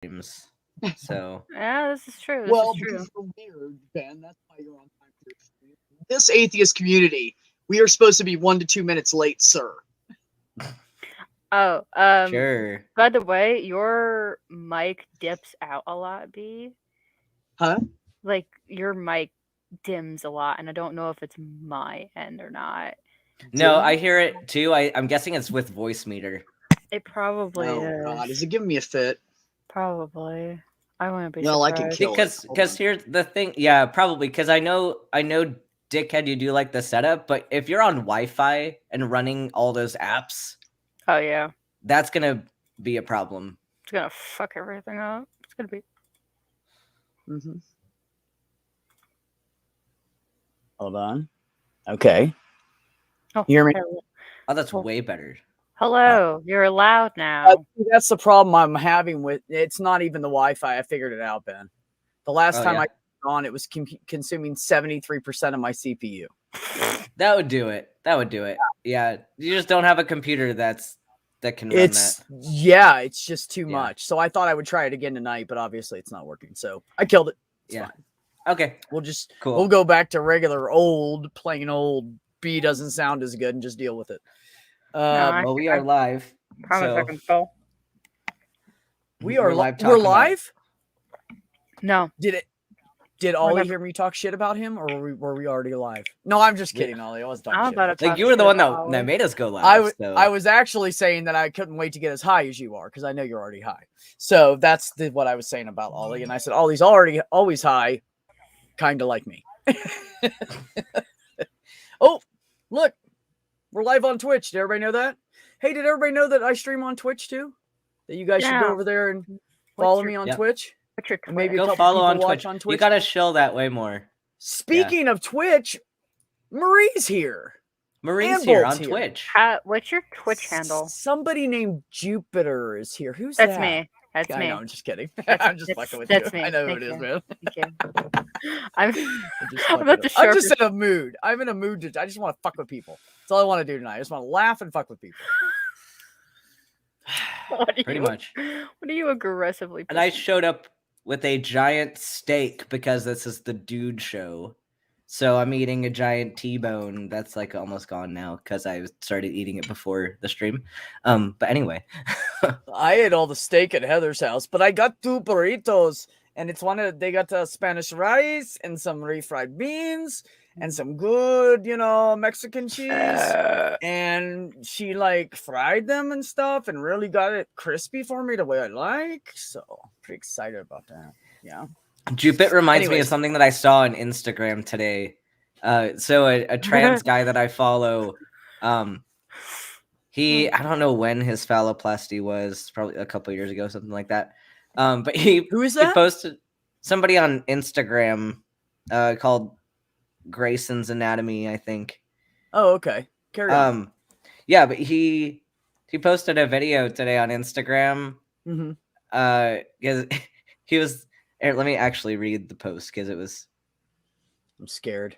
streams. So Yeah, this is true. Well, because you're weird, Ben. That's why you're on time for your stream. This atheist community, we are supposed to be 1 to 2 minutes late, sir. Oh, sure. by the way, your mic dips out a lot, B. Huh? Like your mic dims a lot, and I don't know if it's my end or not. No, I hear it too. I'm guessing it's with voice meter. It probably Oh is. God, is it giving me a fit? Probably. I wouldn't be Well, I surprised. can kill it. Because here's the thing. Yeah, probably because I know dickhead, you do like the setup, but if you're on Wi-Fi and running all those apps, Oh yeah, that's gonna be a problem. it's gonna fuck everything up. It's gonna be. Mm-hmm. Hold on. Okay. Oh, You hear me? hello. Oh, that's way better. Hello, you're loud now. That's the problem I'm having with it's not even the Wi-Fi. I figured it out, Ben. The last time I turned it on, it was consuming 73% of my CPU. That would do it. Yeah, you just don't have a computer that can run that. Yeah, it's just too much. So I thought I would try it again tonight, but obviously it's not working. So I killed it. It's fine. Okay. We'll go back to regular plain old B doesn't sound as good and just deal with it. Well, we are live. Promise I can spell. We're live? No. Did Ollie hear me talk shit about him, or were we already live? No, I'm just kidding, Ollie. I was talking shit. Like you were the one that made us go live. I was actually saying that I couldn't wait to get as high as you are because I know you're already high. So that's what I was saying about Ollie, and I said Ollie's always high, kind of like me. Oh, look, we're live on Twitch. Did everybody know that? Hey, did everybody know that I stream on Twitch too? That you guys should go over there and follow me on Twitch. And maybe go follow on Twitch. You gotta shill that way more. Speaking of Twitch, Marie's here. Marie's here on Twitch. What's your Twitch handle? Somebody named Jupiter is here. Who's that? That's me. That's me. No, I'm just kidding. I'm just fucking with you. Me. I know who it is, man. Thank you. I'm just in a mood. I'm in a mood I just want to fuck with people. That's all I want to do tonight. I just want to laugh and fuck with people. Pretty much. What are you aggressively? And I showed up with a giant steak because this is the dude show. So I'm eating a giant T-bone that's like almost gone now because I started eating it before the stream. But anyway. I ate all the steak at Heather's house, but I got 2 burritos. And it's they got Spanish rice and some refried beans and some good, Mexican cheese. And she fried them and stuff and really got it crispy for me the way I like. So pretty excited about that. Yeah. Jupit reminds me of something that I saw on Instagram today. So a trans guy that I follow, I don't know when his phalloplasty was, probably a couple of years ago, something like that. But who is that? He posted somebody on Instagram called Grayson's Anatomy, I think. Oh, okay. Carry on. Yeah, but he posted a video today on Instagram. Mm-hmm. Because he was. Let me actually read the post because it was. I'm scared.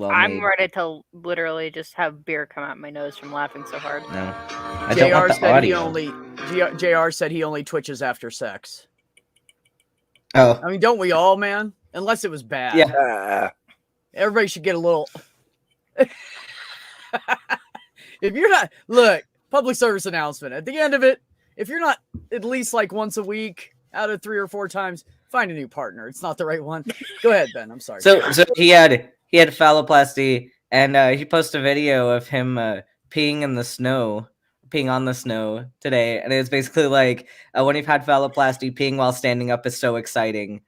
I'm ready to literally just have beer come out my nose from laughing so hard. No, I don't want the audio. JR said he only twitches after sex. Oh, I mean, don't we all, man? Unless it was bad. Yeah. Everybody should get a little. If you're not, look, public service announcement. At the end of it, if you're not at least once a week out of 3 or 4 times, find a new partner. It's not the right one. Go ahead, Ben. I'm sorry. So he had phalloplasty, and he posted a video of him peeing on the snow today, and it's basically like when you've had phalloplasty, peeing while standing up is so exciting,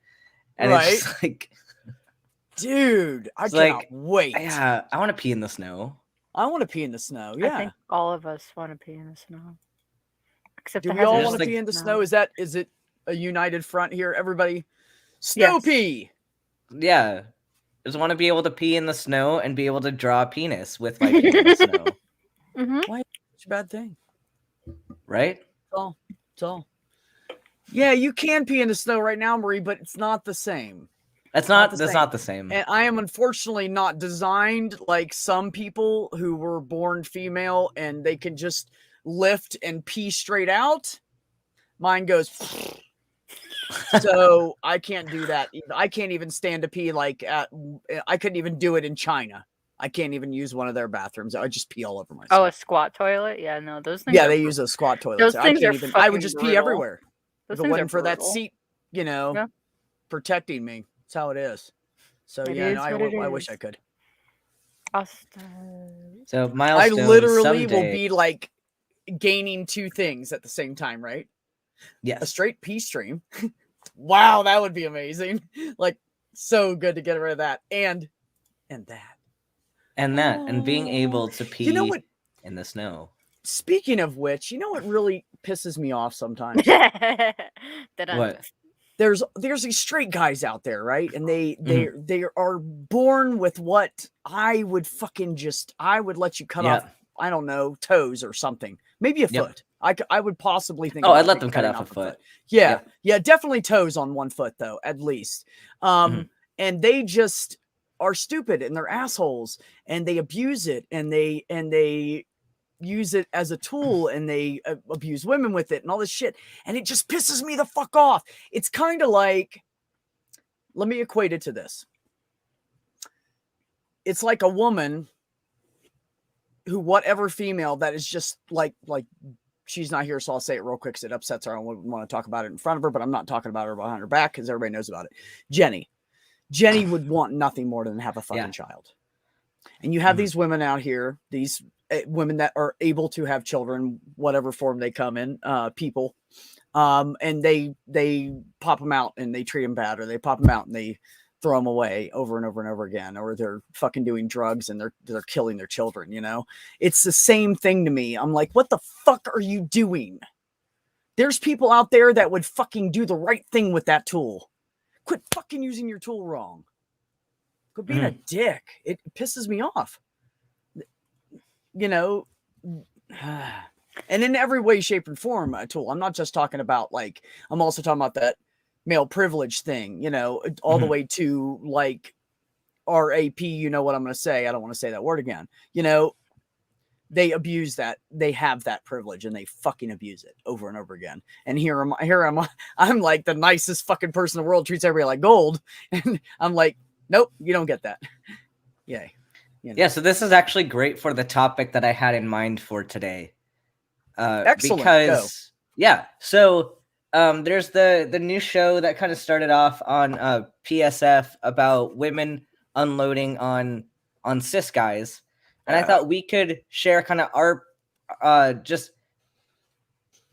and it's just like, dude, I cannot wait. Yeah, I want to pee in the snow. I want to pee in the snow. Yeah, I think all of us want to pee in the snow. Except do we all want to pee in the snow? Is it a united front here? Everybody, snow pee. Yeah, just want to be able to pee in the snow and be able to draw a penis with my pee in the snow. Mm-hmm. Why? It's a bad thing, right? It's all. Yeah, you can pee in the snow right now, Marie, but it's not the same. That's not the same. And I am unfortunately not designed like some people who were born female and they can just lift and pee straight out. Mine goes So I can't do that. I can't even stand to pee I couldn't even do it in China. I can't even use one of their bathrooms. I would just pee all over myself. Oh, a squat toilet? Yeah, no, those things. Yeah, are they use those squat toilets. Those I things can't are even. I would fucking just pee brutal. everywhere. Those If it things are wasn't for that brutal. seat, Yeah. protecting me. That's how it is. So It yeah, is no, what it I wish is. I could. So I milestone literally will someday. be like gaining two things at the same time, right? Yes. A straight pee stream. Wow, that would be amazing. Like so good to get rid of that and that. And being able to pee You know what? in the snow. Speaking of which, you know what really pisses me off sometimes? What? There's these straight guys out there, right? And they are born with what I would let you cut off, I don't know, toes or something. Maybe a foot. I would possibly think I'd let them cut off a foot. Yeah. Yeah, definitely toes on one foot though, at least. And they just are stupid and they're assholes and they abuse it and they use it as a tool and they abuse women with it and all this shit. And it just pisses me the fuck off. It's kind of like, let me equate it to this. It's like a woman who, whatever female that is just like she's not here. So I'll say it real quick because it upsets her. I don't want to talk about it in front of her, but I'm not talking about her behind her back because everybody knows about it. Jenny would want nothing more than have a fucking child. And you have these women out here, these women that are able to have children, whatever form they come in, people, and they pop them out and they treat them bad, or they pop them out and they throw them away over and over and over again, or they're fucking doing drugs and they're killing their children. You know, it's the same thing to me. I'm like, what the fuck are you doing? There's people out there that would fucking do the right thing with that tool. Quit fucking using your tool wrong. Quit being a dick. It pisses me off. You know, and in every way, shape, and form, a tool. I'm not just talking about I'm also talking about that male privilege thing, you know, all the way to like RAP, you know what I'm going to say. I don't want to say that word again. You know, they abuse that. They have that privilege and they fucking abuse it over and over again. And here I'm like the nicest fucking person in the world, treats everybody like gold. And I'm like, nope, you don't get that. Yay. You know. Yeah, so this is actually great for the topic that I had in mind for today. Excellent. Because so there's the new show that kind of started off on PSF about women unloading on cis guys, and I thought we could share kind of our just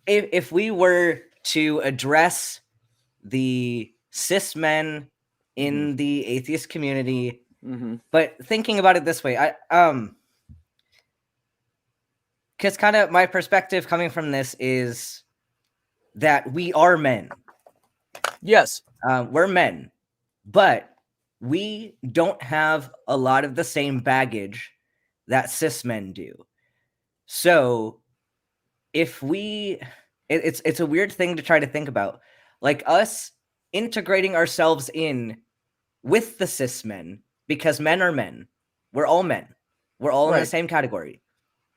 if we were to address the cis men in the atheist community. But thinking about it this way, because kind of my perspective coming from this is that we are men. Yes. We're men, but we don't have a lot of the same baggage that cis men do. So if it's a weird thing to try to think about, like us integrating ourselves in with the cis men, because men are men. We're all men. We're all in the same category.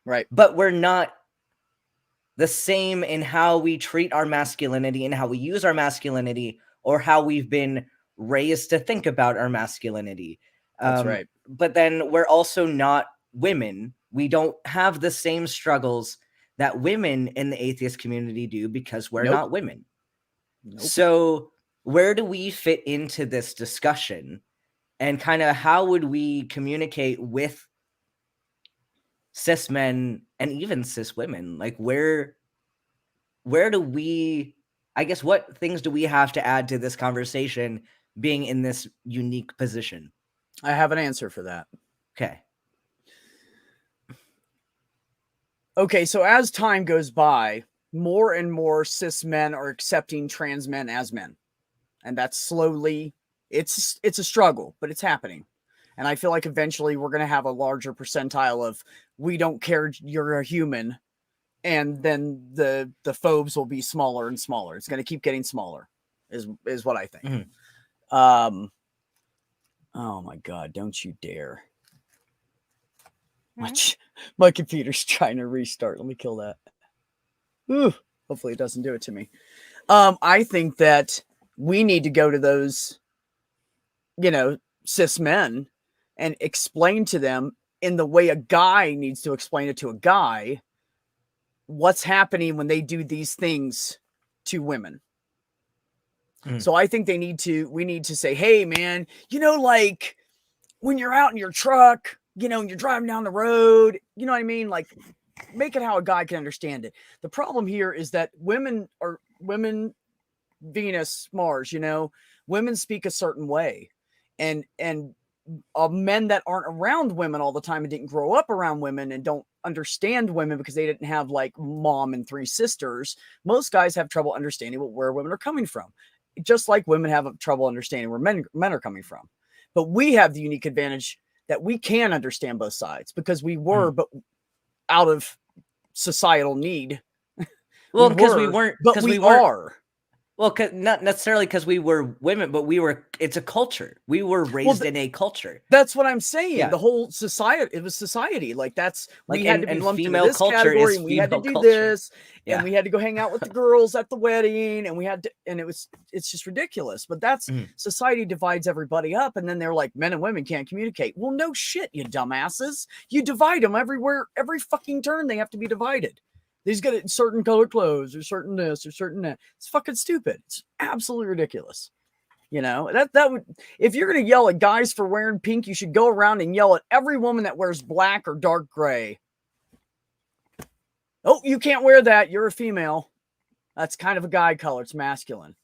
Right. But we're not the same in how we treat our masculinity and how we use our masculinity or how we've been raised to think about our masculinity. That's right. But then we're also not women. We don't have the same struggles that women in the atheist community do because we're not women. So where do we fit into this discussion? And kind of how would we communicate with cis men and even cis women? Like where do we, I guess, what things do we have to add to this conversation being in this unique position? I have an answer for that. Okay, so as time goes by, more and more cis men are accepting trans men as men. And that's slowly, it's a struggle, but it's happening. And I feel like eventually we're going to have a larger percentile of, we don't care, you're a human. And then the phobes will be smaller and smaller. It's going to keep getting smaller is what I think. Oh my God, don't you dare. My computer's trying to restart. Let me kill that. Ooh, hopefully it doesn't do it to me. I think that we need to go to those, cis men and explain to them in the way a guy needs to explain it to a guy what's happening when they do these things to women. So I think we need to say, hey man, like when you're out in your truck, and you're driving down the road, you know what I mean? Like make it how a guy can understand it. The problem here is that women, Venus, Mars, women speak a certain way, and men that aren't around women all the time and didn't grow up around women and don't understand women because they didn't have like mom and 3 sisters. Most guys have trouble understanding where women are coming from, just like women have trouble understanding where men are coming from. But we have the unique advantage that we can understand both sides because we were, but out of societal need. Well, because we weren't, but we are. Well, not necessarily because we were women, but it's a culture. We were raised in a culture. That's what I'm saying. Yeah. The whole society, it was society. Like that's, we had to be lumped into this category and we had to do this and we had to go hang out with the girls at the wedding and we had to, and it's just ridiculous. But that's, society divides everybody up and then they're like, men and women can't communicate. Well, no shit, you dumbasses. You divide them everywhere, every fucking turn they have to be divided. He's got certain color clothes or certain this or certain that. It's fucking stupid. It's absolutely ridiculous. That would, if you're going to yell at guys for wearing pink, you should go around and yell at every woman that wears black or dark gray. Oh, you can't wear that. You're a female. That's kind of a guy color. It's masculine.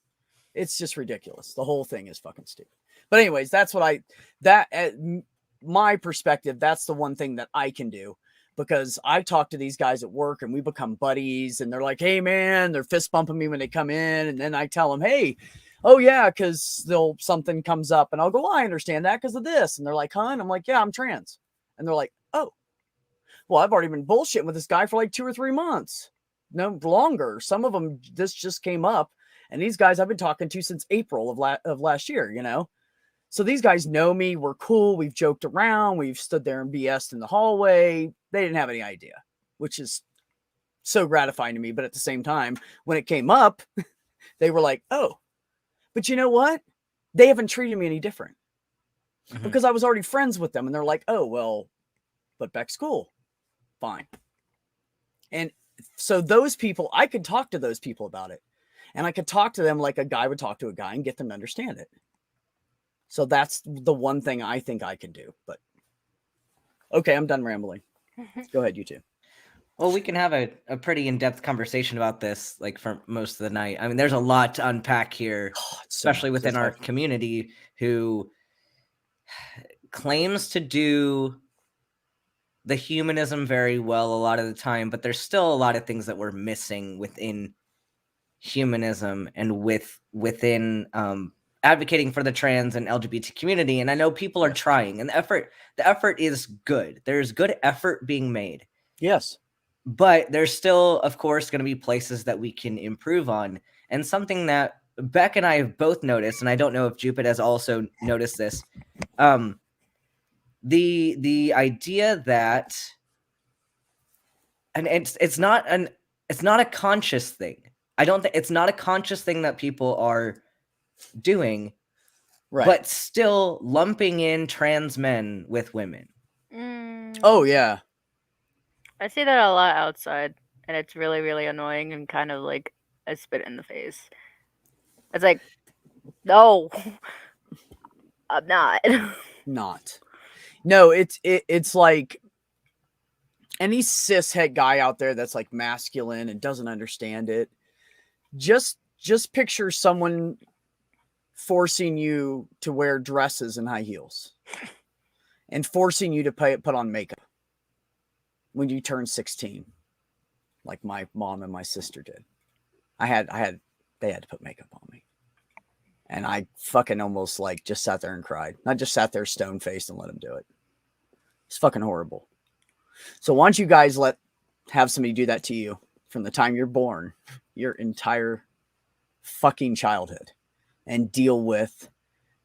It's just ridiculous. The whole thing is fucking stupid. But anyways, that's what my perspective, that's the one thing that I can do. Because I talk to these guys at work and we become buddies and they're like, hey man, they're fist bumping me when they come in. And then I tell them, hey, oh yeah, because something comes up and I'll go, well, I understand that because of this. And they're like, huh? And I'm like, yeah, I'm trans. And they're like, oh, well, I've already been bullshitting with this guy for like 2 or 3 months. No longer. Some of them, this just came up. And these guys I've been talking to since April of last year, So these guys know me. We're cool. We've joked around. We've stood there and BS'd in the hallway. They didn't have any idea, which is so gratifying to me. But at the same time, when it came up, they were like, oh, but you know what? They haven't treated me any different because I was already friends with them. And they're like, oh, well, but Beck's cool. Fine. And so those people, I could talk to those people about it. And I could talk to them like a guy would talk to a guy and get them to understand it. So that's the one thing I think I can do. But okay, I'm done rambling. Go ahead, you two. Well, we can have a pretty in-depth conversation about this, like for most of the night. I mean, there's a lot to unpack here, especially within our community, who claims to do the humanism very well a lot of the time, but there's still a lot of things that we're missing within humanism and within advocating for the trans and LGBT community. And I know people are trying, and the effort is good. There's good effort being made. Yes. But there's still, of course, going to be places that we can improve on. And something that Beck and I have both noticed, and I don't know if Jupiter has also noticed this, the idea that, and it's not a conscious thing. I don't think it's not a conscious thing that people are doing, right? But still lumping in trans men with women. Oh yeah, I see that a lot outside, and it's really, really annoying and kind of like a spit in the face. It's like, no, I'm not. No, it's like any cishet guy out there that's like masculine and doesn't understand it. Just picture someone forcing you to wear dresses and high heels and forcing you to put on makeup when you turn 16, like my mom and my sister did. They had to put makeup on me. And I fucking almost like just sat there and cried. Not just sat there stone faced and let them do it. It's fucking horrible. So why don't you guys have somebody do that to you from the time you're born, your entire fucking childhood, and deal with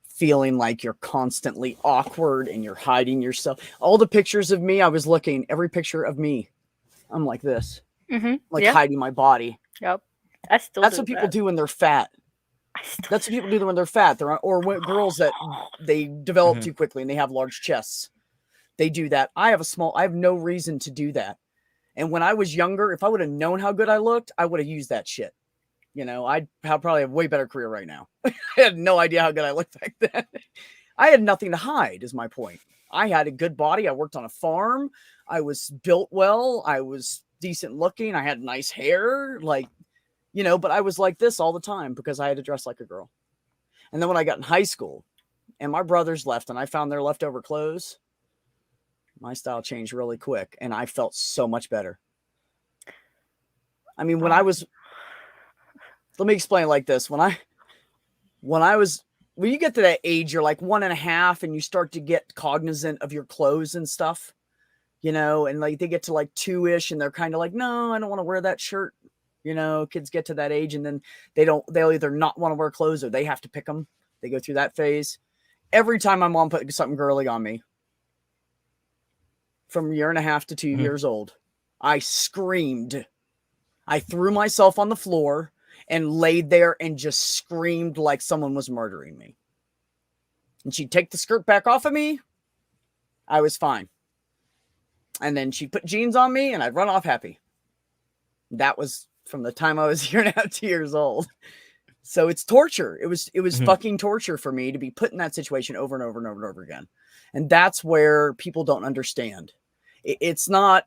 feeling like you're constantly awkward and you're hiding yourself. All the pictures of me, I was looking, every picture of me, I'm like this, hiding my body. Yep. That's what people do when they're fat. That's what people do when they're fat. Or when girls that they develop too quickly and they have large chests. They do that. I have no reason to do that. And when I was younger, if I would have known how good I looked, I would have used that shit. You know, I'd probably have a way better career right now. I had no idea how good I looked back then. I had nothing to hide, is my point. I had a good body. I worked on a farm. I was built well. I was decent looking. I had nice hair. Like, you know, but I was like this all the time because I had to dress like a girl. And then when I got in high school and my brothers left and I found their leftover clothes, my style changed really quick and I felt so much better. I mean, when let me explain it like this. When you get to that age, you're like 1.5 and you start to get cognizant of your clothes and stuff, you know, and like they get to like 2-ish and they're kind of like, no, I don't want to wear that shirt. You know, kids get to that age and then they'll either not want to wear clothes or they have to pick them. They go through that phase. Every time my mom put something girly on me from 1.5 to 2 years old, I screamed. I threw myself on the floor and laid there and just screamed like someone was murdering me. And she'd take the skirt back off of me. I was fine. And then she'd put jeans on me and I'd run off happy. That was from the time I was 1.5 to 2 years old. So it's torture. It was fucking torture for me to be put in that situation over and over and over and over again. And that's where people don't understand. It's not,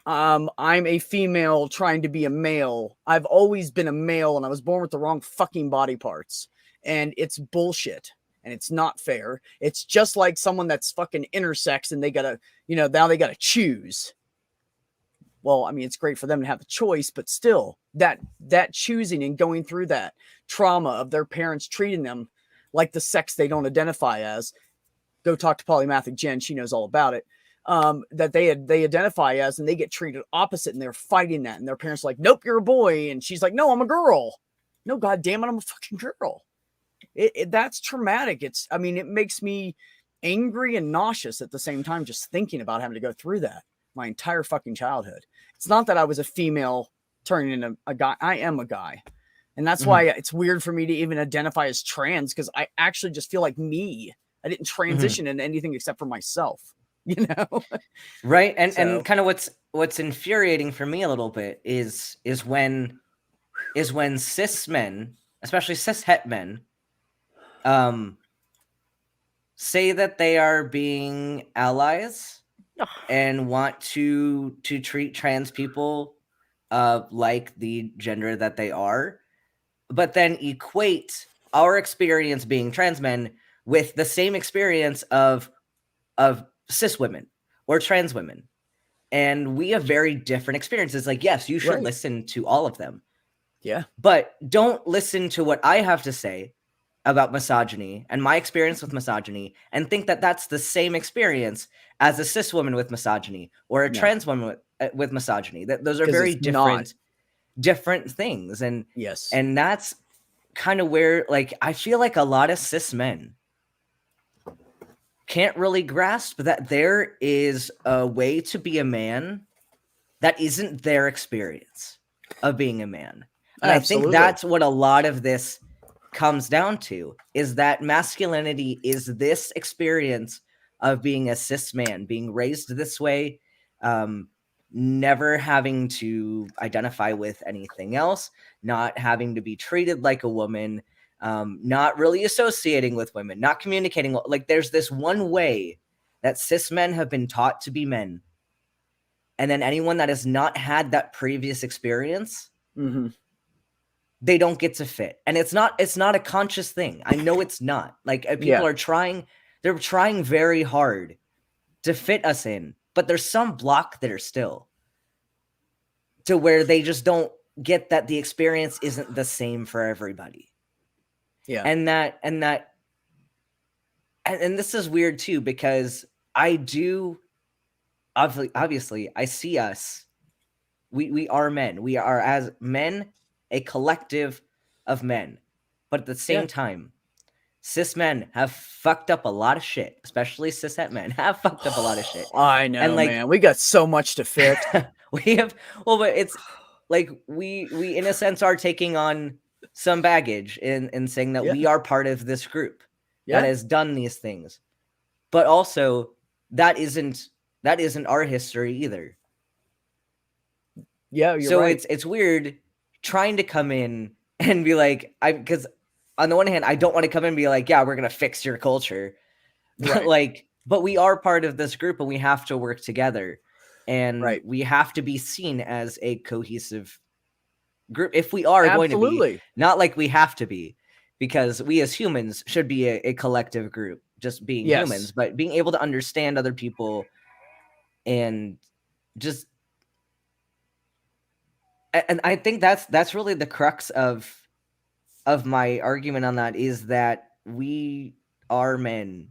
I'm a female trying to be a male. I've always been a male and I was born with the wrong fucking body parts. And it's bullshit. And it's not fair. It's just like someone that's fucking intersex and they gotta, you know, now they gotta choose. Well, I mean, it's great for them to have a choice, but still that choosing and going through that trauma of their parents treating them like the sex they don't identify as. Go talk to polymathic Jen. She knows all about it. That they identify as, and they get treated opposite and they're fighting that. And their parents are like, nope, you're a boy. And she's like, no, I'm a girl. No, God damn it. I'm a fucking girl. That's traumatic. It makes me angry and nauseous at the same time, just thinking about having to go through that my entire fucking childhood. It's not that I was a female turning into a guy. I am a guy. And that's why it's weird for me to even identify as trans, because I actually just feel like me. I didn't transition into anything except for myself, you know? Right. And kind of what's infuriating for me a little bit is when cis men, especially cis het men, say that they are being allies and want to treat trans people like the gender that they are, but then equate our experience being trans men with the same experience of cis women or trans women. And we have very different experiences. Like, yes, you should listen to all of them. Yeah. But don't listen to what I have to say about misogyny and my experience with misogyny and think that that's the same experience as a cis woman with misogyny or a trans woman with misogyny. That those are very different things. And yes. And that's kind of where, like, I feel like a lot of cis men can't really grasp that there is a way to be a man that isn't their experience of being a man. And Absolutely. I think that's what a lot of this comes down to, is that masculinity is this experience of being a cis man, being raised this way, never having to identify with anything else, not having to be treated like a woman, not really associating with women, not communicating. Like, there's this one way that cis men have been taught to be men. And then anyone that has not had that previous experience, they don't get to fit. And it's not a conscious thing. I know it's not. Like, people are trying, they're trying very hard to fit us in, but there's some block there still to where they just don't get that the experience isn't the same for everybody. Yeah. And this is weird too, because I do obviously I see us. We are men. We are, as men, a collective of men. But at the same time, cis men have fucked up a lot of shit, especially cis het men have fucked up a lot of shit. I know, and, like, man. We got so much to fix. we have, well, but it's like we in a sense are taking on some baggage in saying that Yeah. we are part of this group Yeah. that has done these things. But also that isn't our history either. Yeah, you're So right. it's weird trying to come in and be like, because on the one hand, I don't want to come in and be like, yeah, we're gonna fix your culture. But Right. but we are part of this group and we have to work together. And Right. we have to be seen as a cohesive group if we are going to be, Absolutely. not like we have to be, because we as humans should be a collective group, just being humans, Yes. but being able to understand other people and just, and I think that's really the crux of my argument on that, is that we are men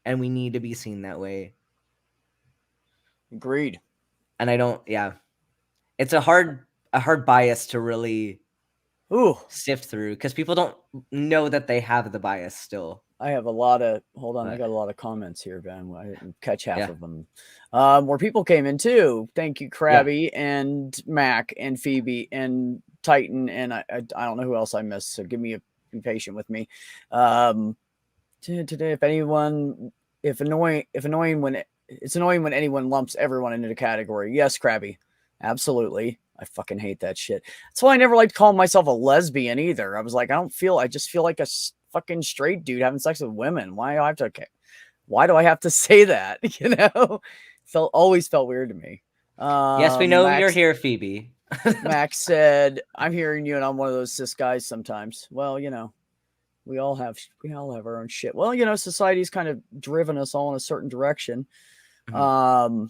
and we need to be seen that way. Agreed. And I don't, yeah, it's a hard bias to really Ooh, sift through because people don't know that they have the bias still. I have a lot of, hold on, I But got a lot of comments here, Ben. I didn't catch half yeah, of them. More people came in too. Thank you, yeah. Krabby and Mac and Phoebe and Titan, and I don't know who else I missed, so be patient with me. Today, if annoying when it's annoying when anyone lumps everyone into the category. Yes, Krabby, absolutely. I fucking hate that shit. That's why I never liked calling myself a lesbian either. I was like, I just feel like a fucking straight dude having sex with women. Why do I have to say that? You know, always felt weird to me. Yes, we know you're here, Phoebe. Max said, I'm hearing you and I'm one of those cis guys sometimes. Well, you know, we all have our own shit. Well, you know, society's kind of driven us all in a certain direction. Mhm.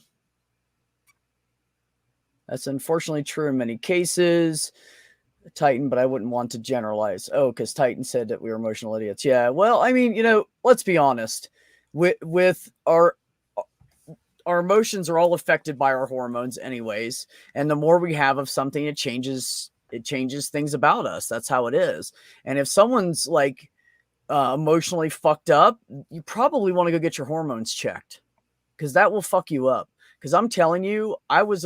That's unfortunately true in many cases. Titan, but I wouldn't want to generalize. Oh, because Titan said that we were emotional idiots. Yeah, well, I mean, you know, let's be honest. With our emotions are all affected by our hormones, anyways. And the more we have of something, it changes things about us. That's how it is. And if someone's like emotionally fucked up, you probably want to go get your hormones checked because that will fuck you up. Because I'm telling you, I was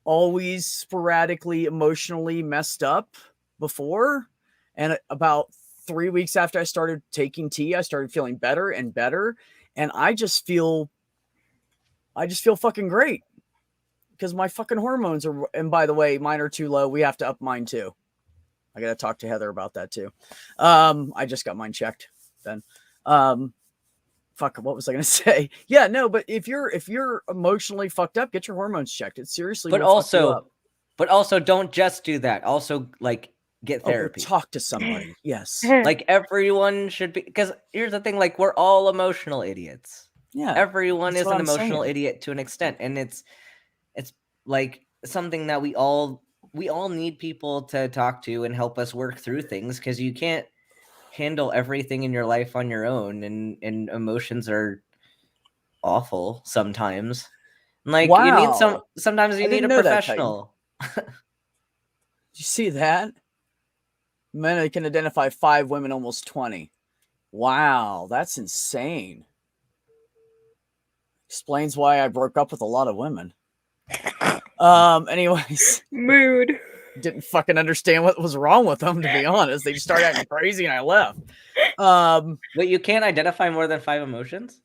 always sporadically emotionally messed up before, and about 3 weeks after I started taking tea, I started feeling better and better, and I just feel fucking great because my fucking hormones are, and by the way, mine are too low. We have to up mine too. I gotta talk to Heather about that too. I just got mine checked then. Fuck, what was I gonna say? Yeah, no, but if you're emotionally fucked up, get your hormones checked. It seriously But will fuck you up. also don't just do that. Also, like, get Go therapy. talk to somebody. Yes. Like, everyone should be, because here's the thing, like, we're all emotional idiots. Yeah. Everyone that's is what an I'm emotional saying. idiot to an extent, and it's like something that we all need people to talk to and help us work through things, because you can't handle everything in your life on your own, and emotions are awful sometimes. Like, you need Wow. sometimes I you need didn't a know that, Titan. professional. Did you see that? Men can identify 5 women, almost 20. Wow, that's insane. Explains why I broke up with a lot of women. Anyways, Mood. didn't fucking understand what was wrong with them, to be honest. They just started acting crazy and I left. Wait, you can't identify more than 5 emotions?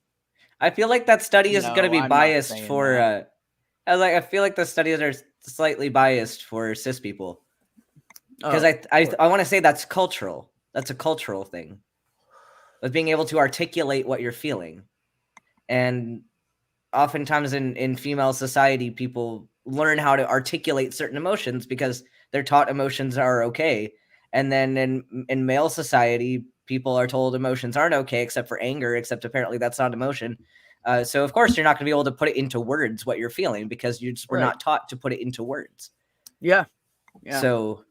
I feel like that study is going to No, be I'm not biased saying for that. I feel like the studies are slightly biased for cis people, because Oh, I want to say that's cultural. That's a cultural thing, with being able to articulate what you're feeling. And oftentimes in female society, people learn how to articulate certain emotions because they're taught emotions are okay. And then in male society, people are told emotions aren't okay, except for anger, except apparently that's not emotion. So of course you're not going to be able to put it into words what you're feeling, because you just were right. not taught to put it into words. Yeah. So,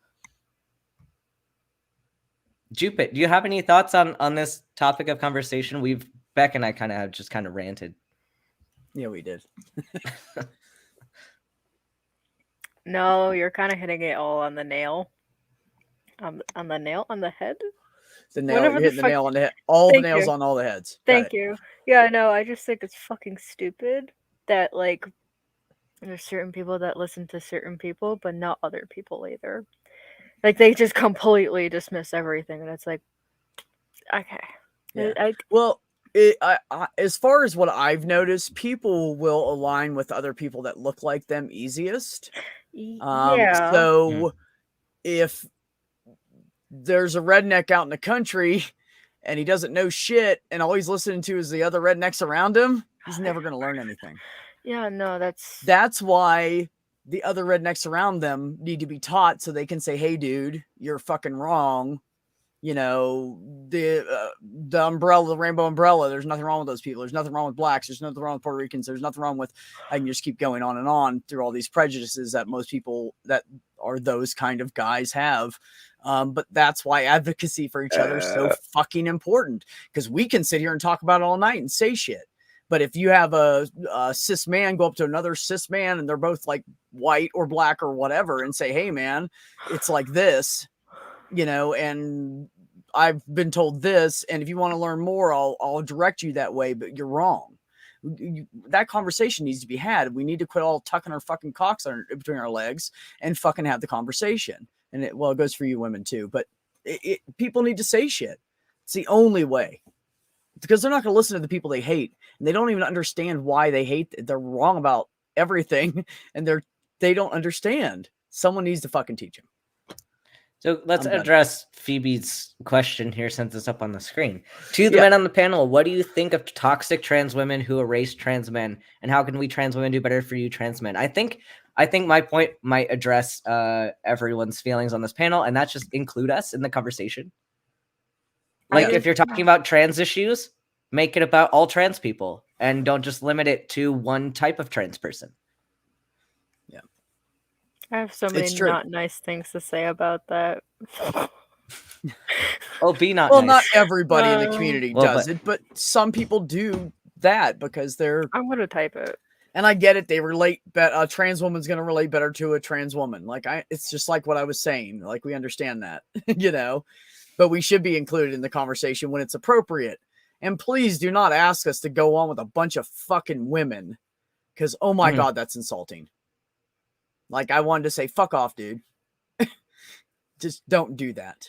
Jupit, do you have any thoughts on this topic of conversation? Beck and I kind of have just kind of ranted. Yeah, we did. No, you're kind of hitting it all on the nail. On the nail on the head. The nail. Whatever You're the hitting the fuck- nail on the head. All the Thank nails you. on all the heads. Got Thank it. you. Yeah, no, I just think it's fucking stupid that, like, there's certain people that listen to certain people, but not other people either. Like they just completely dismiss everything, and it's like, okay. Yeah. Well, as far as what I've noticed, people will align with other people that look like them easiest. Yeah. So if there's a redneck out in the country and he doesn't know shit and all he's listening to is the other rednecks around him, he's never going to learn anything. Yeah, no, That's why the other rednecks around them need to be taught so they can say, hey, dude, you're fucking wrong. You know, the umbrella, the rainbow umbrella, there's nothing wrong with those people. There's nothing wrong with blacks. There's nothing wrong with Puerto Ricans. There's nothing wrong with, I can just keep going on and on through all these prejudices that most people that are those kind of guys have. But that's why advocacy for each other is so fucking important, because we can sit here and talk about it all night and say shit. But if you have a cis man go up to another cis man and they're both like white or black or whatever and say, hey, man, it's like this, you know, and I've been told this, and if you want to learn more, I'll direct you that way, but you're wrong. That conversation needs to be had. We need to quit all tucking our fucking cocks between our legs and fucking have the conversation. And it goes for you women too, but people need to say shit. It's the only way, because they're not going to listen to the people they hate, and they don't even understand why they hate. They're wrong about everything, and they don't understand. Someone needs to fucking teach them. So let's address Phoebe's question here, since it's up on the screen. To the men on the panel, what do you think of toxic trans women who erase trans men, and how can we trans women do better for you trans men? I think my point might address everyone's feelings on this panel, and that's just include us in the conversation. Like, if you're talking about trans issues, make it about all trans people, and don't just limit it to one type of trans person. I have so many not nice things to say about that. Oh, be not well, nice. Not everybody in the community does it, but some people do that because they're... I'm going to type it. And I get it. They relate, a trans woman's going to relate better to a trans woman. Like, it's just like what I was saying. Like, we understand that, you know, but we should be included in the conversation when it's appropriate. And please do not ask us to go on with a bunch of fucking women, because, oh my God, that's insulting. Like, I wanted to say, fuck off, dude. Just don't do that.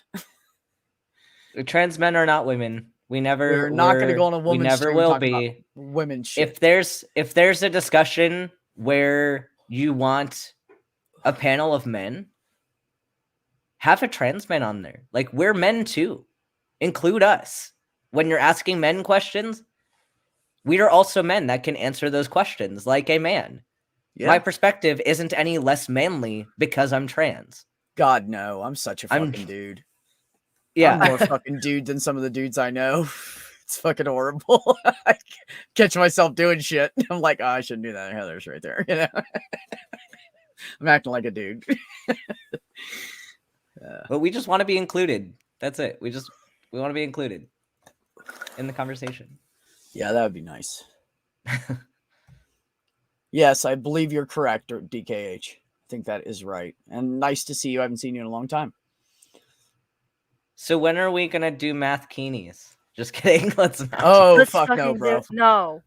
Trans men are not women. We're not going to go on a woman. We never will be. Women shit. If there's a discussion where you want a panel of men, have a trans man on there. Like, we're men too. Include us. When you're asking men questions, we are also men that can answer those questions like a man. Yeah. My perspective isn't any less manly because I'm trans. God, no. I'm such a fucking dude. Yeah. I'm more fucking dude than some of the dudes I know. It's fucking horrible. I catch myself doing shit. I'm like, oh, I shouldn't do that. Heather's right there. You know, I'm acting like a dude. But we just want to be included. That's it. We want to be included in the conversation. Yeah, that would be nice. Yes, I believe you're correct, DKH. I think that is right. And nice to see you. I haven't seen you in a long time. So when are we going to do math keenies? Just kidding. Let's fuck no, bro. No.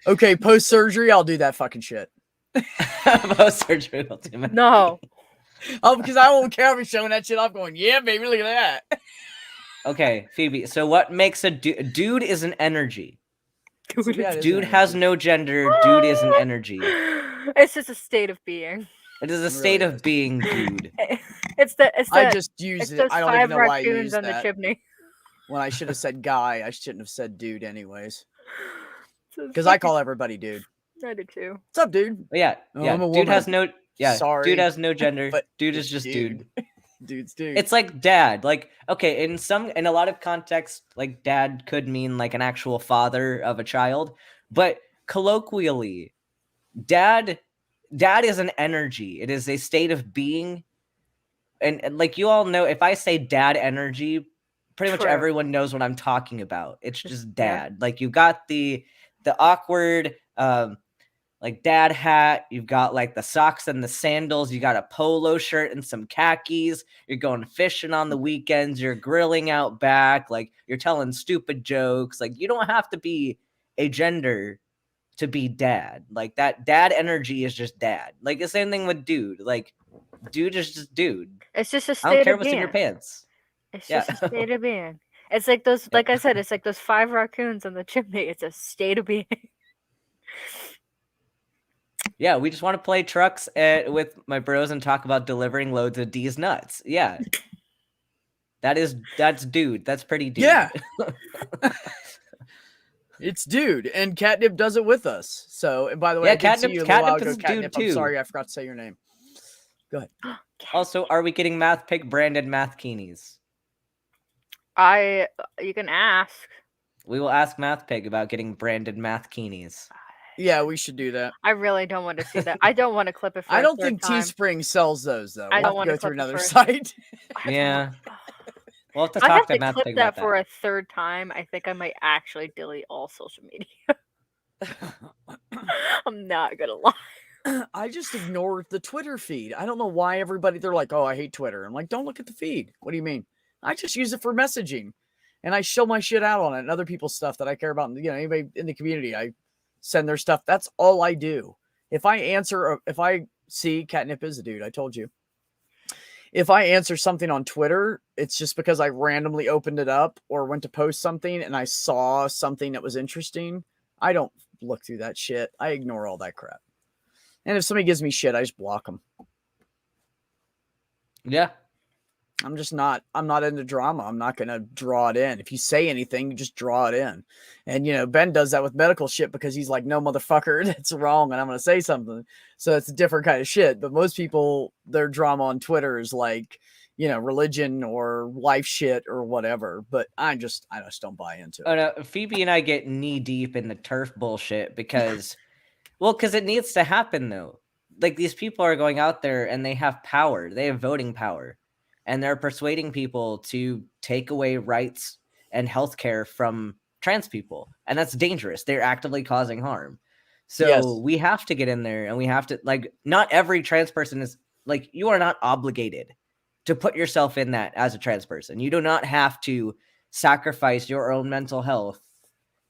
Okay, post-surgery, I'll do that fucking shit. Post-surgery, I'll do math. No. Oh, because I won't care if you're showing that shit off going, yeah, baby, look at that. Okay, Phoebe. So what makes a dude is an energy. Dude has no gender. Dude is an energy. It's just a state of being. It is a state of being, dude. It's I just use it. I don't even know why I use on that. The chimney. When I should have said guy, I shouldn't have said dude anyways. Because I call everybody dude. I do too. What's up, dude? Yeah. Dude has no. Yeah. Sorry. Dude has no gender. But dude is just dude. Dude's dude. It's like dad. Like, okay, in a lot of contexts, like dad could mean like an actual father of a child, but colloquially, dad is an energy. It is a state of being. And like you all know, if I say dad energy, pretty much everyone knows what I'm talking about. It's just dad. Yeah. Like you got the awkward like dad hat, you've got like the socks and the sandals, you got a polo shirt and some khakis, you're going fishing on the weekends, you're grilling out back, like you're telling stupid jokes. Like you don't have to be a gender to be dad. Like that dad energy is just dad. Like the same thing with dude. Like Dude is just dude. It's just a I don't state care of what's in your being. pants. It's Yeah. just a state of being. It's like those, like I said, it's like those 5 raccoons in the chimney. It's a state of being. Yeah, we just want to play trucks with my bros and talk about delivering loads of D's nuts. Yeah. That's dude. That's pretty dude. Yeah. It's dude, and Catnip does it with us. So, and by the way, Yeah, I did see you a little while ago, Catnip is Catnip. dude I'm too. sorry, I forgot to say your name. Go ahead. Also, are we getting Math Pig branded math keenies? You can ask. We will ask Math Pig about getting branded math keenies. Yeah, we should do that. I really don't want to see that. I don't want to clip it for I a don't third think time. Teespring sells those though. I We'll don't have to wanna go through clip it another first. site. Yeah. We'll have to I talk have to to Math clip Pig that about for that. a third time. I think I might actually delete all social media. I'm not gonna lie. I just ignore the Twitter feed. I don't know why they're like, oh, I hate Twitter. I'm like, don't look at the feed. What do you mean? I just use it for messaging, and I show my shit out on it and other people's stuff that I care about. You know, anybody in the community, I send their stuff. That's all I do. If I see Catnip is a dude, I told you. If I answer something on Twitter, it's just because I randomly opened it up or went to post something and I saw something that was interesting. I don't look through that shit. I ignore all that crap. And if somebody gives me shit, I just block them. Yeah. I'm not into drama. I'm not going to draw it in. If you say anything, you just draw it in. And, you know, Ben does that with medical shit because he's like, no, motherfucker, that's wrong. And I'm going to say something. So it's a different kind of shit. But most people, their drama on Twitter is like, you know, religion or life shit or whatever. But I just don't buy into it. Oh, no, Phoebe and I get knee deep in the turf bullshit because, because it needs to happen though. Like these people are going out there and they have power. They have voting power. And they're persuading people to take away rights and healthcare from trans people. And that's dangerous. They're actively causing harm. So Yes. we have to get in there and we have to, like, not every trans person is, like, you are not obligated to put yourself in that as a trans person. You do not have to sacrifice your own mental health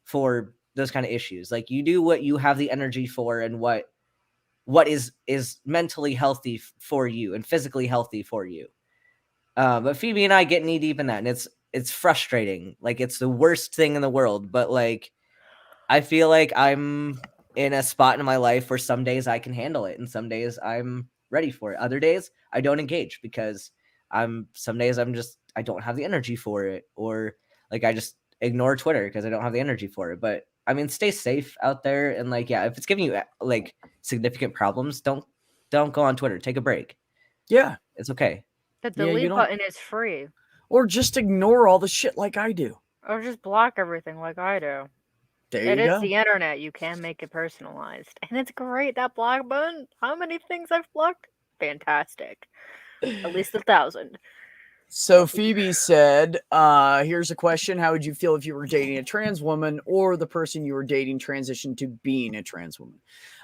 for those kind of issues. Like, you do what you have the energy for and what is mentally healthy for you and physically healthy for you. But Phoebe and I get knee deep in that, and it's frustrating. Like, it's the worst thing in the world. But like, I feel like I'm in a spot in my life where some days I can handle it, and some days I'm ready for it. Other days I don't engage because some days I don't have the energy for it, or like I just ignore Twitter because I don't have the energy for it. But I mean, stay safe out there, and like, yeah, if it's giving you like significant problems, don't go on Twitter. Take a break. Yeah, it's okay. The delete button is free. Or just ignore all the shit like I do. Or just block everything like I do. There you go. It is the internet. You can make it personalized. And it's great, that block button. How many things I've blocked? Fantastic. At least 1,000. So Phoebe said, here's a question. How would you feel if you were dating a trans woman or the person you were dating transitioned to being a trans woman?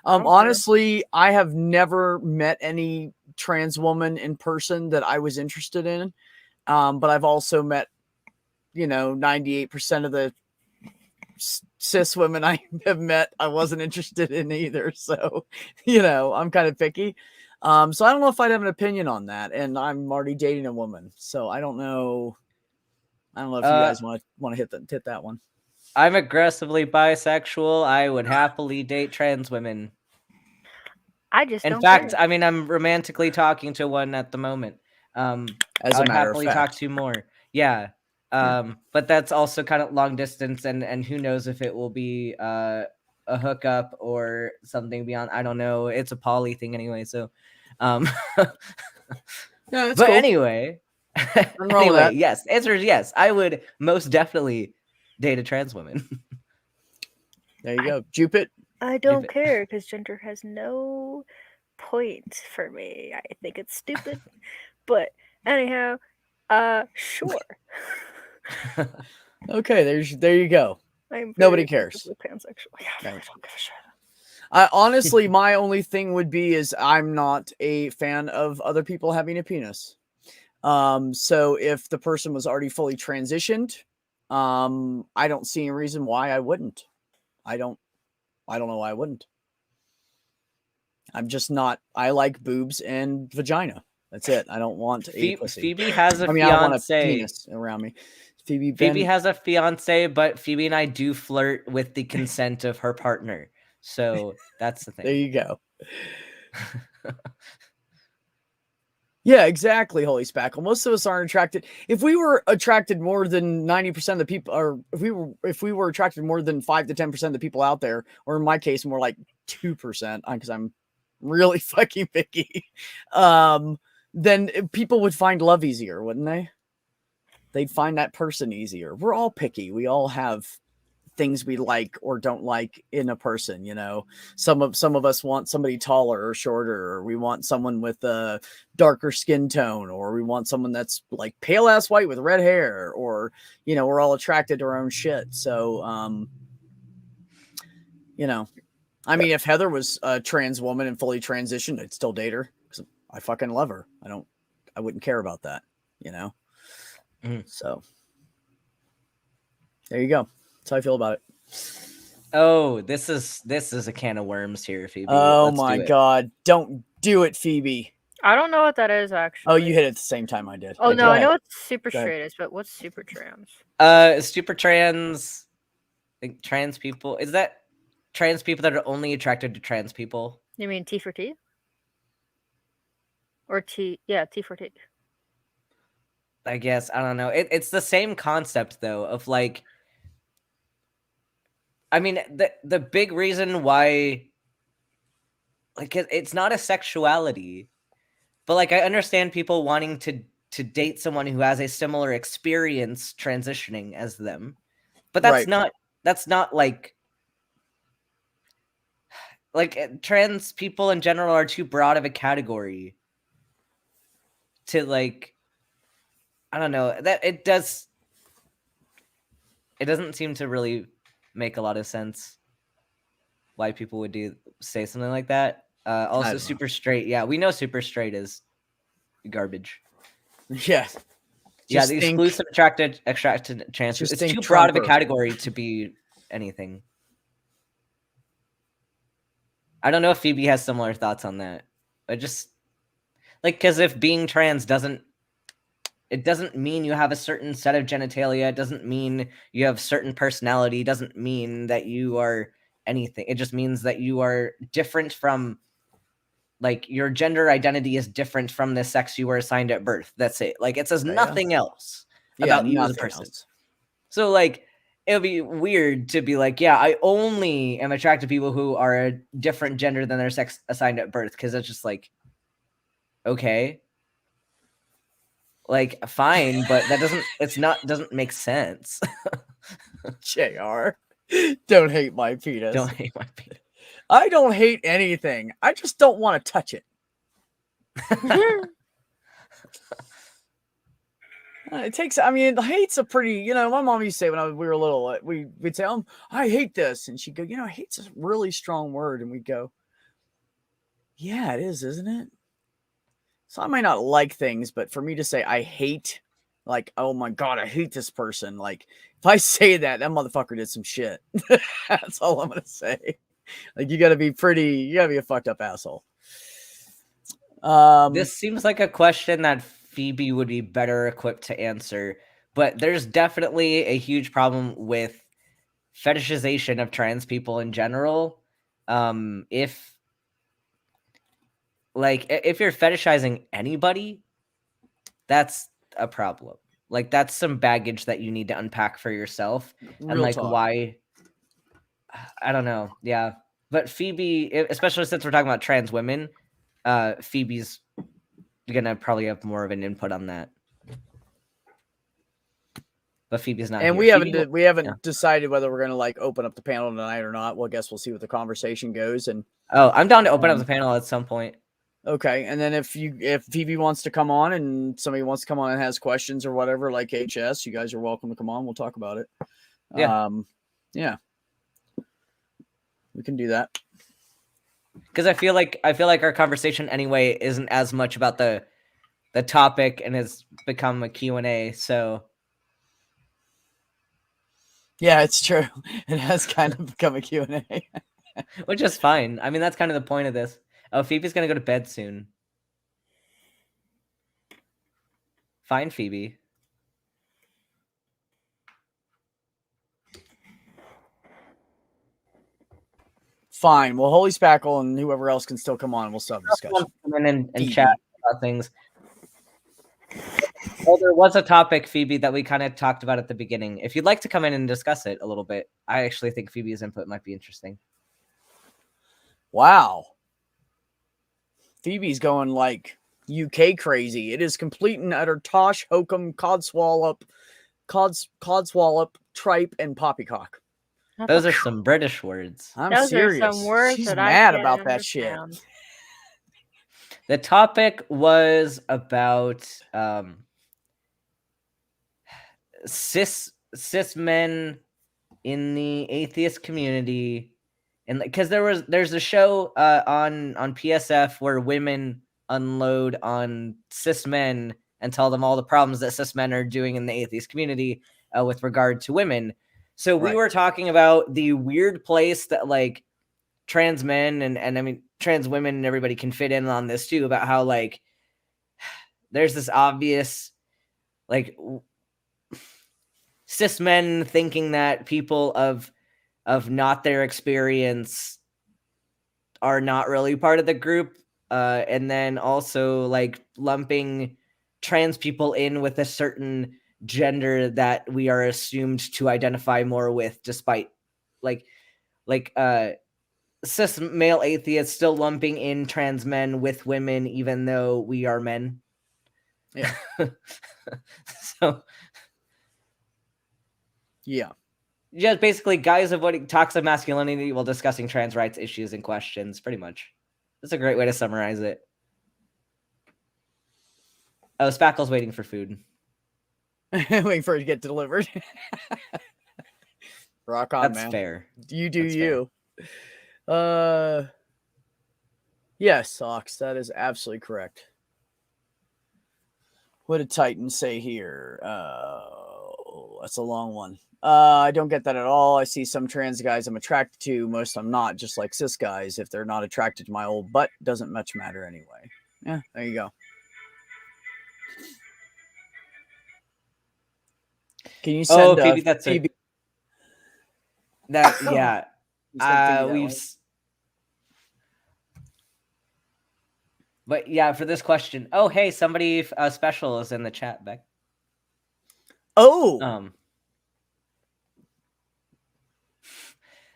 Honestly, I have never met any trans woman in person that I was interested in. But I've also met, 98% of the cis women I have met, I wasn't interested in either. So, I'm kind of picky. So I don't know if I'd have an opinion on that. And I'm already dating a woman. So I don't know. I don't know if you guys want to hit that one. I'm aggressively bisexual. I would happily date trans women. I just in fact, I mean, I'm romantically talking to one at the moment. As a matter of fact, happily talk to more. Yeah. But that's also kind of long distance, and who knows if it will be a hookup or something beyond. I don't know. It's a poly thing anyway. So, yeah, but cool. anyway, yes. Answer is yes. I would most definitely date a trans woman. There you go. Jupit. I don't care because gender has no point for me. I think it's stupid. But anyhow, sure. Okay, there you go. Nobody cares. Pansexual. Yeah, I really don't give a shit. Honestly, my only thing would be is I'm not a fan of other people having a penis. So if the person was already fully transitioned, I don't see any reason why I wouldn't. I don't know why I wouldn't. I'm just not. I like boobs and vagina. That's it. I don't want a pussy. Phoebe has a I mean, I don't want a fiance. penis around me. Phoebe has a fiance, but Phoebe and I do flirt with the consent of her partner. So that's the thing. There you go. Yeah, exactly, Holy Spackle. Most of us aren't attracted. If we were attracted more than 90% of the people, or if we were attracted more than 5 to 10% of the people out there, or in my case, more like 2%, because I'm really fucking picky, then people would find love easier, wouldn't they? They'd find that person easier. We're all picky. We all have things we like or don't like in a person. You know, some of us want somebody taller or shorter, or we want someone with a darker skin tone, or we want someone that's like pale ass white with red hair, or, you know, we're all attracted to our own shit. So, you know, I mean, if Heather was a trans woman and fully transitioned, I'd still date her because I fucking love her. I wouldn't care about that, you know? So there you go. That's how I feel about it. Oh, this is a can of worms here, Phoebe. Oh Let's my do it. God. Don't do it, Phoebe. I don't know what that is, actually. Oh, you hit it at the same time I did. Oh, no, Go I know ahead. what super Go ahead. straight is, but what's super trans? Super trans, like trans people. Is that trans people that are only attracted to trans people? You mean T for T? Or T, yeah, T for T. I guess, I don't know. It's the same concept though, of like, I mean, the big reason why, like, it's not a sexuality, but like, I understand people wanting to date someone who has a similar experience transitioning as them, but that's Right. not like trans people in general are too broad of a category to, like, I don't know, that it doesn't seem to really make a lot of sense why people would say something like that. Also, super straight. Yeah, we know super straight is garbage. Yeah. Yeah, the exclusive attracted trans. It's too broad of a category to be anything. I don't know if Phoebe has similar thoughts on that. I just like, because if being trans doesn't mean you have a certain set of genitalia. It doesn't mean you have certain personality. It doesn't mean that you are anything. It just means that you are different from, like, your gender identity is different from the sex you were assigned at birth. That's it. Like, it says nothing else about you as a person. So, like, it would be weird to be like, yeah, I only am attracted to people who are a different gender than their sex assigned at birth, because it's just like, okay. Like, fine, but that doesn't make sense. JR, don't hate my penis. Don't hate my penis. I don't hate anything. I just don't want to touch it. It takes, I mean, hate's a pretty, you know, my mom used to say when we were little, we'd say, I hate this. And she'd go, you know, hate's a really strong word. And we'd go, yeah, it is, isn't it? So I might not like things, but for me to say I hate, like, oh my God, I hate this person. Like, if I say that motherfucker did some shit. That's all I'm going to say. Like, you got to be a fucked up asshole. This seems like a question that Phoebe would be better equipped to answer, but there's definitely a huge problem with fetishization of trans people in general. If you're fetishizing anybody, that's a problem. Like, that's some baggage that you need to unpack for yourself. And like, why? I don't know. Yeah. But Phoebe, especially since we're talking about trans women, Phoebe's gonna probably have more of an input on that. But Phoebe's not. And here. we haven't decided whether we're gonna, like, open up the panel tonight or not. Well, I guess we'll see what the conversation goes. And I'm down to open up the panel at some point. Okay, and then if Phoebe wants to come on and somebody wants to come on and has questions or whatever, like HS, you guys are welcome to come on. We'll talk about it. Yeah. Yeah. We can do that. Because I feel like our conversation anyway isn't as much about the topic, and has become a Q&A. So yeah, it's true. It has kind of become a Q&A. Which is fine. I mean, that's kind of the point of this. Oh, Phoebe's gonna go to bed soon. Fine, Phoebe. Fine. Well, Holy Spackle and whoever else can still come on. We'll still have a discussion. Come in and chat about things. Well, there was a topic, Phoebe, that we kind of talked about at the beginning. If you'd like to come in and discuss it a little bit, I actually think Phoebe's input might be interesting. Wow. Phoebe's going like UK crazy. It is complete and utter tosh, hokum, codswallop, tripe, and poppycock. Those are some British words. I'm Those serious. are some words She's that mad I can't about that shit. understand. The topic was about cis men in the atheist community, and because there's a show on PSF where women unload on cis men and tell them all the problems that cis men are doing in the atheist community with regard to women. So we were talking about the weird place that like trans men and I mean trans women and everybody can fit in on this too, about how like there's this obvious like cis men thinking that people of not their experience are not really part of the group, and then also like lumping trans people in with a certain gender that we are assumed to identify more with, despite like cis male atheists still lumping in trans men with women even though we are men. Yeah. So yeah. Yeah, basically guys avoiding toxic masculinity while discussing trans rights issues and questions, pretty much. That's a great way to summarize it. Oh, Spackle's waiting for food. Waiting for it to get delivered. Rock on, That's man. fair. You do That's you. Fair. Yes, Ox, that is absolutely correct. What did Titan say here? That's a long one. I don't get that at all. I see some trans guys I'm attracted to. Most I'm not, just like cis guys. If they're not attracted to my old butt, doesn't much matter anyway. Yeah, there you go. Can you send Phoebe, that's Phoebe? That yeah. But yeah, for this question. Oh, hey, somebody special is in the chat, Beck. Oh.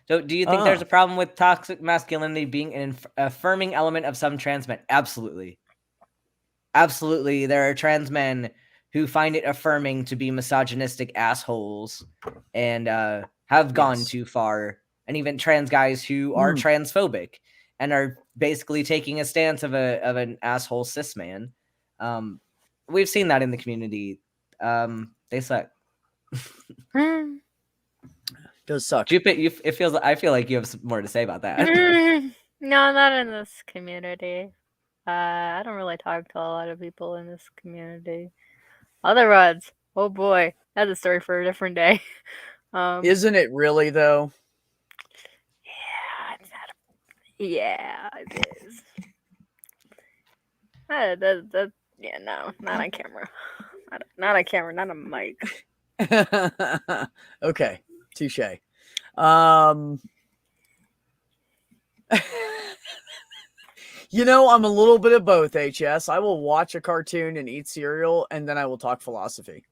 So do you think there's a problem with toxic masculinity being an affirming element of some trans men? Absolutely. Absolutely. There are trans men who find it affirming to be misogynistic assholes and have gone too far. And even trans guys who are transphobic and are basically taking a stance of an asshole cis man. We've seen that in the community. They suck. Does suck. Jupit, I feel like you have some more to say about that. No, not in this community. I don't really talk to a lot of people in this community. Other rods, oh boy, that's a story for a different day. Isn't it really though? Yeah, yeah, it is. Yeah, no, not on camera. Not on camera, not on mic. Okay, touche. You know, I'm a little bit of both, HS. I will watch a cartoon and eat cereal, and then I will talk philosophy.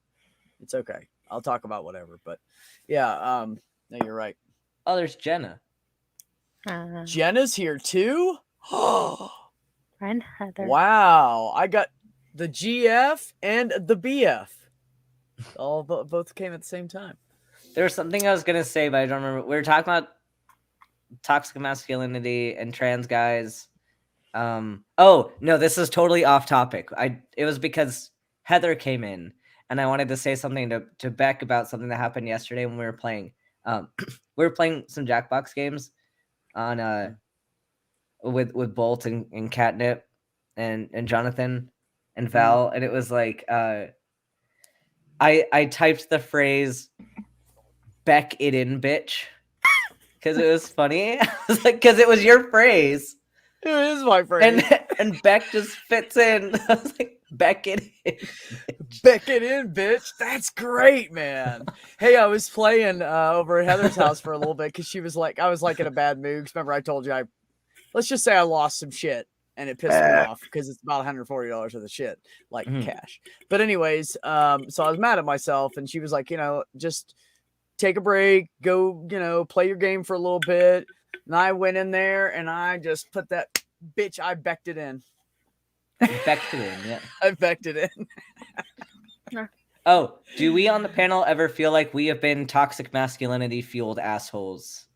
It's okay. I'll talk about whatever, but yeah, no, you're right. Oh, there's Jenna. Jenna's here too? And Heather. Wow. I got the GF and the BF. All both came at the same time. There was something I was going to say, but I don't remember. We were talking about toxic masculinity and trans guys. Oh, no, this is totally off topic. It was because Heather came in, and I wanted to say something to Beck about something that happened yesterday when we were playing. We were playing some Jackbox games on with Bolt and Catnip and Jonathan and Val, and it was like I typed the phrase "Beck it in, bitch," because it was funny. I was like, because it was your phrase. It is my phrase. And Beck just fits in. I was like, Beck it in. Beck it in, bitch. That's great, man. Hey, I was playing over at Heather's house for a little bit because she was like, I was like in a bad mood. Remember, I told you let's just say I lost some shit and it pissed me off because it's about $140 worth of shit, like cash. But anyways, so I was mad at myself, and she was like, just take a break, go, play your game for a little bit. And I went in there and I just put that bitch. I becked it in. Becked it in, yeah. I becked it in. Oh, do we on the panel ever feel like we have been toxic masculinity fueled assholes?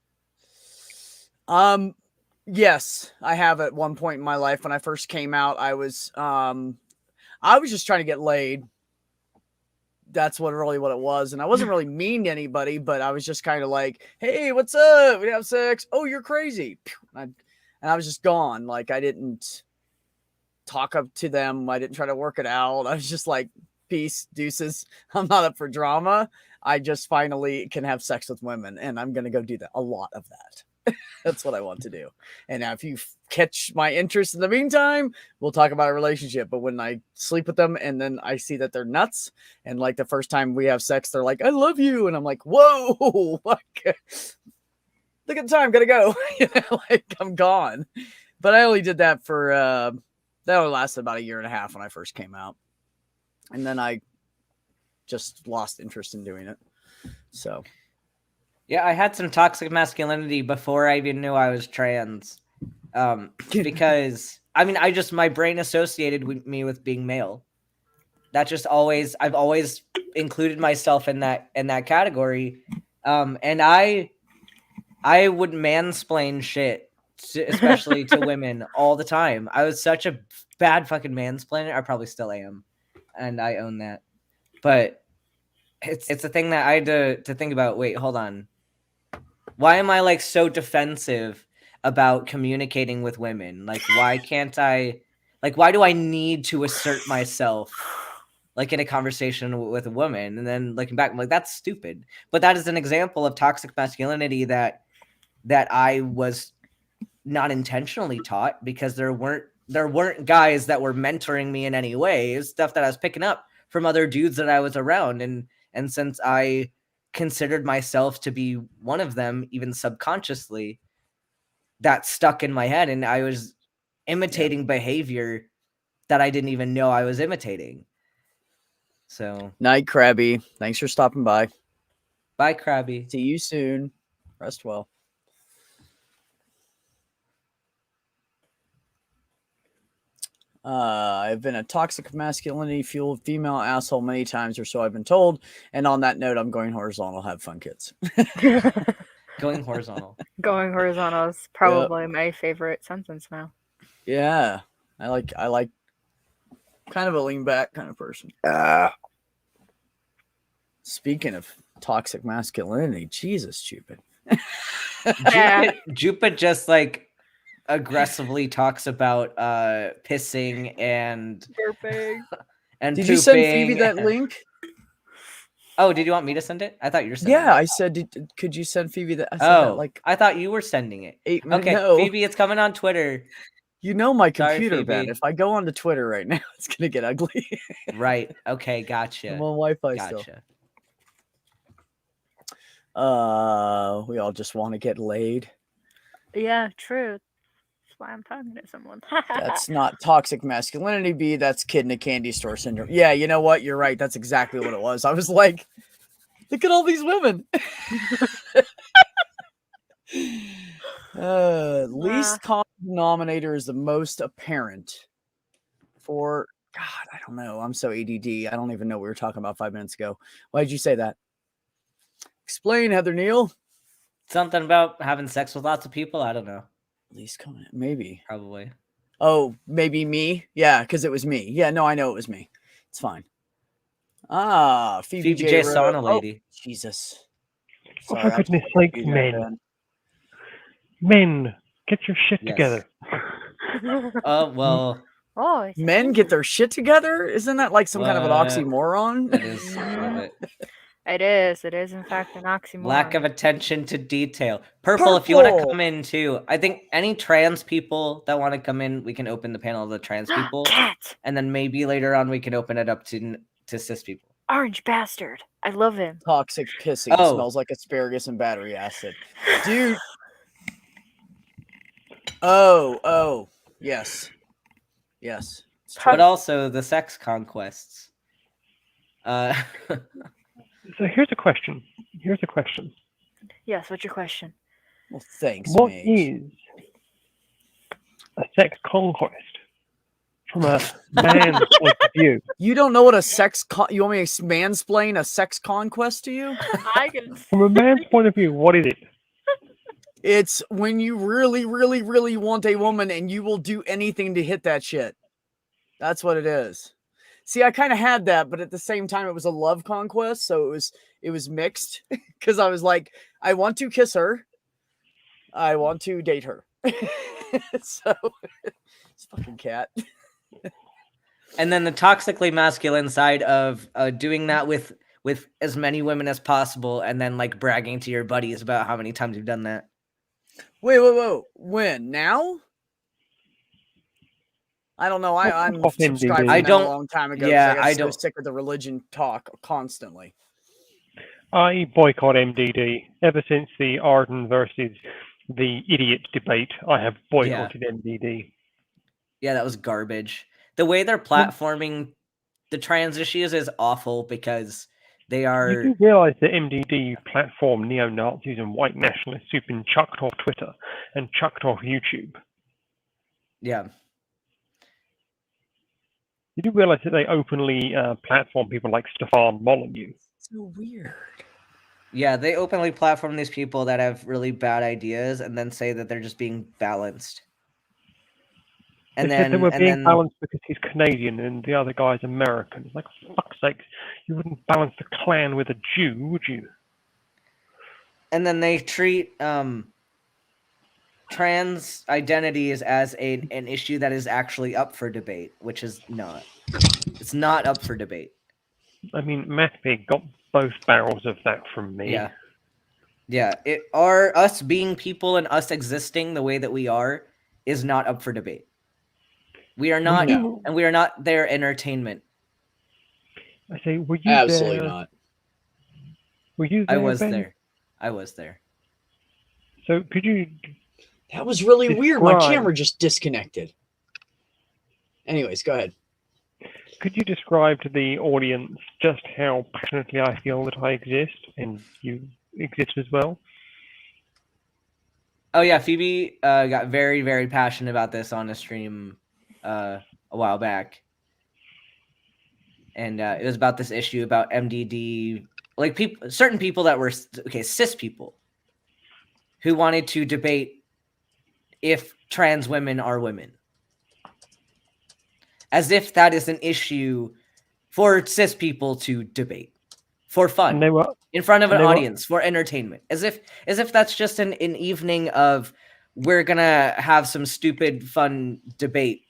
Yes, I have at one point in my life. When I first came out, I was just trying to get laid. That's what it was. And I wasn't really mean to anybody, but I was just kind of like, hey, what's up? We have sex. Oh, you're crazy. And I was just gone. Like, I didn't talk up to them. I didn't try to work it out. I was just like, peace, deuces. I'm not up for drama. I just finally can have sex with women, and I'm going to go do that. A lot of that. That's what I want to do. And now if you catch my interest in the meantime, we'll talk about a relationship. But when I sleep with them and then I see that they're nuts, and like the first time we have sex, they're like, I love you. And I'm like, whoa, look at the time, gotta go. Like, I'm gone. But I only did that for, that only lasted about 1.5 years when I first came out. And then I just lost interest in doing it. So. Yeah, I had some toxic masculinity before I even knew I was trans. Because my brain associated me with being male. That just I've always included myself in that category. And I would mansplain shit, especially to women all the time. I was such a bad fucking mansplainer. I probably still am. And I own that. But it's a thing that I had to think about. Wait, hold on. Why am I like so defensive about communicating with women? Like, why can't I, like, why do I need to assert myself like in a conversation with a woman? And then looking back, I'm like, that's stupid. But that is an example of toxic masculinity that I was not intentionally taught, because there weren't guys that were mentoring me in any way. It was stuff that I was picking up from other dudes that I was around. And since I considered myself to be one of them, even subconsciously, that stuck in my head, and I was imitating behavior that I didn't even know I was imitating. So, Night, Krabby. Thanks for stopping by. Bye, Krabby. See you soon. Rest well. I've been a toxic masculinity fueled female asshole many times, or so I've been told. And on that note, I'm going horizontal. Have fun, kids. Going horizontal. Going horizontal is probably my favorite sentence now. Yeah, I like kind of a lean back kind of person. Speaking of toxic masculinity, Jesus, stupid. Jupa just like aggressively talks about pissing and burping and did pooping. You send Phoebe that link? Oh, did you want me to send it? I thought you were sending it. Yeah, I said, could you send Phoebe that? I said that like I thought you were sending it. 8 minutes. Okay, No. Phoebe, it's coming on Twitter. You know my Sorry, computer, Phoebe. Ben. If I go onto Twitter right now, it's gonna get ugly. Right. Okay, gotcha. I'm on Wi-Fi still. We all just want to get laid. Yeah, true. That's why I'm talking to someone. That's not toxic masculinity, B. That's kid in a candy store syndrome. Yeah, you know what? You're right. That's exactly what it was. I was like, look at all these women. Least common denominator is the most apparent for God. I don't know. I'm so ADD. I don't even know what we were talking about 5 minutes ago. Why did you say that? Explain, Heather Neal. Something about having sex with lots of people. I don't know. Least common, maybe. Probably. Oh, maybe me. Yeah, because it was me. Yeah, no, I know it was me. It's fine. Phoebe J. Sauna lady. Oh, Jesus. Sorry, for goodness sake, men. Men, get your shit together. Well. Men get their shit together? Isn't that like some kind of an oxymoron? It is a little bit. It is. It is, in fact, an oxymoron. Lack of attention to detail. Purple, if you want to Purple! come in too. I think any trans people that want to come in, we can open the panel of the trans people. Cat! And then maybe later on we can open it up to cis people. Orange bastard. I love him. Toxic pissing. Oh. Smells like asparagus and battery acid. Dude. Oh. Yes. Yes. But also the sex conquests. So here's a question. Yes, what's your question? Well, thanks, What Mage. is a sex conquest from a man's point of view? You don't know what a sex you want me to mansplain a sex conquest to you? I can. From a man's point of view, what is it? It's when you really, really, really want a woman and you will do anything to hit that shit. That's what it is. See, I kind of had that, but at the same time, it was a love conquest, so it was mixed because I was like, I want to kiss her, I want to date her. So it's fucking cat. And then the toxically masculine side of doing that with as many women as possible, and then like bragging to your buddies about how many times you've done that. Wait, when? Now? I don't know. I'm subscribed I to them a long time ago. Yeah, I don't. So sick of the religion talk constantly. I boycott MDD ever since the Arden versus the idiot debate. I have boycotted MDD. Yeah, that was garbage. The way they're platforming the trans issues is awful because they are. You do realize that MDD platformed neo-Nazis and white nationalists who've been chucked off Twitter and chucked off YouTube. Yeah. You do realize that they openly platform people like Stefan Molyneux. So weird. Yeah, they openly platform these people that have really bad ideas and then say that they're just being balanced. And they said they were being balanced because he's Canadian and the other guy's American. It's like, for fuck's sake, you wouldn't balance the Klan with a Jew, would you? And then they treat trans identities as an issue that is actually up for debate, which is not. It's not up for debate. I mean, Mathpig got both barrels of that from me. Yeah. It are us being people and us existing the way that we are is not up for debate. We are not, and we are not their entertainment. I say, were you absolutely there? Not? Were you there? I was Ben? there. I was there. So could you? That was really weird. My camera just disconnected. Anyways, go ahead. Could you describe to the audience just how passionately I feel that I exist and you exist as well? Oh yeah, Phoebe got very, very passionate about this on a stream a while back. And it was about this issue about MDD, like certain people that were, cis people who wanted to debate if trans women are women. As if that is an issue for cis people to debate for fun, in front of an audience, for entertainment. As if that's just an evening of, we're gonna have some stupid fun debate.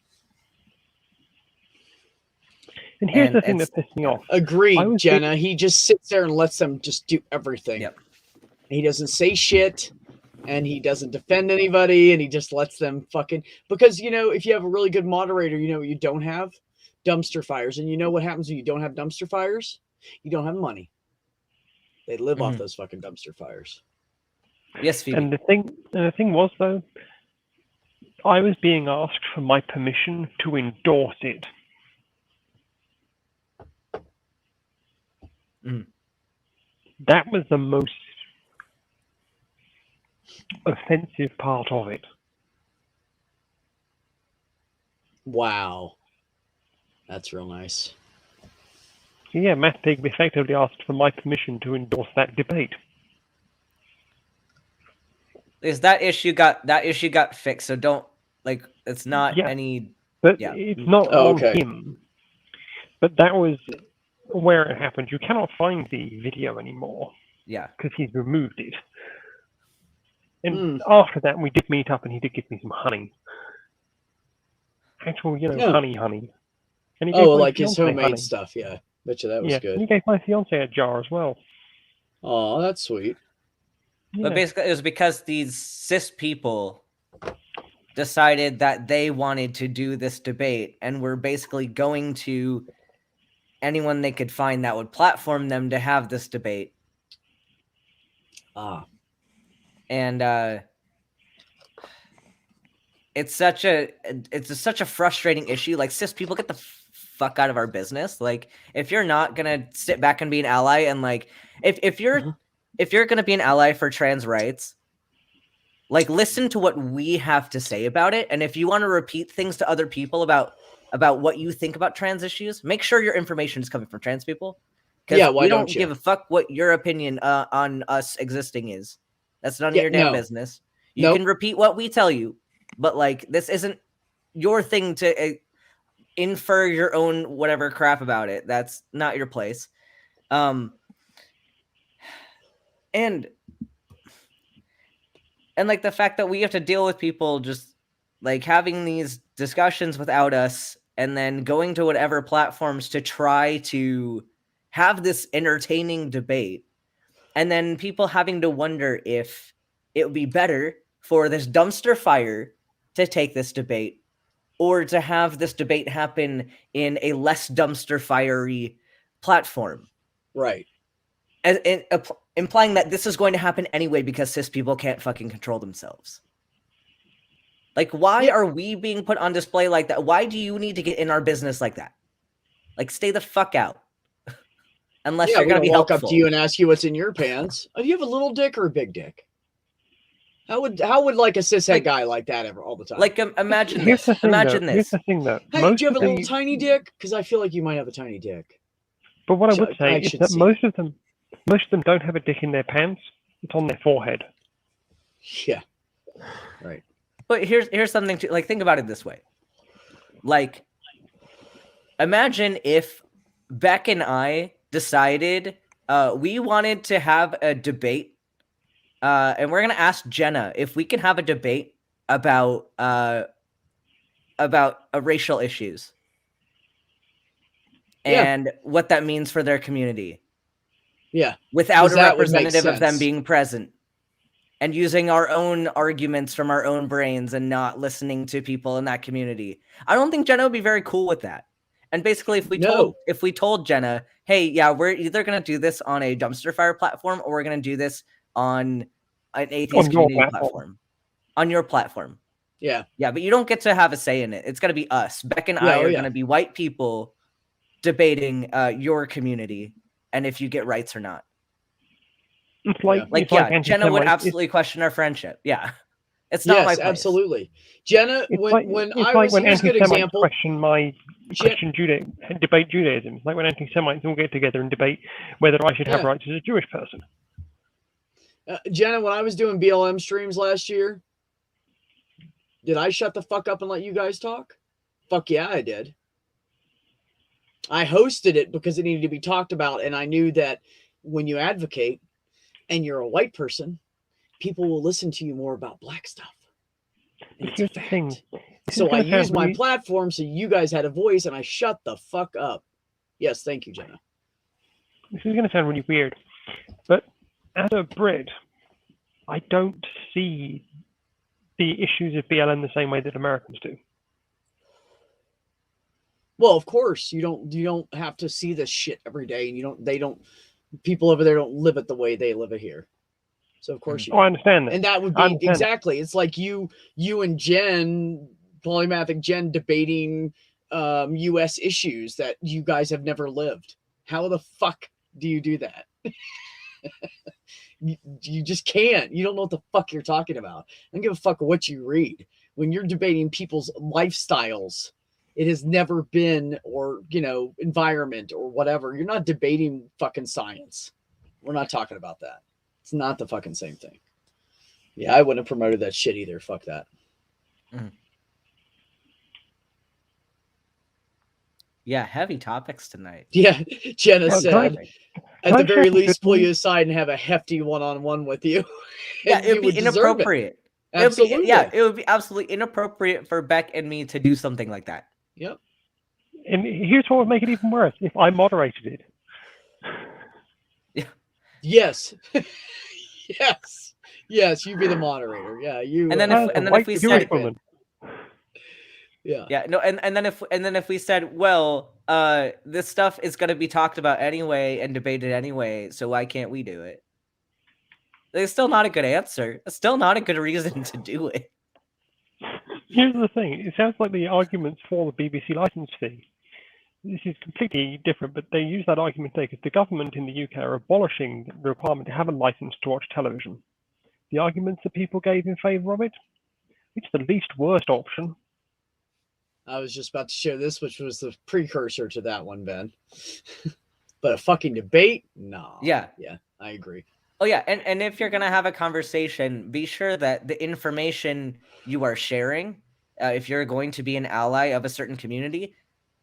And here's the thing that pissed me off. Agreed, Jenna. He just sits there and lets them just do everything. Yep. He doesn't say shit, and he doesn't defend anybody, and he just lets them fucking... Because, you know, if you have a really good moderator, you know what you don't have? Dumpster fires. And you know what happens when you don't have dumpster fires? You don't have money. They live off those fucking dumpster fires. Yes, Phoebe. And the thing was, though, I was being asked for my permission to endorse it. That was the most offensive part of it. Wow. That's real nice. So yeah, Matt Pig effectively asked for my permission to endorse that debate. Is that issue got fixed? So don't, like, it's not any... But it's not on him. But that was where it happened. You cannot find the video anymore. Yeah. Because he's removed it. And after that, we did meet up and he did give me some honey. Actual, honey. And he gave like his homemade honey. stuff, yeah. Bet you that was good. And he gave my fiance a jar as well. Oh, that's sweet. But basically, it was because these cis people decided that they wanted to do this debate and were basically going to anyone they could find that would platform them to have this debate. And it's such a frustrating issue. Like, cis people, get the fuck out of our business. Like, if you're not gonna sit back and be an ally, and like, if you're gonna be an ally for trans rights, like, listen to what we have to say about it. And if you want to repeat things to other people about what you think about trans issues, make sure your information is coming from trans people. Because we don't give a fuck what your opinion on us existing is. That's none of your damn business. You can repeat what we tell you, but like, this isn't your thing to infer your own whatever crap about it. That's not your place. And like, the fact that we have to deal with people just like having these discussions without us, and then going to whatever platforms to try to have this entertaining debate, and then people having to wonder if it would be better for this dumpster fire to take this debate, or to have this debate happen in a less dumpster fiery platform. Right. Implying that this is going to happen anyway because cis people can't fucking control themselves. Like, why are we being put on display like that? Why do you need to get in our business like that? Like, stay the fuck out. Unless you're going to be walk helpful. up to you and ask you what's in your pants. Do you have a little dick or a big dick? How would like a cishet guy like that ever all the time? Like, imagine this. Imagine this. Here's the thing, though. Hey, do you have a little tiny dick? Because I feel like you might have a tiny dick. But what I would say is that most of them don't have a dick in their pants. It's on their forehead. Yeah. Right. But here's something to, like, think about it this way. Like, imagine if Beck and I decided we wanted to have a debate, and we're gonna ask Jenna if we can have a debate about racial issues and what that means for their community. Yeah. Without a representative of them being present, and using our own arguments from our own brains and not listening to people in that community. I don't think Jenna would be very cool with that. And basically, if we told Jenna, hey, yeah, we're either going to do this on a dumpster fire platform, or we're going to do this on an atheist community platform. On your platform. Yeah. Yeah, but you don't get to have a say in it. It's going to be us. Beck and I are going to be white people debating your community and if you get rights or not. Jenna would absolutely question our friendship. Yeah. It's not my place. Absolutely. Jenna, here's a good example. Question debate Judaism. It's like when anti-Semites all get together and debate whether I should have rights as a Jewish person. Jenna, when I was doing BLM streams last year, did I shut the fuck up and let you guys talk? Fuck yeah, I did. I hosted it because it needed to be talked about, and I knew that when you advocate and you're a white person, people will listen to you more about black stuff. It's a fact. So I used my platform so you guys had a voice, and I shut the fuck up. Yes, thank you, Jenna. This is going to sound really weird, but as a Brit, I don't see the issues of BLM the same way that Americans do. Well, of course, you don't have to see this shit every day, and people over there don't live it the way they live it here. So of course I understand that. And that would be exactly. It's like you and Jen, Polymathic Jen, debating US issues that you guys have never lived. How the fuck do you do that? You just can't. You don't know what the fuck you're talking about. I don't give a fuck what you read. When you're debating people's lifestyles, it has never been, or, environment or whatever. You're not debating fucking science. We're not talking about that. It's not the fucking same thing. Yeah, I wouldn't have promoted that shit either. Fuck that. Mm. Yeah, heavy topics tonight. Yeah, Jenna said, at the very least, pull you aside and have a hefty one-on-one with you. Yeah, it would be inappropriate. Absolutely. It would be absolutely inappropriate for Beck and me to do something like that. Yep. And here's what would make it even worse: if I moderated it. Yeah. Yes. Yes. Yes, you be the moderator. Yeah, you. And then As a white if we Jewish said, woman. Yeah. yeah, no, and then if we said, well, this stuff is going to be talked about anyway and debated anyway, so why can't we do it? It's still not a good answer. It's still not a good reason to do it. Here's the thing. It sounds like the arguments for the BBC license fee. This is completely different, but they use that argument today because the government in the UK are abolishing the requirement to have a license to watch television. The arguments that people gave in favour of it, it's the least worst option. I was just about to share this, which was the precursor to that one, Ben. But a fucking debate? No. Yeah. Yeah, I agree. Oh yeah, and if you're gonna have a conversation, be sure that the information you are sharing, if you're going to be an ally of a certain community,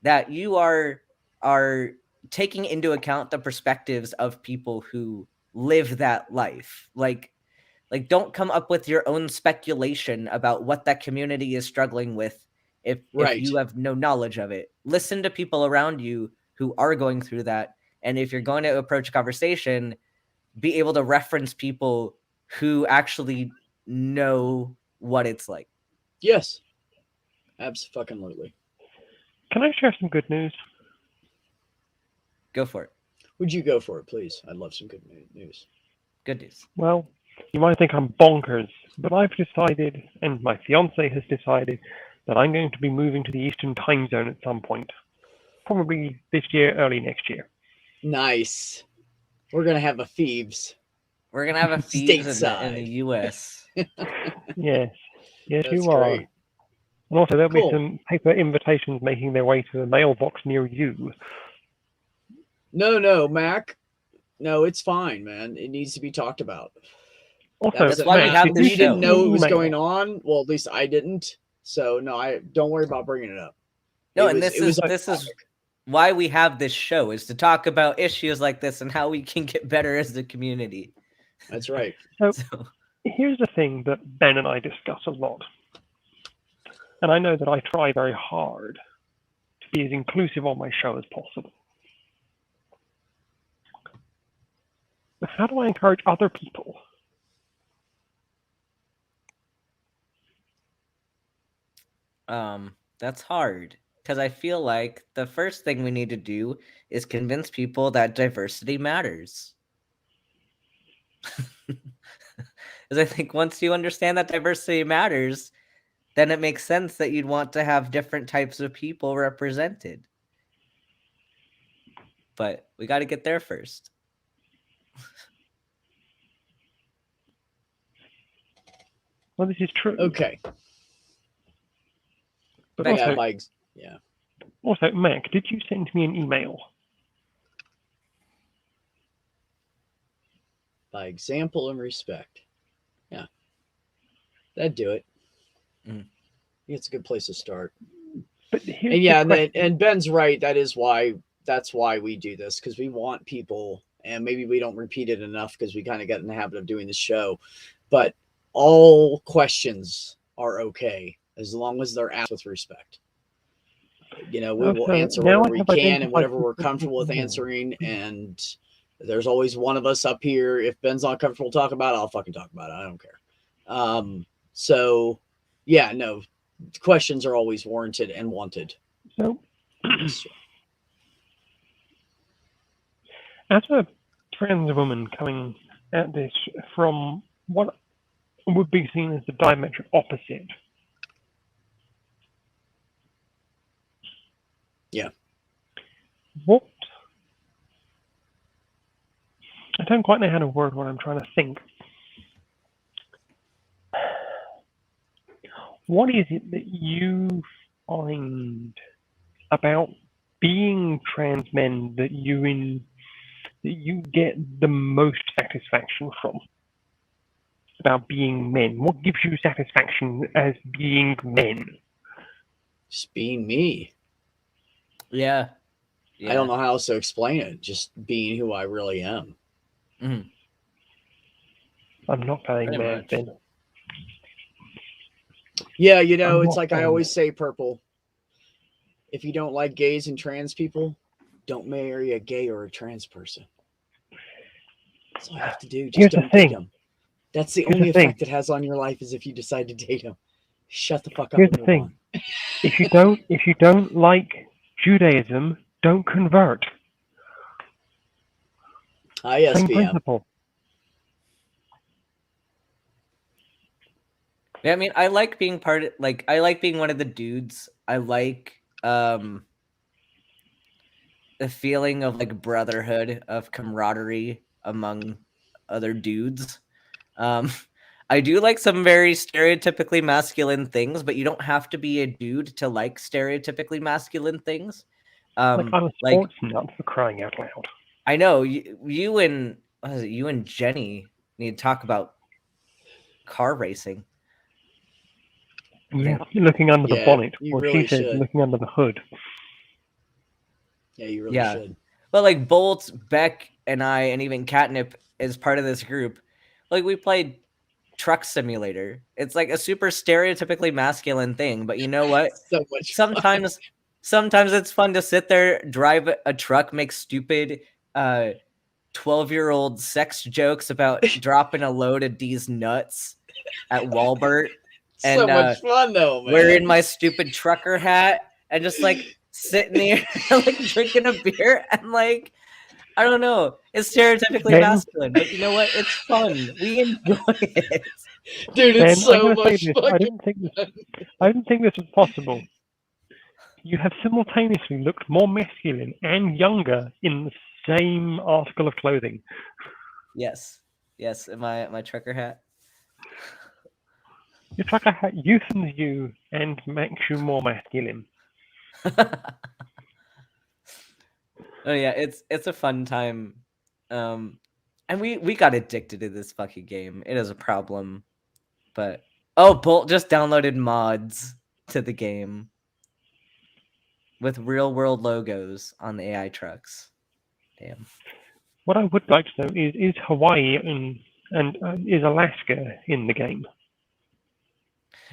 that you are taking into account the perspectives of people who live that life. Like don't come up with your own speculation about what that community is struggling with if you have no knowledge of it. Listen to people around you who are going through that, and if you're going to approach a conversation, be able to reference people who actually know what it's like. Yes. Absolutely. Can I share some good news? Go for it. Would you go for it, please? I'd love some good news. Good news. Well, you might think I'm bonkers, but I've decided, and my fiance has decided, that I'm going to be moving to the Eastern time zone at some point. Probably this year, early next year. Nice. We're going to have a Thieves. We're going to have a Thieves in the US. Yes. Yes, That's you are. great. And also, there'll Cool. be some paper invitations making their way to the mailbox near you. No, Mac. No, it's fine, man. It needs to be talked about. Also, That's why we have we this didn't show. know it was Email. going on. Well, at least I didn't. So no, I don't worry about bringing it up. No, It and was- this it was is why we have this show, is to talk about issues like this and how we can get better as a community. That's right. So, So, here's the thing that Ben and I discuss a lot. And I know that I try very hard to be as inclusive on my show as possible. But how do I encourage other people? that's hard, because I feel like the first thing we need to do is convince people that diversity matters. Because I think once you understand that diversity matters, then it makes sense that you'd want to have different types of people represented. But we got to get there first. Well, this is true. Okay. But Yeah, also, also, Mac, did you send me an email? By example and respect. Yeah. That'd do it. Mm. I think it's a good place to start. But here's And yeah, the question. and Ben's right. That's why we do this, because we want people, and maybe we don't repeat it enough because we kind of got in the habit of doing the show, but all questions are okay as long as they're asked with respect. You know, we will Okay, answer now whatever I we have can and identified whatever we're people comfortable with who- answering. And there's always one of us up here. If Ben's not comfortable talking about it, I'll fucking talk about it. I don't care. So yeah, no, questions are always warranted and wanted. So, as a trans woman coming at this from what would be seen as the diametric opposite. Yeah. What? I don't quite know how to word what I'm trying to think. What is it that you find about being trans men that you get the most satisfaction from? About being men. What gives you satisfaction as being men? Just being me. Yeah. I don't know how else to explain it. Just being who I really am. Mhm. I'm not paying Pretty man much. then. Yeah, you know, I'm it's not like I saying always that. say, Purple. If you don't like gays and trans people, don't marry a gay or a trans person. That's all you have to do. Here's Just the don't date thing. him. That's the Here's only the thing. effect it has on your life is if you decide to date him. Shut the fuck up Here's and the move thing. on. If you don't like Judaism, don't convert. Same ISBM. principle. Yeah, I mean, I like being I like being one of the dudes. I like the feeling of like brotherhood, of camaraderie among other dudes. Um, I do like some very stereotypically masculine things, but you don't have to be a dude to like stereotypically masculine things. Like I'm a Like sports nut for crying out loud. I know you and you and Jenny need to talk about car racing. Yeah, looking under the Yeah, bonnet, you or really she says should. looking under the hood. Yeah, you really Yeah. should. But like Bolt, Beck, and I, and even Catnip is part of this group. Like we played Truck Simulator. It's like a super stereotypically masculine thing, but you know what? So much fun. Sometimes it's fun to sit there, drive a truck, make stupid 12-year-old sex jokes about dropping a load of D's nuts at Walbert, So and much fun though, man. wearing my stupid trucker hat and just like sitting there like drinking a beer and like I don't know. It's stereotypically Ben? masculine, but you know what? It's fun. We enjoy it. Dude, Ben, it's so I'm going to say much this. fun. I didn't think this was possible. You have simultaneously looked more masculine and younger in the same article of clothing. Yes. Yes, my trucker hat. Your trucker hat youthens you and makes you more masculine. Oh yeah, it's a fun time. And we got addicted to this fucking game. It is a problem. But Bolt just downloaded mods to the game with real world logos on the AI trucks. Damn. What I would like to know is Hawaii and is Alaska in the game?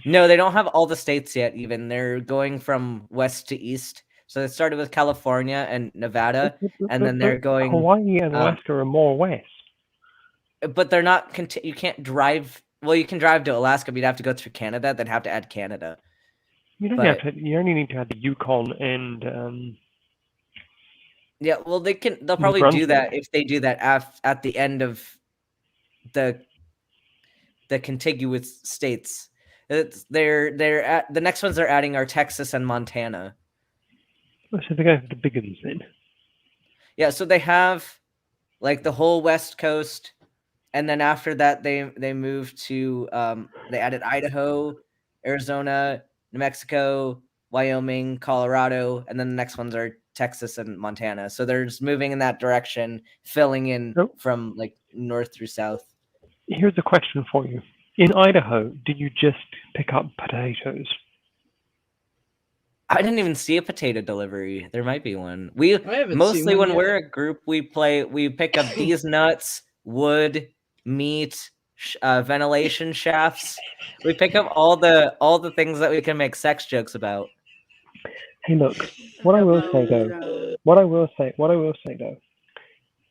No, they don't have all the states yet. Even they're going from west to east. So they started with California and Nevada, and then they're going. Hawaii and Alaska are more west. But they're not. You can't drive. Well, you can drive to Alaska, but you'd have to go through Canada. They'd have to add Canada. You don't have to. You only need to add the Yukon and. Yeah, well, they'll probably do that if they do that at the end of the contiguous states. They're at the next ones they're adding are Texas and Montana. So they're going for the bigger ones then. Yeah, so they have like the whole West Coast, and then after that they moved to they added Idaho, Arizona, New Mexico, Wyoming, Colorado, and then the next ones are Texas and Montana. So they're just moving in that direction, filling in from like north through south. Here's a question for you. In Idaho, do you just pick up potatoes? I didn't even see a potato delivery. There might be one. We haven't mostly seen one when yet. we're a group, we pick up these nuts, wood, meat, ventilation shafts. We pick up all the things that we can make sex jokes about. Hey, look. What I will say though,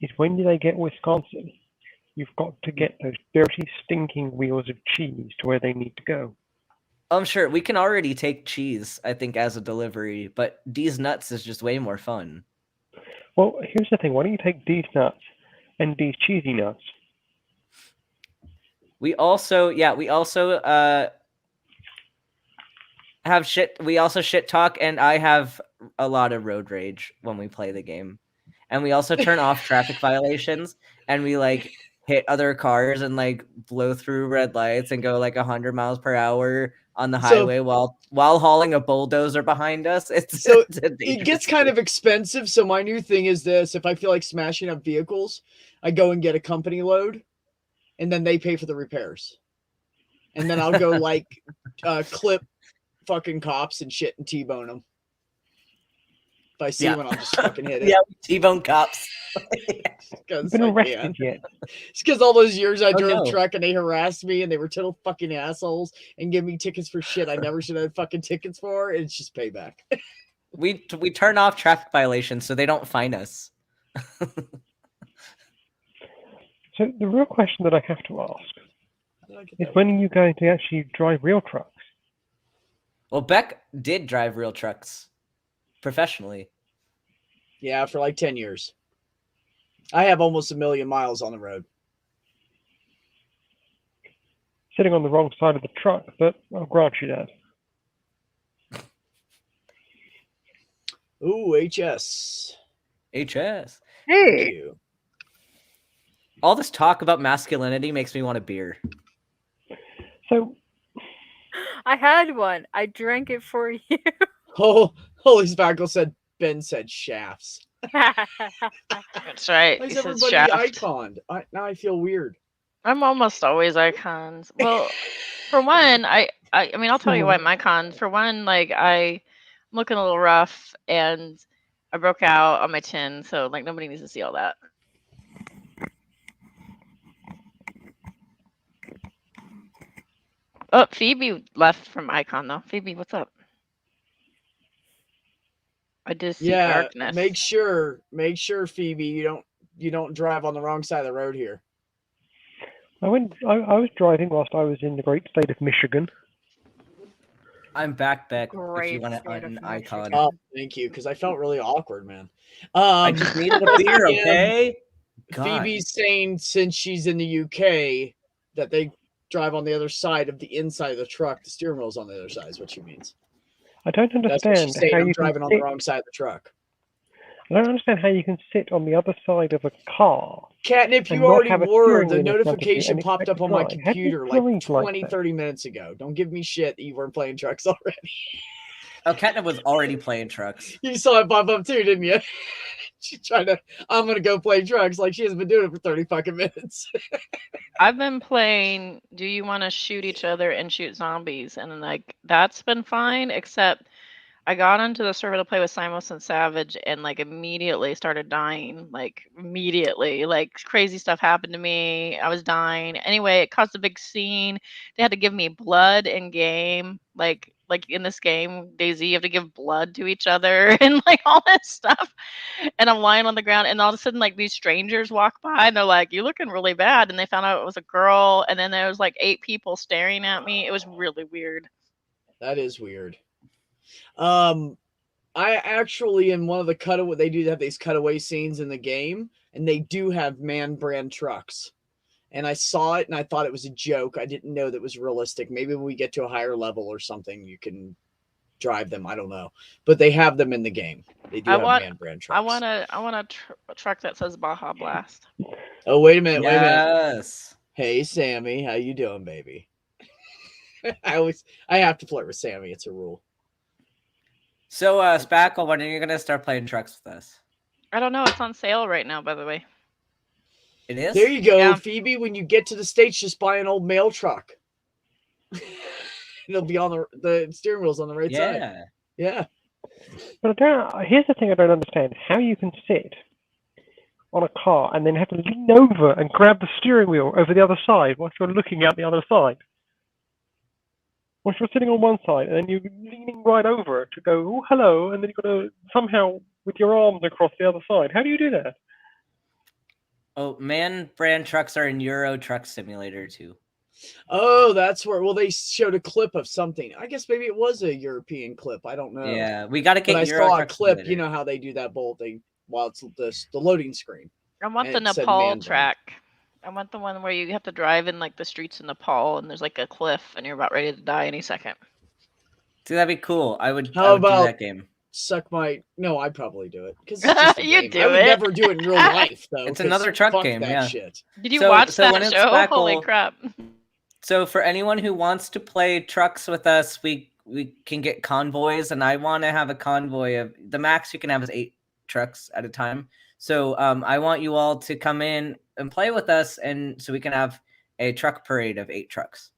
is when they get Wisconsin, you've got to get those dirty, stinking wheels of cheese to where they need to go. I'm sure we can already take cheese, I think, as a delivery, but these nuts is just way more fun. Well, here's the thing. Why don't you take these nuts and these cheesy nuts? We also have shit. We also shit talk, and I have a lot of road rage when we play the game. And we also turn off traffic violations, and we like hit other cars and like blow through red lights and go like 100 miles per hour on the highway while hauling a bulldozer behind us. It gets kind of expensive. So my new thing is this: if I feel like smashing up vehicles, I go and get a company load, and then they pay for the repairs. And then I'll go like clip fucking cops and shit and T-bone them. If I see one, I'll just fucking hit it. Yeah, T-bone cops. You've been arrested yet? It's because all those years I drove truck and they harassed me and they were total fucking assholes and give me tickets for shit I never should have fucking tickets for. It's just payback. We turn off traffic violations so they don't fine us. So the real question that I have to ask How did I get is that when one? are you going to actually drive real trucks? Well, Beck did drive real trucks professionally. Yeah, for like 10 years. I have almost 1 million miles on the road. Sitting on the wrong side of the truck, but I'll grant you that. Ooh, HS. HS. Thank Hey, you. All this talk about masculinity makes me want a beer. So I had one. I drank it for you. Oh, Holy Spackle said Ben said shafts. That's right. Why He is said everybody shaft. iconed? Now I feel weird. I'm almost always icons. Well, for one, I mean, I'll tell you why my cons. For one, like I'm looking a little rough, and I broke out on my chin, so like nobody needs to see all that. Oh, Phoebe left from icon though. Phoebe, what's up? I just see Yeah, darkness. make sure, Phoebe, you don't drive on the wrong side of the road here. I was driving whilst I was in the great state of Michigan. I'm back, Beck, if Great you want state of an icon. Michigan. Oh, thank you, because I felt really awkward, man. I just needed a beer, yeah, okay? God. Phoebe's saying since she's in the UK that they drive on the other side of the inside of the truck. The steering wheel's on the other side is what she means. I don't That's what she's understand saying. how I'm you can driving on the sit. wrong side of the truck. I don't understand how you can sit on the other side of a car. Catnip, And you not already have a were. steering The wheel in front of you notification and popped expect up to on my drive. How do you computer like drive like 20, that? 30 minutes ago. Don't give me shit that you weren't playing trucks already. Oh, Catnip was already playing trucks. You saw it pop up too, didn't you? She's trying to, I'm going to go play trucks like she hasn't been doing it for 30 fucking minutes. I've been playing Do You Want to Shoot Each Other and Shoot Zombies, and like that's been fine, except I got onto the server to play with Simos and Savage and like immediately started dying. Like immediately. Like crazy stuff happened to me. I was dying. Anyway, it caused a big scene. They had to give me blood in game. Like in this game, Daisy, you have to give blood to each other and like all that stuff. And I'm lying on the ground, and all of a sudden, like these strangers walk by and they're like, "You're looking really bad." And they found out it was a girl, and then there was like 8 people staring at me. It was really weird. That is weird. I actually, in one of the cutaway, they do have these cutaway scenes in the game, and they do have man brand trucks. And I saw it and I thought it was a joke. I didn't know that it was realistic. Maybe when we get to a higher level or something, you can drive them. I don't know. But they have them in the game. They do I have want man brand trucks. I want a truck that says Baja Blast. Oh, wait a minute. Yes. Hey, Sammy. How you doing, baby? I have to flirt with Sammy. It's a rule. So, Spackle, when are you going to start playing trucks with us? I don't know. It's on sale right now, by the way. It is? There you go, Yeah. Phoebe. When you get to the States, just buy an old mail truck. It'll be on the steering wheel's on the right side. Yeah. Yeah. But here's the thing I don't understand: how you can sit on a car and then have to lean over and grab the steering wheel over the other side whilst you're looking out the other side. Once you're sitting on one side and then you're leaning right over to go, "Oh, hello," and then you've got to somehow with your arms across the other side. How do you do that? Oh, man brand trucks are in Euro Truck Simulator too. Oh, that's where. Well, they showed a clip of something. I guess maybe it was a European clip. I don't know. Yeah, we got to But get I Euro saw a Truck clip. Simulator. You know how they do that bolt thing while it's the loading screen. I want And the it said Nepal man brand. track. I want the one where you have to drive in like the streets in Nepal and there's like a cliff and you're about ready to die any second. See, that'd be cool. I would How do about that game. suck my? No, I'd probably do it because it's just a You game. do I would it. never do it in real life though. It's 'cause another truck fuck game, that yeah. shit. Did you So- watch so when that it's show? Holy Spackle- crap. So for anyone who wants to play trucks with us, we can get convoys, and I want to have a convoy of the max you can have is 8 trucks at a time. So I want you all to come in and play with us, and so we can have a truck parade of 8 trucks.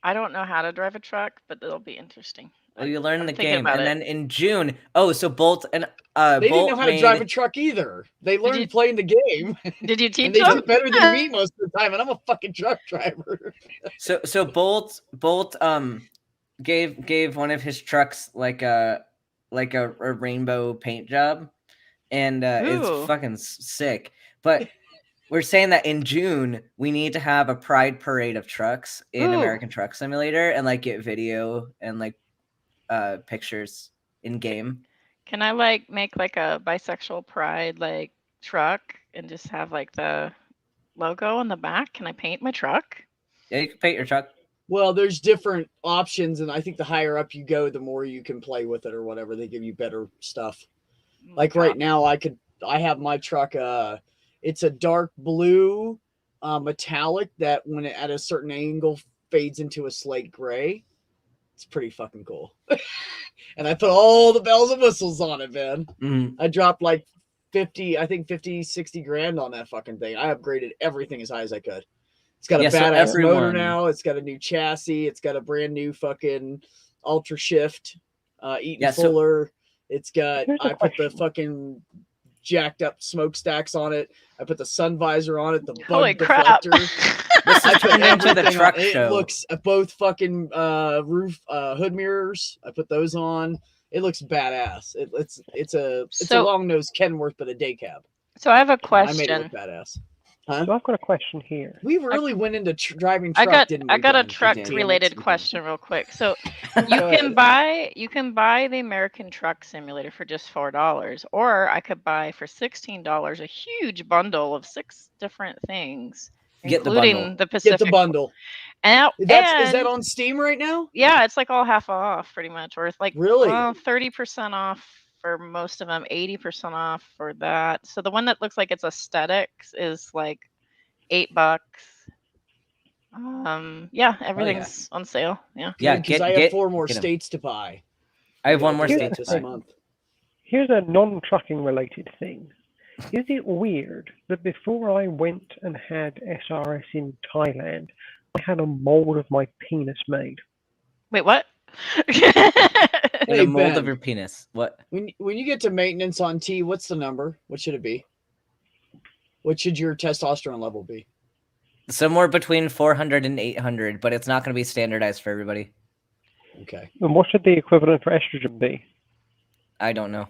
I don't know how to drive a truck, but it'll be interesting. Well, you learn I'm the thinking game, about and it. then in June, so Bolt and They didn't Bolt know how to drive a truck either. They learned you- playing the game, Did you and teach they them? did better than me most of the time. And I'm a fucking truck driver. So Bolt gave one of his trucks like a rainbow paint job, and Ooh. it's fucking sick. But we're saying that in June we need to have a pride parade of trucks in Ooh. American Truck Simulator and like get video and like pictures in game. Can I like make like a bisexual pride like truck and just have like the logo on the back? Can I paint my truck? Yeah, you can paint your truck. Well, there's different options, and I think the higher up you go, the more you can play with it or whatever. They give you better stuff. Like right now, I have my truck. It's a dark blue, metallic that when it at a certain angle fades into a slate gray. It's pretty fucking cool. And I put all the bells and whistles on it, man. Mm-hmm. I dropped like 60 grand on that fucking thing. I upgraded everything as high as I could. It's got a badass motor now. It's got a new chassis. It's got a brand new fucking Ultra Shift, Eaton Fuller. It's got, I put the fucking jacked up smokestacks on it. I put the sun visor on it, the bug deflector. This is turned into the truck show. It looks both fucking roof hood mirrors. I put those on. It looks badass. It's a long nosed Kenworth, but a day cab. So I have a question. I made it look badass. Huh? So I've got a question here. We really went into driving truck, didn't we? I got a truck related question real quick. So you can buy the American Truck Simulator for just $4, or I could buy for $16 a huge bundle of 6 different things, including the Pacific. Get the bundle. And is that on Steam right now? Yeah, it's like all half off pretty much, or it's like really 30% off for most of them, 80% off for that. So the one that looks like it's aesthetics is like $8. Yeah, everything's on sale. Yeah. Yeah, because I have 4 more states to buy. I have 1 more state this month. Here's a non-trucking related thing. Is it weird that before I went and had SRS in Thailand, I had a mold of my penis made? Wait, what? In a mold of your penis. What? When you get to maintenance on T, what's the number? What should it be? What should your testosterone level be? Somewhere between 400 and 800, but it's not going to be standardized for everybody. Okay. And what should the equivalent for estrogen be? I don't know.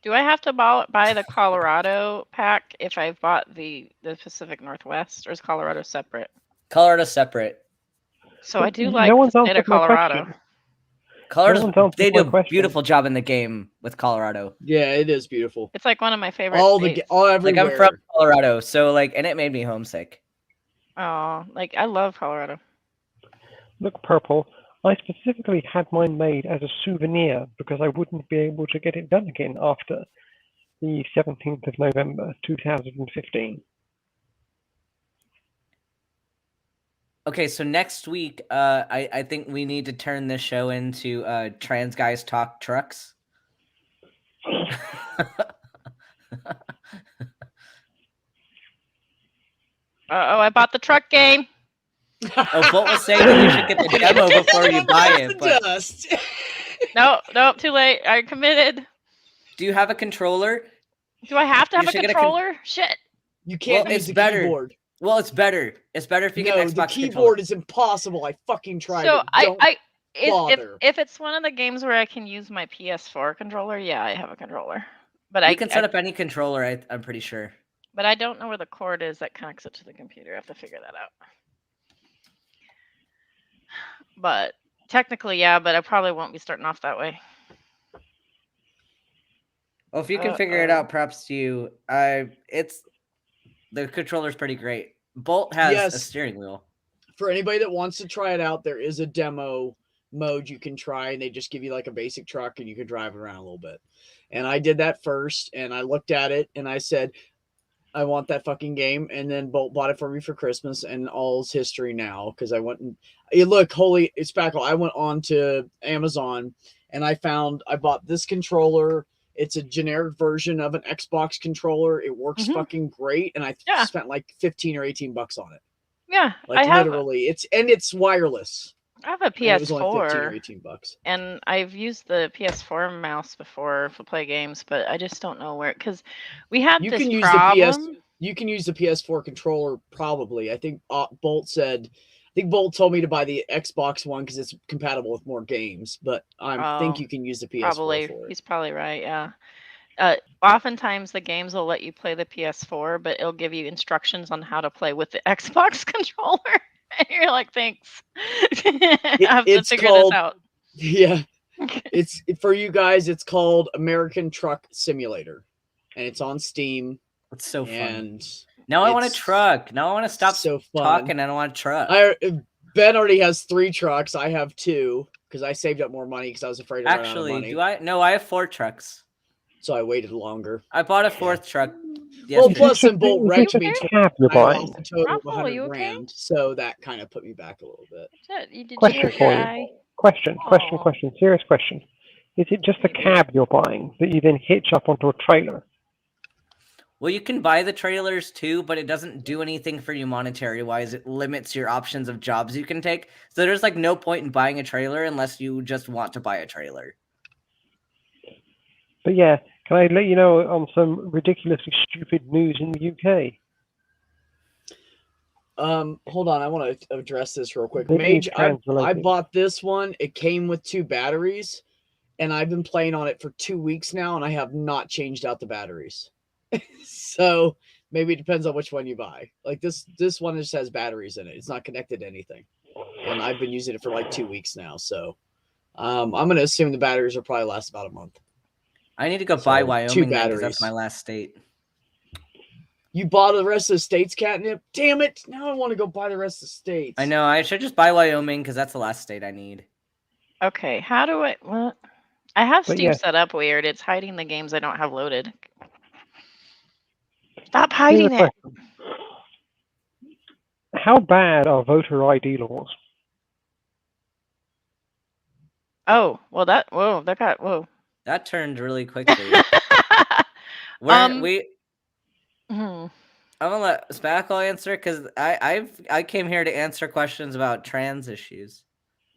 Do I have to buy the Colorado pack if I've bought the Pacific Northwest, or is Colorado separate? Colorado's separate. So I do like the state of Colorado. Colorado, they do a beautiful job in the game with Colorado. Yeah, it is beautiful. It's like one of my favorite states. Everywhere. Like I'm from Colorado, so like, and it made me homesick. Oh, like I love Colorado. Look, Purple, I specifically had mine made as a souvenir because I wouldn't be able to get it done again after the 17th of November, 2015. Okay, so next week, I think we need to turn this show into Trans Guys Talk Trucks. I bought the truck game. Oh, Bolt was saying that you should get the demo before you buy it. But... No, too late. I committed. Do you have a controller? Do I have to have a controller? Shit. You can't use the keyboard. Well, it's better. It's better if you get an Xbox the keyboard controller. Is impossible. I fucking tried so it. If it's one of the games where I can use my PS4 controller, yeah, I have a controller. But you can set up any controller, I'm pretty sure. But I don't know where the cord is that connects it to the computer. I have to figure that out. But technically, yeah, but I probably won't be starting off that way. Well, if you can figure it out, props to you. The controller's pretty great. Bolt has a steering wheel. For anybody that wants to try it out, there is a demo mode you can try, and they just give you like a basic truck and you can drive it around a little bit. And I did that first, and I looked at it and I said, I want that fucking game. And then Bolt bought it for me for Christmas, and all's history now, because I went and holy spackle. I went on to Amazon and I bought this controller. It's a generic version of an Xbox controller. It works fucking great. And I spent like 15 or 18 bucks on it. Yeah. Like literally it's wireless. I have a PS4. It was only 15 or 18 bucks. And I've used the PS4 mouse before to play games, but I just don't know where, because we had you this can use problem. You can use the PS4 controller probably. I think Bolt told me to buy the Xbox one because it's compatible with more games, but I think you can use the PS4 for it. He's probably right, yeah. oftentimes the games will let you play the PS4, but it'll give you instructions on how to play with the Xbox controller. And you're like, thanks. I have to It's figure called- this out. Yeah. It's for you guys. It's called American Truck Simulator, and it's on Steam. It's so fun. And Now I want a it's truck. Now I want to stop so fun. talking. I don't want a truck. Ben already has 3 trucks. I have 2 because I saved up more money because I was afraid of running out of Actually, money. do I? No, I have 4 trucks. So I waited longer. I bought a 4th truck. Well, yesterday. plus some Bolt wrecked me. Is this a cab you're I buying? lost a total of Ruffle, you 100 okay? grand. So that kind of put me back a little bit. Did you Question hurt for your you. eye? Question. Aw. Serious question. Is it just a cab you're buying that you then hitch up onto a trailer? Well, you can buy the trailers too, but it doesn't do anything for you monetary wise. It limits your options of jobs you can take. So there's like no point in buying a trailer unless you just want to buy a trailer. But yeah, can I let you know on some ridiculously stupid news in the UK? Hold on. I want to address this real quick. Maybe Mage, it's I trans-related. bought this one. It came with 2 batteries, and I've been playing on it for 2 weeks now, and I have not changed out the batteries. So maybe it depends on which one you buy. Like this one just has batteries in it. It's not connected to anything, and I've been using it for like 2 weeks now. So I'm going to assume the batteries will probably last about a month. I need to go buy So, 2 Wyoming then, 'cause that's batteries. my last state. You bought the rest of the states, Catnip? Damn it! Now I want to go buy the rest of the states. I know. I should just buy Wyoming because that's the last state I need. Okay, how do I? Well, I have But Steam yeah. set up weird. It's hiding the games I don't have loaded. Stop hiding Here's a it. question. How bad are voter ID laws? Oh, well that got whoa. That turned really quickly. We Hmm. I'm gonna let Spackle answer because I came here to answer questions about trans issues.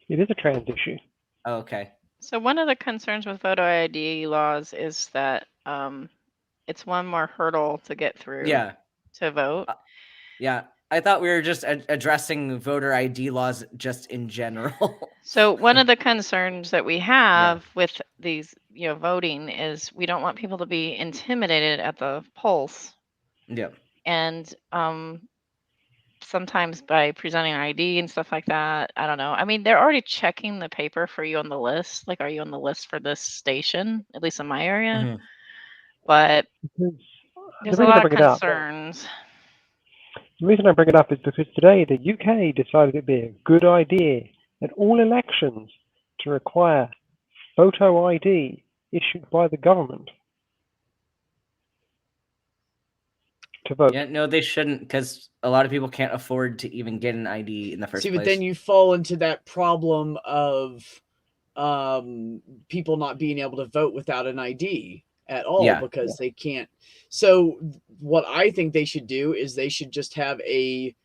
It is a trans issue. Oh, okay. So one of the concerns with voter ID laws is that it's one more hurdle to get through Yeah. to vote. Yeah. I thought we were just addressing voter ID laws just in general. So one of the concerns that we have with these, voting is we don't want people to be intimidated at the polls. Yeah. And sometimes by presenting ID and stuff like that, I don't know. I mean, they're already checking the paper for you on the list. Like, are you on the list for this station? At least in my area. Mhm. But Because there's the a reason I lot of bring it up- concerns. The reason I bring it up is because today the UK decided it'd be a good idea at all elections to require photo ID issued by the government to vote. Yeah, no, they shouldn't because a lot of people can't afford to even get an ID in the first See, place. but then you fall into that problem of people not being able to vote without an ID at all because they can't. So what I think they should do is they should just have a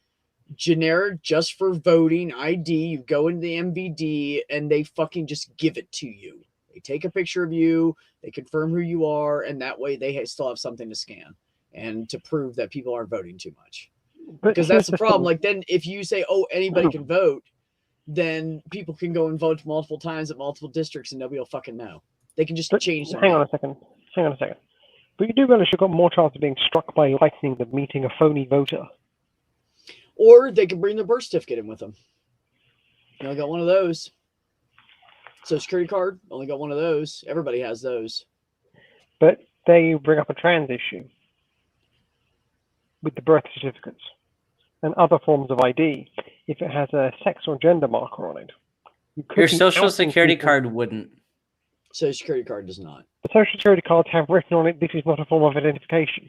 generic just for voting ID. You go into the MVD and they fucking just give it to you. They take a picture of you, they confirm who you are, and that way they still have something to scan and to prove that people aren't voting too much. Because that's the problem. Like then if you say, oh, anybody can vote, then people can go and vote multiple times at multiple districts and nobody will fucking know. They can just change something. Hang on a second. But you do realize you've got more chance of being struck by lightning than meeting a phony voter. Or they can bring their birth certificate in with them. You only got one of those. Social security card, only got one of those. Everybody has those. But there you bring up a trans issue with the birth certificates and other forms of ID. If it has a sex or gender marker on it, your social security card wouldn't. Social security card does not. The social security cards have written on it, this is not a form of identification.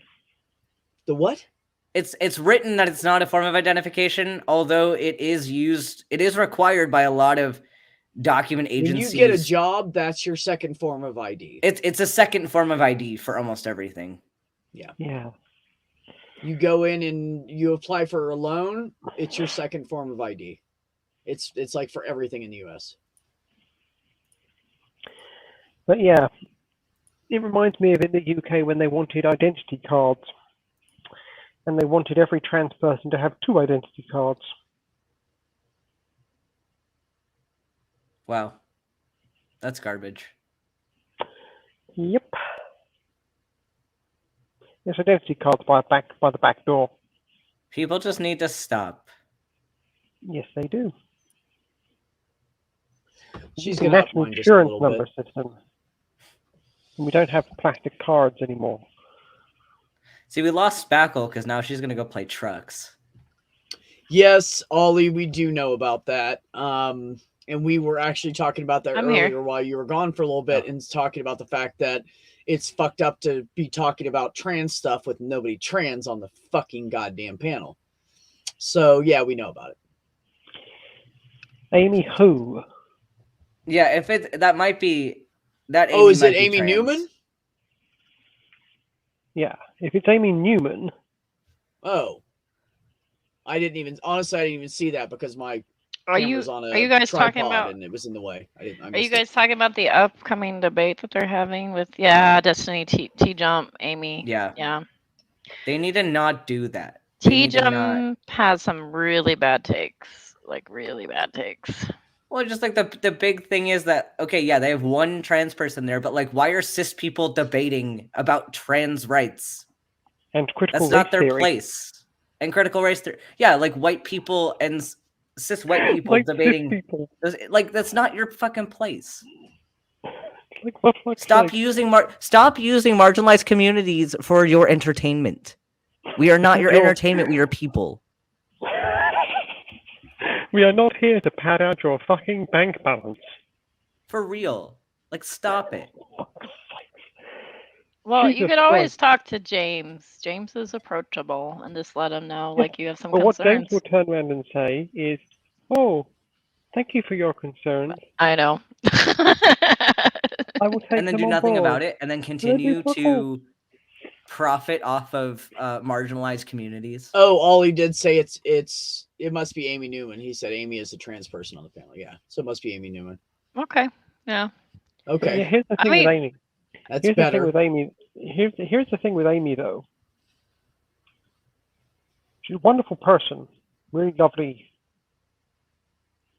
The what? It's written that it's not a form of identification, although it is required by a lot of document agencies. When you get a job, that's your second form of ID. It's a second form of ID for almost everything. Yeah. You go in and you apply for a loan, it's your second form of ID. It's like for everything in the US. But yeah, it reminds me of in the UK when they wanted identity cards. And they wanted every trans person to have 2 identity cards. Wow. That's garbage. Yep. It's identity cards by the back door. People just need to stop. Yes, they do. She's It's a gonna up national mine just a insurance little number bit. system. And we don't have plastic cards anymore. See, we lost Spackle because now she's gonna go play trucks. Yes, Ollie, we do know about that. And we were actually talking about that I'm earlier here. while you were gone for a little bit, and talking about the fact that it's fucked up to be talking about trans stuff with nobody trans on the fucking goddamn panel. So yeah, we know about it. Amy who? Yeah, if it that might be that. Oh, Amy is might it be Amy trans. Newman? Yeah, if it's Amy Newman. Oh, I didn't even see that because my Are you camera's on a guys tripod talking about? and it was in the way. I Are you missed guys talking about the upcoming debate that they're having with Destiny T Jump Amy? Yeah. Yeah. They need to not do that. They T need to not. Jump has some really bad takes, like really bad takes. Well, just like the big thing is that, okay, yeah, they have one trans person there, but like, why are cis people debating about trans rights? And critical That's race not their theory. place. And critical race theory. Yeah, like white people and cis white people Like debating. cis people. Like, that's not your fucking place. Like, what, like, Stop using marginalized communities for your entertainment. We are not your entertainment. We are people. We are not here to pad out your fucking bank balance. For real. Like, stop it. Well, you Jesus could always Christ. talk to James. James is approachable, and just let him know, Yeah, like, you have some But what James concerns. will turn around and say is, "Oh, thank you for your concerns. I know. I will take And then them do on nothing board." about it, and then continue fuck to profit off of marginalized communities. Oh, Ollie did say it must be Amy Newman. He said Amy is a trans person on the panel. Yeah, so it must be Amy Newman. Okay. Yeah. Okay, Yeah, here's the I thing mean- with Amy. that's Here's better. the thing with Amy. Here's the thing with Amy, though. She's a wonderful person, really lovely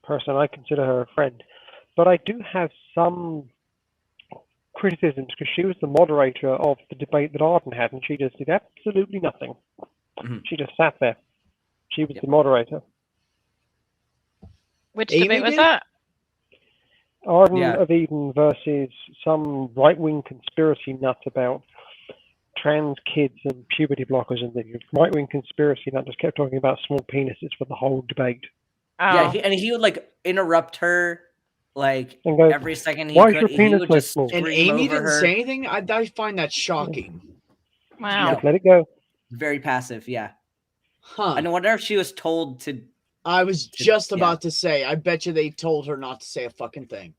person. I consider her a friend, but I do have some criticisms because she was the moderator of the debate that Arden had, and she just did absolutely nothing. Mhm. She just sat there. She was Yep. the moderator. Which Amy debate was did? that? Arden Yeah. of Eden versus some right-wing conspiracy nut about trans kids and puberty blockers and things. Right-wing conspiracy nut just kept talking about small penises for the whole debate. Oh. Yeah, he would like interrupt her like And go, every second he "Why is could. your He penis would so just small?" And scream Amy over didn't her. say anything. I find that shocking. Wow. Just let it go. Very passive. Yeah. Huh. I wonder if she was told to. I was just yeah. about to say. I bet you they told her not to say a fucking thing.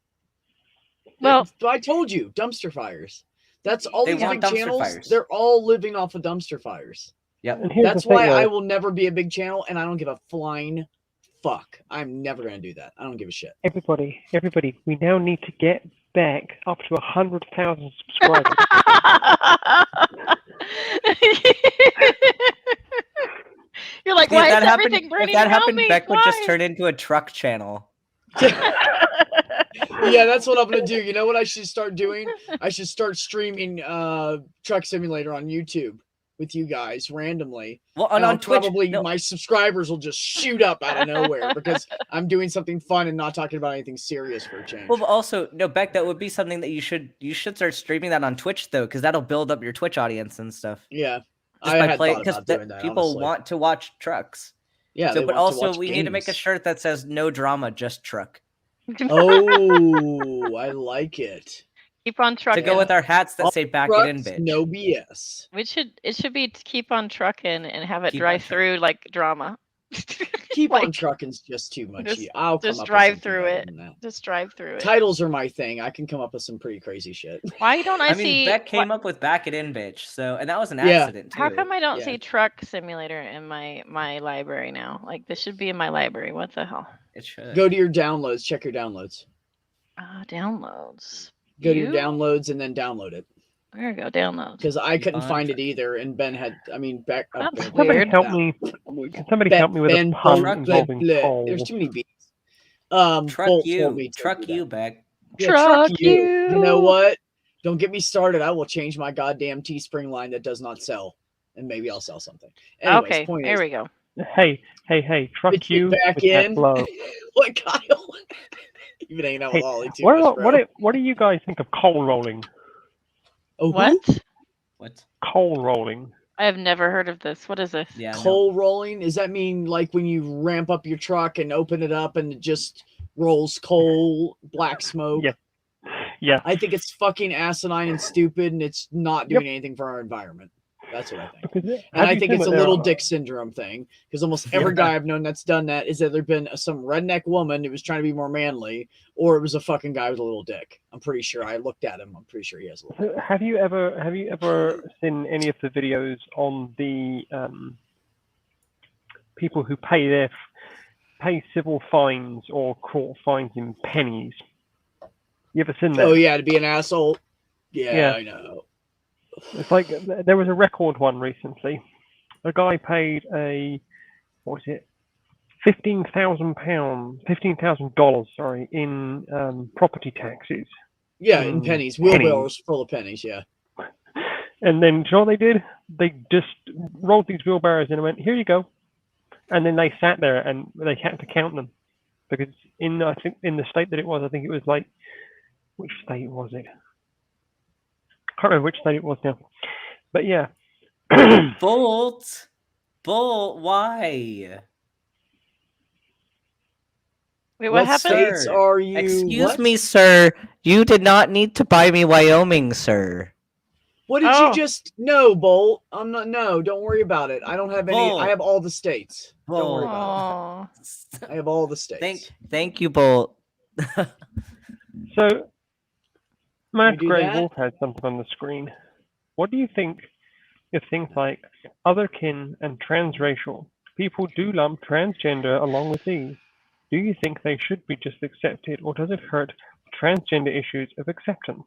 Well- I told you, dumpster fires. That's all They these want big dumpster channels. fires. They're all living off of dumpster fires. Yep. And here's That's the thing, why though. I will never be a big channel, and I don't give a flying fuck. I'm never gonna do that. I don't give a shit. Everybody, we now need to get back up to 100,000 subscribers. You're like, See, why if is that happened, everything burning if that around happened, me? Beck would just Why? turn into a truck channel. Yeah, that's what I'm gonna do. You know what I should start doing? I should start streaming Truck Simulator on YouTube with you guys randomly. Well, And on I'll Twitch, probably no, my subscribers will just shoot up out of nowhere because I'm doing something fun and not talking about anything serious for a change. well, but also no, Beck, that would be something that you should start streaming that on Twitch though, because that'll build up your Twitch audience and stuff. Yeah, Just I by had playing, thought because about doing that. people honestly. want to watch trucks. Yeah, So, they but want to also watch we need to make a games. shirt that says "No drama, just truck" Oh, I like it. Keep on to trucking. go with our hats that All say "Back it in, Trucks, bitch." no BS. It should be to keep on trucking and have it Keep drive on through like drama. Keep on Like, trucking's just too much. just- Yeah, I'll come just up with drive something through better it. than that. Just drive through it. Titles are my thing. I can come up with some pretty crazy shit. Why don't I, I mean, see? Beck came up with "Back it in, bitch," so and that was an Yeah. accident too. How come I don't Yeah. see Truck Simulator in my library now? Like this should be in my library. What the hell? It should. Go to your downloads. Check your downloads. Downloads. Go to your You? downloads and then download it. There we go. Downloads. Because I couldn't on find it trucking. either, and Ben had. I mean, back. That's Ben- Somebody weird. help me. Can somebody help me with a pun involving coal? There's too many beats. Truck Bolt told you, me to truck do you, that. Beck. Yeah, Truck You know you. what? Don't get me started. I will change my goddamn Teespring line that does not sell, and maybe I'll sell something. Anyways, Okay, point there is, we go. Hey, truck bitch you it back with that in. blow. What, Kyle? You've been hanging out Hey, with Ollie too much, bro. what do you guys think of coal rolling? Oh, What? who? What? Coal rolling. I have never heard of this. What is this? Yeah. Coal rolling? Does that mean like when you ramp up your truck and open it up and it just rolls coal, black smoke? Yeah. Yeah. I think it's fucking asinine and stupid, and it's not doing anything for our environment. That's what I think. Because, And I think it's a little dick. dick syndrome thing, because almost every guy I've known that's done that is either been some redneck woman who was trying to be more manly, or it was a fucking guy with a little dick. I'm pretty sure. I looked at him. I'm pretty sure he has a little dick. Have you ever seen any of the videos on the people who pay civil fines or court fines in pennies? You ever seen that? Oh yeah, to be an asshole. Yeah. I know. It's like there was a record one recently. A guy paid $15,000, sorry, in property taxes. Yeah, in pennies. Wheelbarrows full of pennies, yeah. And then, you know what they did? They just rolled these wheelbarrows in and went, here you go. And then they sat there and they had to count them. Because I think in the state that it was, I think it was like, which state was it? I can't remember which state it was now. But yeah. Bolt, why? Wait, what happened? States are you? Excuse me, sir. You did not need to buy me Wyoming, sir. What did you just? No, Bolt. I'm not. No, don't worry about it. I don't have any. Bolt. I have all the states. Bolt. Don't worry about it. I have all the states. Thank you, Bolt. So, Matt do Grey that? Wolf has something on the screen. What do you think if things like otherkin and transracial people do lump transgender along with these? Do you think they should be just accepted, or does it hurt transgender issues of acceptance?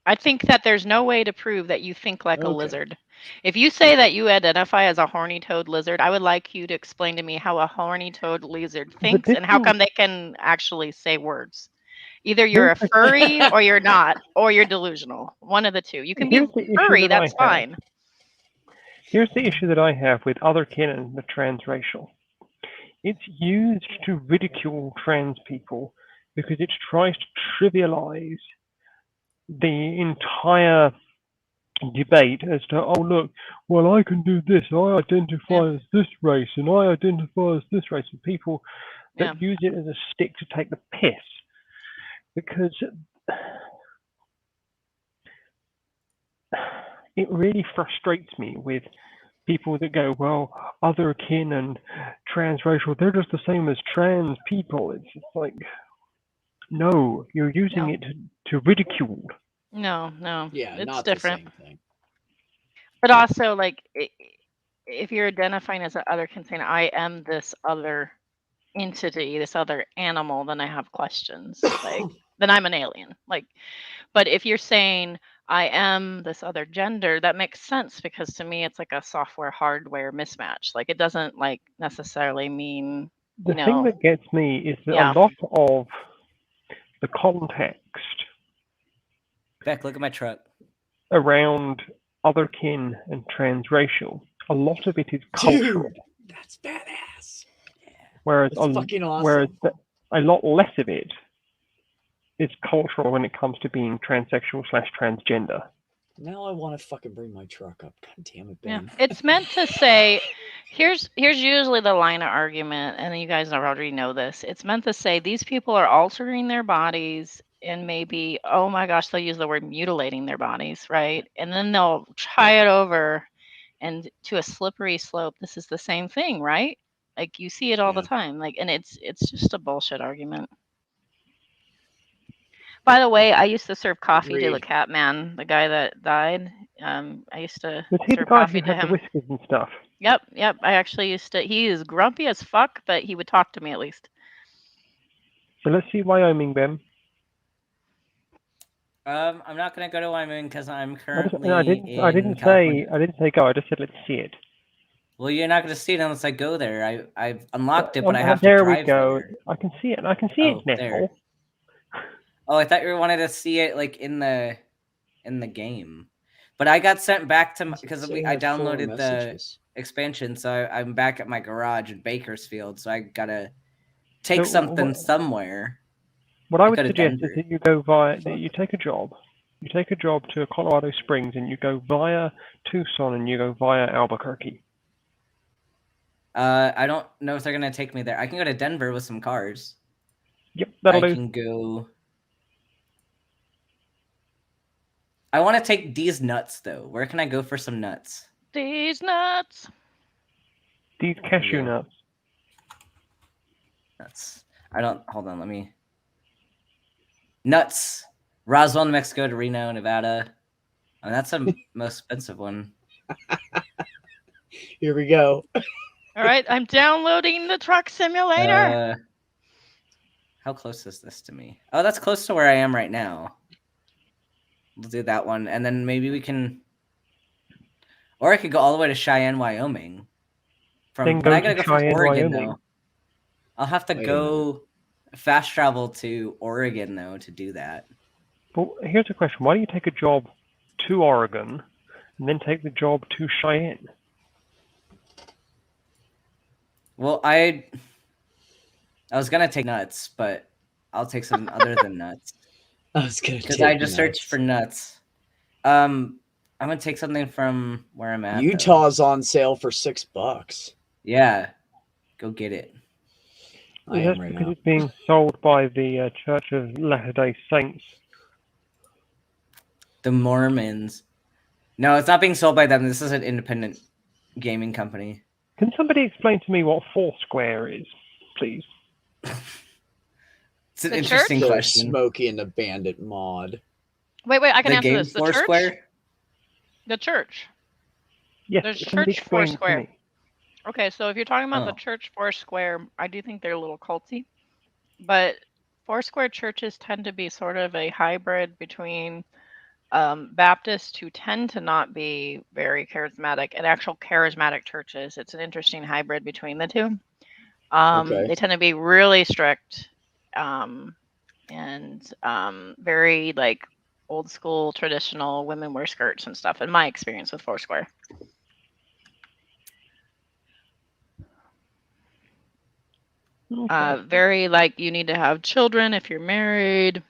I think that there's no way to prove that you think like a lizard. If you say that you identify as a horny toad lizard, I would like you to explain to me how a horny toad lizard thinks and how come they can actually say words. Either you're a furry or you're not, or you're delusional. One of the two. You can be furry, that's fine. Here's the issue that I have with otherkin and the transracial. It's used to ridicule trans people because it tries to trivialize the entire debate as to, oh, look, well, I can do this. I identify as this race, and I identify as this race. And people that use it as a stick to take the piss. Because it really frustrates me with people that go, well, otherkin and transracial, they're just the same as trans people. It's just like, no, you're using it to ridicule. No. Yeah, it's not different. The same thing. But also, like, if you're identifying as an otherkin, saying, I am this other entity, this other animal, then I have questions. Like, then I'm an alien. Like, but if you're saying I am this other gender, that makes sense because to me it's like a software hardware mismatch. Like, it doesn't like necessarily mean the thing that gets me is that a lot of the context Beck, look at my truck. Around otherkin and transracial, a lot of it is cultural. Dude, that's badass. Whereas fucking awesome. Whereas a lot less of it is cultural when it comes to being transsexual/transgender. Now I want to fucking bring my truck up. God damn it, Ben. Yeah, it's meant to say, here's usually the line of argument, and you guys already know this. It's meant to say these people are altering their bodies and maybe, oh my gosh, they'll use the word mutilating their bodies, right? And then they'll try it over and to a slippery slope. This is the same thing, right? Like, you see it all the time. Like, and it's just a bullshit argument. By the way, I used to serve coffee to the cat man, the guy that died. I used to serve coffee to him. The whiskers and stuff. Yep. I actually used to. He is grumpy as fuck, but he would talk to me at least. So let's see Wyoming, Ben. I'm not gonna go to Wyoming because I'm currently. I didn't say go. I just said let's see it. Well, you're not gonna see it unless I go there. I've unlocked it, but I have to drive. There we go. There. I can see it. I can see it now. There. Oh, I thought you wanted to see it like in the in the game. But I got sent back to Does it because say I have 4 downloaded the messages? expansion, so I'm back at my garage in Bakersfield. So I gotta take So something somewhere. What I I would go to suggest is Denver. that you go via, that you take a job. You take a job to Colorado Springs and you go via Tucson and you go via Albuquerque. I don't know if they're gonna take me there. I can go to Denver with some cars. Yep, that'll I do. can go. I want to take these nuts though. Where can I go for some nuts? These nuts. These cashew Yeah. nuts. Nuts. I don't. Hold on. Let me. Nuts. Roswell, New Mexico to Reno, Nevada. Oh, that's the most expensive one. Here we go. All right, I'm downloading the truck simulator. How close is this to me? Oh, that's close to where I am right now. We'll do that one, and then maybe we can, or I could go all the way to Cheyenne, Wyoming. Then But I go gotta to go from Cheyenne, Oregon Wyoming. though. I'll have to Wait a go fast travel to Oregon though to do that. Well, here's a question. Why don't you take a job to Oregon and then take the job to Cheyenne? Well, I was gonna take nuts, but I'll take something other than nuts I was gonna because take I just searched nuts. for nuts. I'm gonna take something from where I'm at. though. Utah's on sale for $6. Yeah, go get it. I That's am right because now. it's being sold by the Church of Latter-day Saints. The Mormons. No, it's not being sold by them. This is an independent gaming company. Can somebody explain to me what Foursquare is, please? It's an The interesting The question. Smokey and the Bandit mod. Wait, I can The answer game this. The Foursquare? church. The church. Yes, There's somebody church explain it to Foursquare. me. Okay, so if you're talking about the Oh. church Foursquare, I do think they're a little culty. But Foursquare churches tend to be sort of a hybrid between Baptists who tend to not be very charismatic and actual charismatic churches. It's an interesting hybrid between the two. Okay. They tend to be really strict and very like old school traditional women wear skirts and stuff in my experience with Foursquare. Okay. Very like you need to have children if you're married.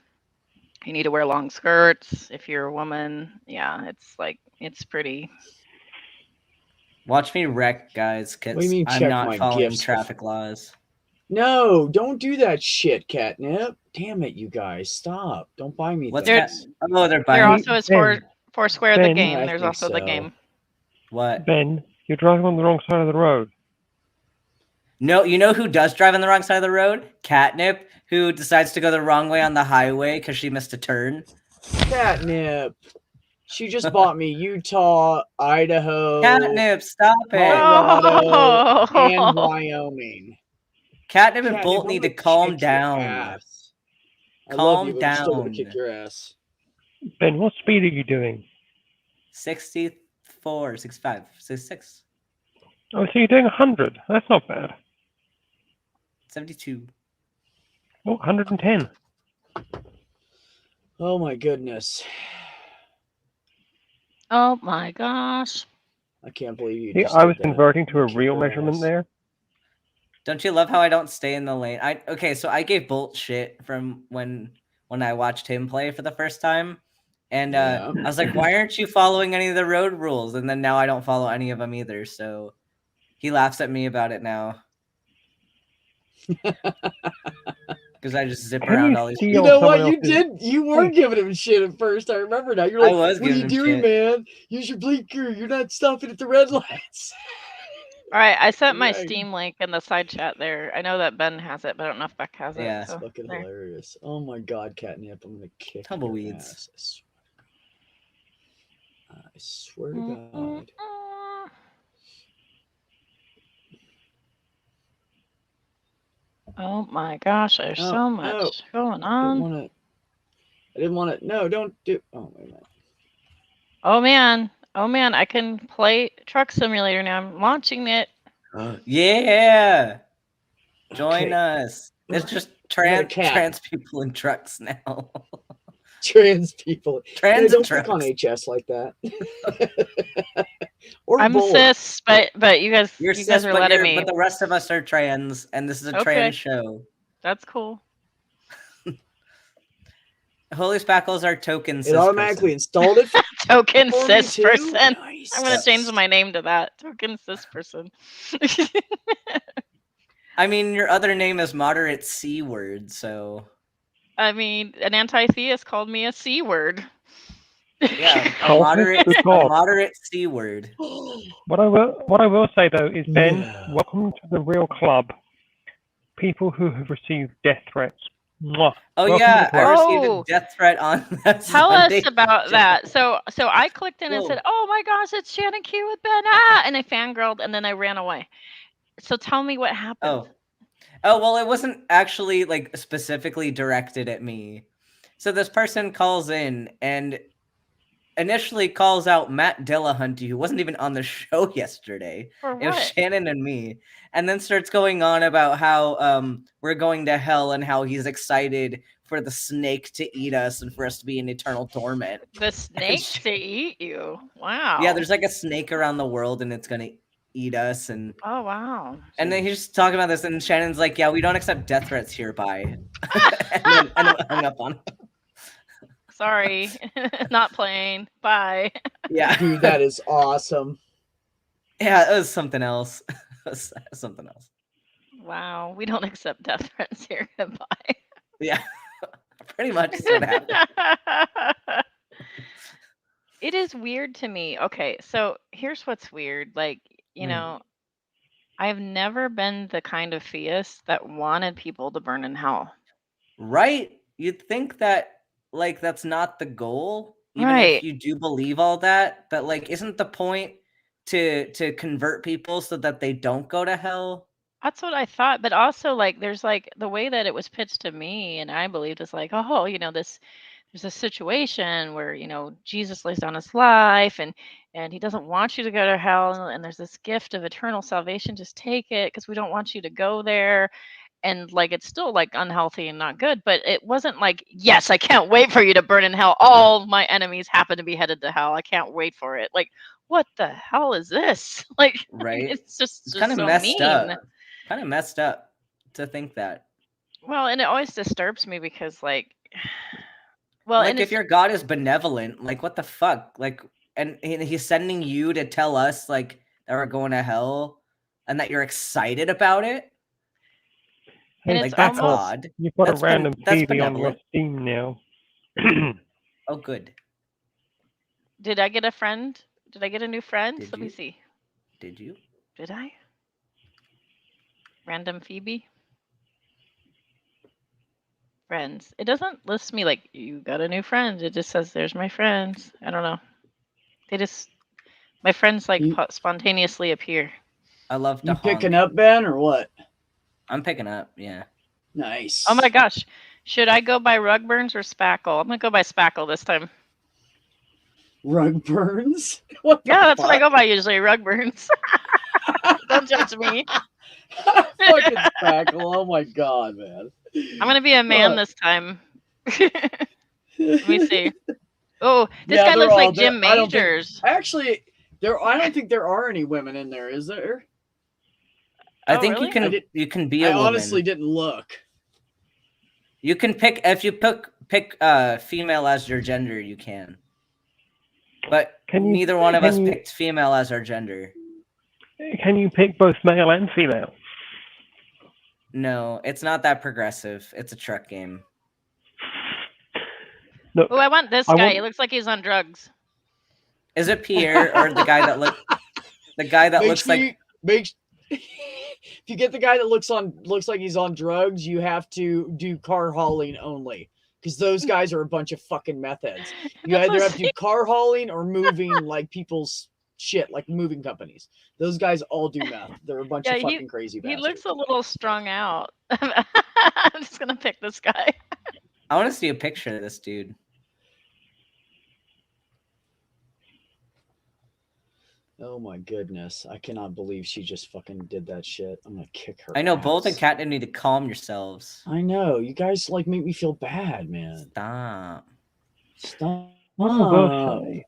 You need to wear long skirts if you're a woman. Yeah, it's like it's pretty. Watch me wreck, guys, What do because you mean I'm check not my following gifts traffic laws. No, don't do that shit, Catnip. Damn it, you guys. Stop. Don't buy me What's things. that? Oh, they're There buying. also is Ben, Foursquare the Ben, game. I There's think also the so. game. What? Ben, you're driving on the wrong side of the road. No, you know who does drive on the wrong side of the road? Catnip, who decides to go the wrong way on the highway because she missed a turn. Catnip. She just bought me Utah, Idaho, Catnip, stop it. Colorado, and Oh. Wyoming. Catnip and Catnip, Bolt I'm need gonna to calm kick your down. ass. I love you, Calm but I'm still gonna kick down. your ass. Ben, what speed are you doing? 64, 65, 66, Oh, so you're doing 100. That's not bad. 72. Oh, 110. Oh my goodness. Oh my gosh. I can't believe you See, just I did was that. converting to a Kick real your measurement ass. there. Don't you love how I don't stay in the lane? Okay, so I gave Bolt shit from when I watched him play for the first time. And Yeah. I was like, why aren't you following any of the road rules? And then now I don't follow any of them either. So he laughs at me about it now. Because I just zip Can around you all these steal You people. know someone what? You else's- did. You were Hey. giving him shit at first. I remember now. You're I like, was what are you giving him doing, shit. man? Use your blinker. You're not stopping at the red lights. All right, I sent my Right. Steam link in the side chat there. I know that Ben has it, but I don't know if Beck has Yeah. it. It's So fucking there. hilarious. Oh my god, Catnip. I'm gonna kick Tumbleweeds. your ass. I swear to God. Oh my gosh, there's Oh, so much going on. I didn't want to. No, don't do. Oh, wait a minute. Oh man, I can play Truck Simulator now. I'm launching it. Yeah. Join Okay. us. It's Okay. just I got a cat. trans people in trucks now. Trans people. Trans Yeah, and don't pick on drugs. HS like that. Or I'm both. cis, but you guys You're you cis, guys are letting me. but the rest of us are trans, and this is a Okay. trans show. That's cool. Holy Spackles are token cis It automatically installed it for Token for me cis too. person. Nice. I'm gonna change my name to that. Token cis person. I mean, your other name is moderate C word, so I mean, an anti-theist called me a C word. yeah, a Oh, moderate, good a God. moderate C word. What I will say though is, Ben, Yeah. welcome to the real club. People who have received death threats. Mwah. Oh Welcome to yeah, the club. I received a Oh. death threat on that Tell us Sunday about show. that. So I clicked in and Whoa. said, "Oh my gosh, it's Shannon Q with Ben!" Ah, and I fangirled, and then I ran away. So tell me what happened. Oh, well, it wasn't actually like specifically directed at me. So this person calls in and initially calls out Matt Dillahunty, who wasn't even on the show yesterday. For It was what? Shannon and me, and then starts going on about how we're going to hell and how he's excited for the snake to eat us and for us to be in eternal torment. The snake to eat you? Wow. Yeah, there's like a snake around the world and it's gonna eat us, and Oh wow. and then he's just talking about this, and Shannon's like, "Yeah, we don't accept death threats hereby," and then hung up on him. Sorry, not playing. Bye. Yeah, Dude, that is awesome. yeah, it was something else. Something else. Wow, we don't accept death threats here. Goodbye. Yeah, pretty much is what happened. It is weird to me. Okay, so here's what's weird. Like, you know, I've never been the kind of theist that wanted people to burn in hell. Right? You'd think that like that's not the goal, even Right. if you do believe all that. But like, isn't the point to convert people so that they don't go to hell? That's what I thought, but also like there's like the way that it was pitched to me and I believed is like, oh, you know, there's a situation where, you know, Jesus lays down his life and he doesn't want you to go to hell and there's this gift of eternal salvation, just take it because we don't want you to go there. And like it's still like unhealthy and not good, but it wasn't like, yes, I can't wait for you to burn in hell. All my enemies happen to be headed to hell. I can't wait for it. Like, what the hell is this? Like, Right? it's just kind of so messed mean. up. Kind of messed up to think that. Well, and it always disturbs me because like well, Like and if your God is benevolent, like what the fuck? Like and he's sending you to tell us like that we're going to hell and that you're excited about it? And Hey, it's Like that's almost odd. you've got That's a random that's TV on your benevolent. Steam now. Oh good. did I get a friend? Did I get a new friend? Did Let me you? see. Did you? Did I? Random Phoebe? Friends. It doesn't list me like you got a new friend. It just says there's my friends. I don't know. They just my friends like spontaneously appear. I love to You honk. picking up, Ben, or what? I'm picking up, yeah. Nice. Oh my gosh. Should I go by Rugburns or Spackle? I'm gonna go by Spackle this time. Rug burns? What the Yeah, that's what I fuck? go by usually, Rugburns. Don't judge me. Fucking Spackle. Oh my god, man. I'm gonna be a man this time. Let me see. Oh, this Yeah, guy they're looks like all there. Jim I don't think- Majors. Actually, I don't think there are any women in there, is there? I Oh, think really? you can be a I woman. honestly didn't look. You can pick if you pick female as your gender, you can. But neither one of us picked female as our gender. Can you pick both male and female? No, it's not that progressive. It's a truck game. Look, Oh, I want this guy. He looks like he's on drugs. Is it Pierre or the guy that looks like If you get the guy that looks like he's on drugs, you have to do car hauling only. Because those guys are a bunch of fucking meth heads. You either have to do car hauling or moving like people's shit, like moving companies. Those guys all do meth. They're a bunch of fucking crazy bastards. He looks a little strung out. I'm just gonna pick this guy. I want to see a picture of this dude. Oh my goodness. I cannot believe she just fucking did that shit. I'm gonna kick her. I know, ass. Bolt and Cat need to calm yourselves. I know. You guys like make me feel bad, man. Stop. Stop. What I will say,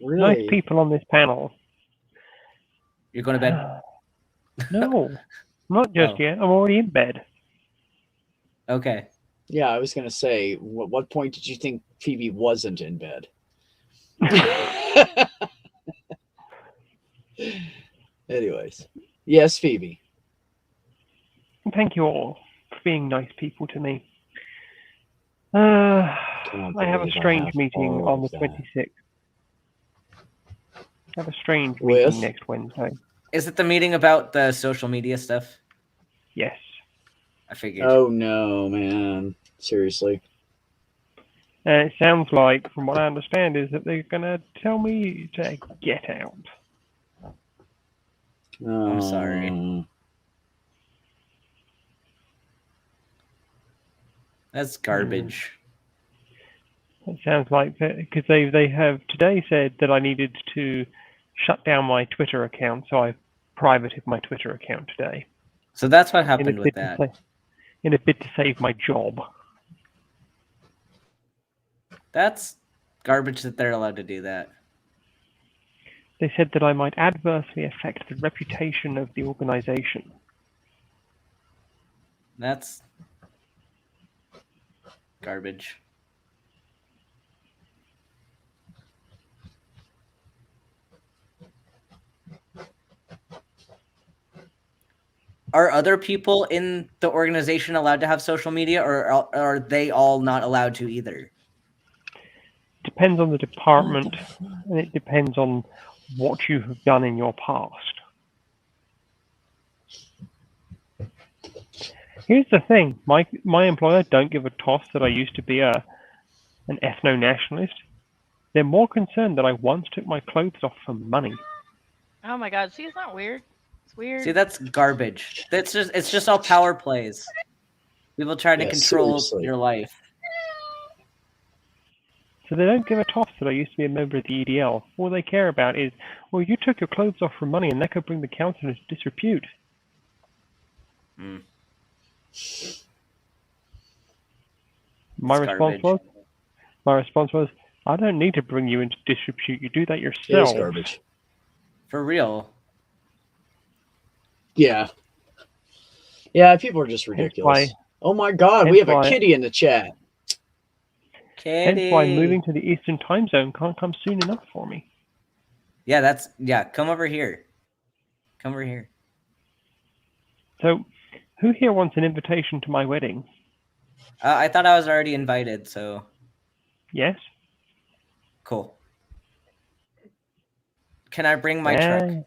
Really? nice people on this panel. You're going to bed? No, not just Oh. yet. I'm already in bed. Okay. Yeah, I was gonna say, what point did you think Phoebe wasn't in bed? Anyways, yes, Phoebe. Thank you all for being nice people to me. I have a strange meeting on the 26th. I have a strange meeting next Wednesday. Is it the meeting about the social media stuff? Yes. I figured. Oh no, man! Seriously. It sounds like, from what I understand, is that they're going to tell me to get out. I'm sorry. That's garbage. It sounds like that because they have today said that I needed to shut down my Twitter account, so I privated my Twitter account today. So that's what happened with that. In a bid to save my job. That's garbage that they're allowed to do that. They said that I might adversely affect the reputation of the organization. That's garbage. Are other people in the organization allowed to have social media, or are they all not allowed to either? Depends on the department, and it depends on what you have done in your past. Here's the thing, my employer don't give a toss that I used to be an ethno-nationalist. They're more concerned that I once took my clothes off for money. Oh my god, see, it's not weird. It's weird. See, that's garbage. It's just all power plays. People trying to control your life. So they don't give a toss that I used to be a member of the EDL. All they care about is, well, you took your clothes off for money and that could bring the council into disrepute. Mm. My response was, I don't need to bring you into disrepute. You do that yourself. It is garbage. For real. Yeah. Yeah, people are just ridiculous. Oh my god, we have a kitty in the chat. Kitty. Hence why moving to the Eastern time zone can't come soon enough for me. Yeah, come over here. Come over here. So, who here wants an invitation to my wedding? I thought I was already invited, so... Yes? Cool. Can I bring my truck?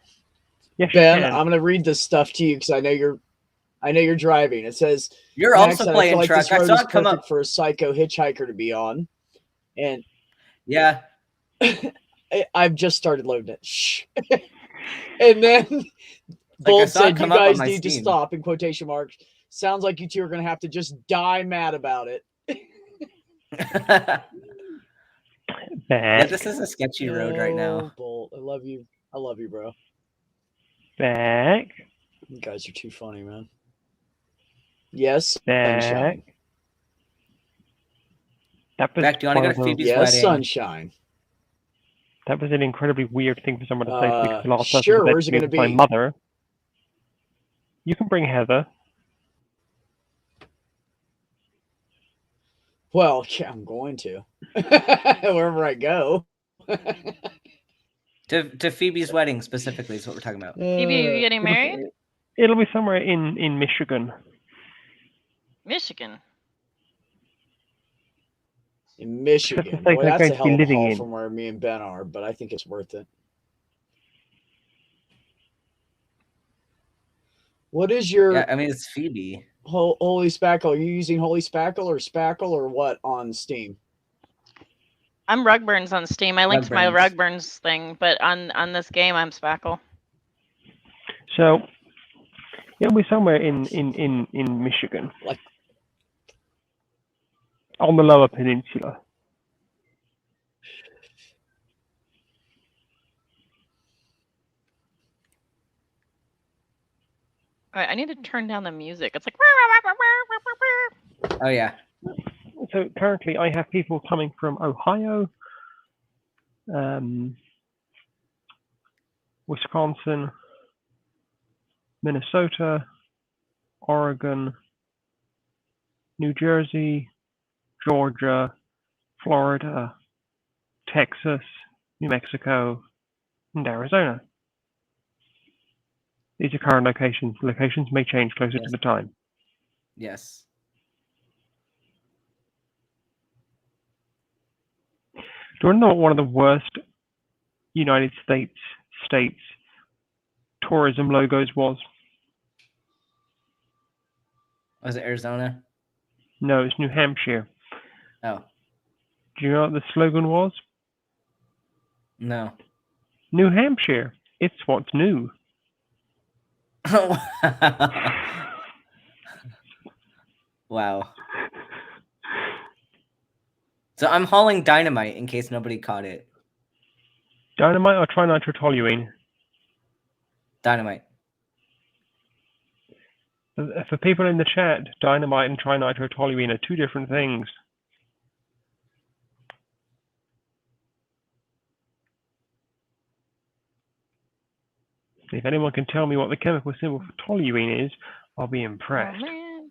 Yes, Ben, I'm gonna read this stuff to you because I know you're driving. It says you're also playing I feel truck. Like this road I saw is it come perfect up for a psycho hitchhiker to be on, and yeah, I've just started loading it. Shh. And then Bold said, "You guys need to stop." In quotation marks. Sounds like you two are gonna have to just die mad about it. Yeah, this is a sketchy road right now. Bolt, I love you. I love you, bro. Back. You guys are too funny, man. Yes, sunshine. Back, do you want to go to Phoebe's wedding? Sunshine. That was an incredibly weird thing for someone to say. Because the last sure, where's it going to be? My mother. You can bring Heather. Well, yeah, I'm going to. Wherever I go. To Phoebe's wedding specifically is what we're talking about. Phoebe, are you getting married? It'll be somewhere in Michigan. Michigan? In Michigan. Boy, that's a hell of a haul from where me and Ben are, but I think it's worth it. What is your... Yeah, I mean, it's Phoebe. Holy Spackle. Are you using Holy Spackle or what on Steam? I'm Rugburns on Steam. I linked my Rugburns thing, but on this game, I'm Spackle. So, it'll be somewhere in Michigan. Like on the Lower Peninsula. All right, I need to turn down the music. It's like... Oh, yeah. So currently, I have people coming from Ohio, Wisconsin, Minnesota, Oregon, New Jersey, Georgia, Florida, Texas, New Mexico, and Arizona. These are current locations. Locations may change closer to the time. Yes. Do you want to know what one of the worst United States tourism logos was? Was it Arizona? No, it's New Hampshire. Oh, Do you know what the slogan was? no. New Hampshire. It's what's new. Wow. So I'm hauling dynamite in case nobody caught it. Dynamite or trinitrotoluene? Dynamite. For people in the chat, dynamite and trinitrotoluene are two different things. If anyone can tell me what the chemical symbol for toluene is, I'll be impressed. Oh, man.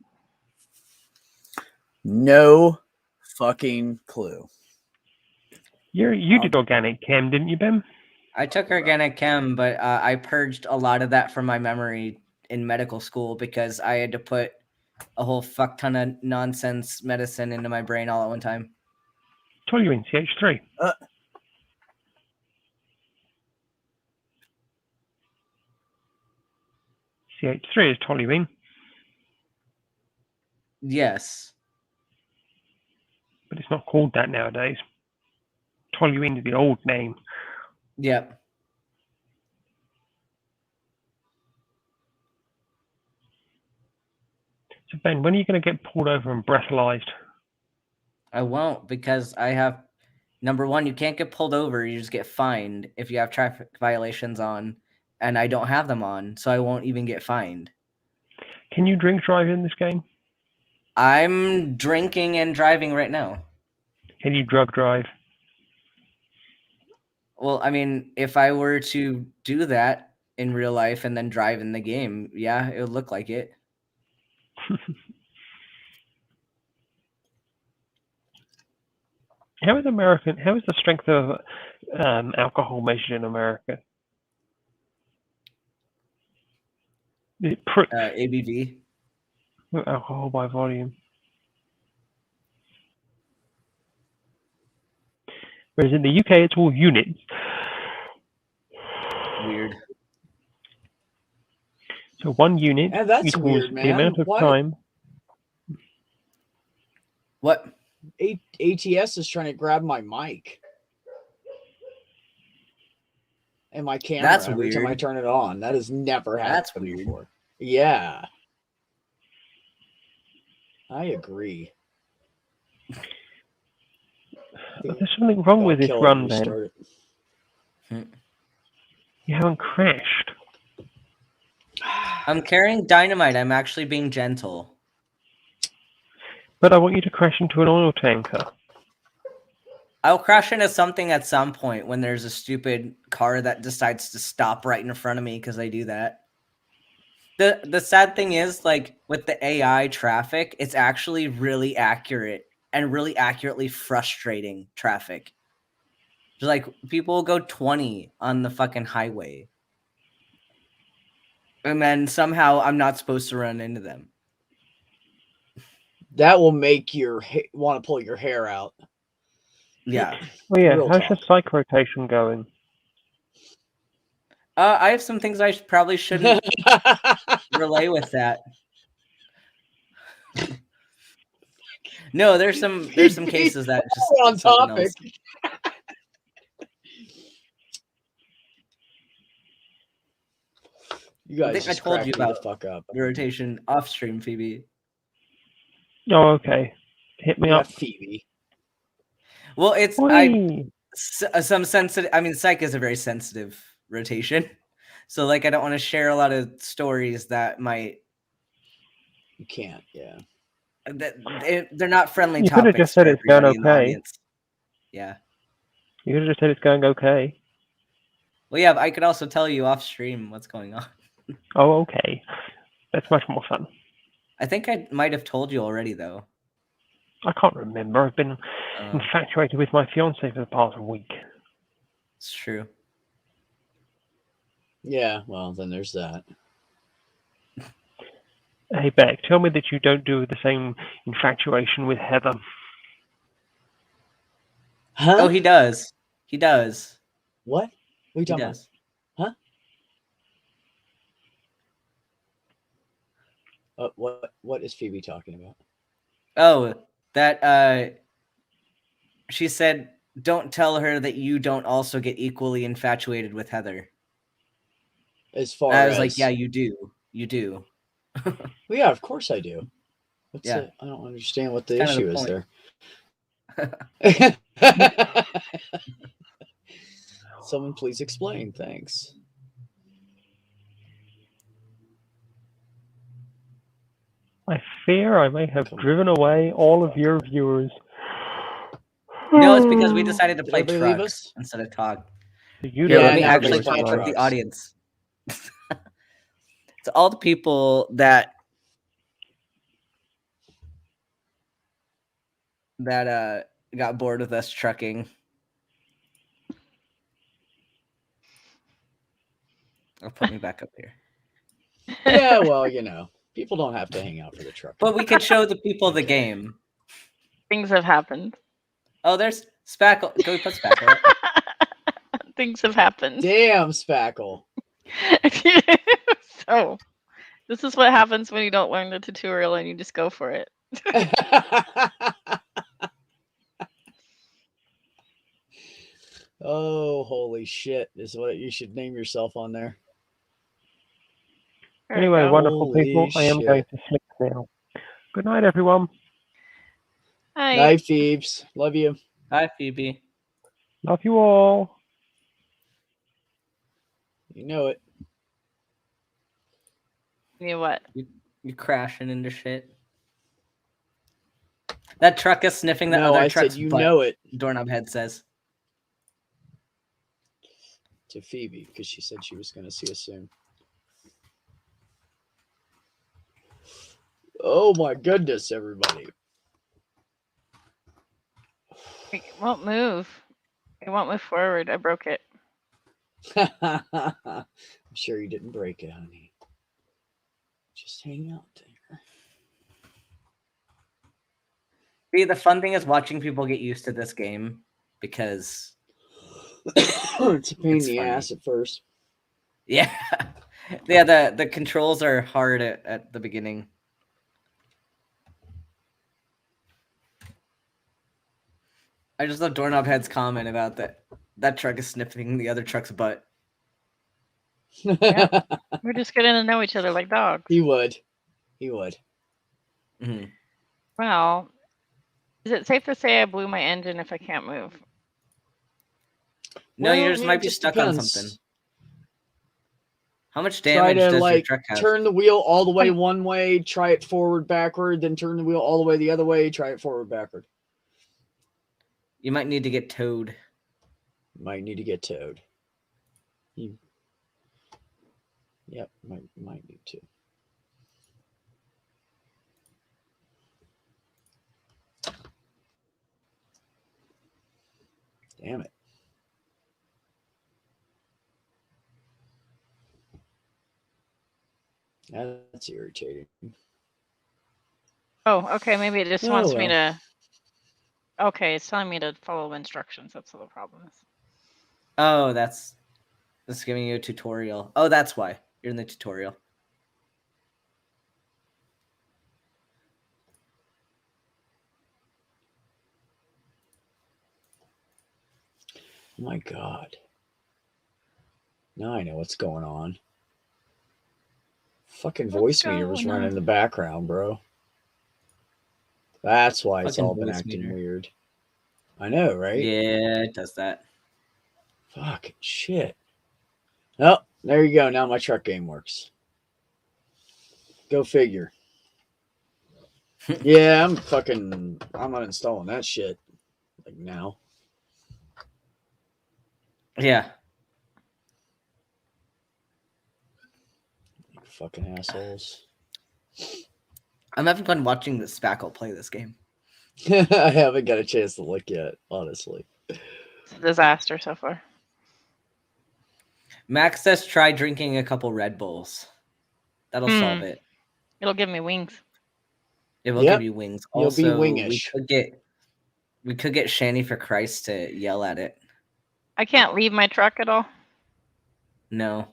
No fucking clue. You did organic chem, didn't you, Ben? I took organic chem, but I purged a lot of that from my memory in medical school because I had to put a whole fuck ton of nonsense medicine into my brain all at one time. Toluene, CH3. CH3 is toluene. Yes. But it's not called that nowadays. Toluene is the old name. Yep. So Ben, when are you going to get pulled over and breathalyzed? I won't because I have number one, you can't get pulled over, you just get fined if you have traffic violations on, and I don't have them on, so I won't even get fined. Can you drink drive in this game? I'm drinking and driving right now. Can you drug drive? Well, I mean, if I were to do that in real life and then drive in the game, yeah, it would look like it. How is the strength of alcohol measured in America? ABV. Alcohol by volume. Whereas in the UK, it's all units. Weird. So 1 unit Yeah, that's equals weird, man. the amount of Why- time. What? ATS is trying to grab my mic and my camera That's every time I weird. turn it on. That has never happened That's weird. before. Yeah. I agree. There's something wrong with this Kill it run, and Ben. restart it. You haven't crashed. I'm carrying dynamite. I'm actually being gentle. But I want you to crash into an oil tanker. I'll crash into something at some point when there's a stupid car that decides to stop right in front of me because I do that. The sad thing is, like, with the AI traffic, it's actually really accurate and really accurately frustrating traffic. Just like, people will go 20 on the fucking highway. And then somehow I'm not supposed to run into them. That will make your want to pull your hair out. Yeah. Oh yeah, Real how's your talk. psych rotation going? I have some things I probably shouldn't relay with that. No, there's some cases that just on topic. You guys I think I just told crack you me the about fuck up. the rotation off stream, Phoebe. Oh, okay. Hit me Yeah, up. Phoebe. Well, it's Whee! some sensitive. I mean, psych is a very sensitive rotation, so like I don't want to share a lot of stories that might. You can't, yeah. they're not friendly You could have topics just said for it's going everybody in the okay. audience. Yeah. You could have just said it's going okay. Well, yeah, but I could also tell you off stream what's going on. Oh, okay. That's much more fun. I think I might have told you already, though. I can't remember. I've been infatuated with my fiance for the past week. It's true. Yeah, well, then there's that. Hey, Beck, tell me that you don't do the same infatuation with Heather. Huh? Oh, he does. He does. What? What are you He talking does. about? Huh? What is Phoebe talking about? Oh, that she said, don't tell her that you don't also get equally infatuated with Heather. As far And I was as like, yeah, you do. You do. well, yeah, of course I do. What's Yeah. I don't understand what the It's kind of issue the is point. there. Someone please explain. Thanks. I fear I may have driven away all of your viewers. No, it's because we decided to Did play everybody leave truck us? instead of talk. You Here, Yeah, let me now actually everybody's talk playing with the trucks. audience. To all the people that got bored with us trucking. I'll put me back up here. Yeah, well, people don't have to hang out for the truck. But we could show the people the game. Things have happened. Oh, there's Spackle. Can we put Spackle up? Things have happened. Damn, Spackle. So, this is what happens when you don't learn the tutorial and you just go for it. Oh, holy shit. Is what you should name yourself on there. There we Anyway, go. wonderful Holy people, I am shit. going to sleep now. Good night, everyone. Hi. Night, Phoebes. Love you. Hi, Phoebe. Love you all. You know it. You what? You crashing into shit. That truck is sniffing the No, other I truck's said you butt, know it Doorknob Head says. to Phoebe because she said she was going to see us soon. Oh my goodness, everybody. It won't move. It won't move forward. I broke it. I'm sure you didn't break it, honey. Just hang out there. See, the fun thing is watching people get used to this game because It's a pain in It's the funny. ass at first. yeah, yeah, the controls are hard at the beginning. I just love Doorknob Head's comment about that truck is sniffing the other truck's butt. Yeah. We're just getting to know each other like dogs. He would. He would. Mm-hmm. Well, is it safe to say I blew my engine if I can't move? No, Well, you just it might be just stuck depends. on something. How much Try damage to does your truck have? turn the wheel all the way one way, try it forward, backward, then turn the wheel all the way the other way, try it forward, backward. You might need to get towed. Might need to get towed. Yep, might need to. Damn it. That's irritating. Oh, okay. Maybe it just Oh, wants me well. to. Okay, it's telling me to follow instructions. That's what the problem is. Oh, that's giving you a tutorial. Oh, that's why you're in the tutorial. Oh my God. Now I know what's going on. Fucking voice meter was running in the background, bro. That's why it's Fucking all been voice acting meter. weird. I know, right? Yeah, it does that. Fucking shit. Oh, there you go. Now my truck game works. Go figure. Yeah, I'm uninstalling that shit. Like now. Yeah. You fucking assholes. I'm having fun watching the Spackle play this game. I haven't got a chance to look yet, honestly. It's a disaster so far. Max says try drinking a couple Red Bulls. That'll solve it. It'll give me wings. It will Yep. give you wings. You'll be Also, wingish. we could get Shanny for Christ to yell at it. I can't leave my truck at all. No.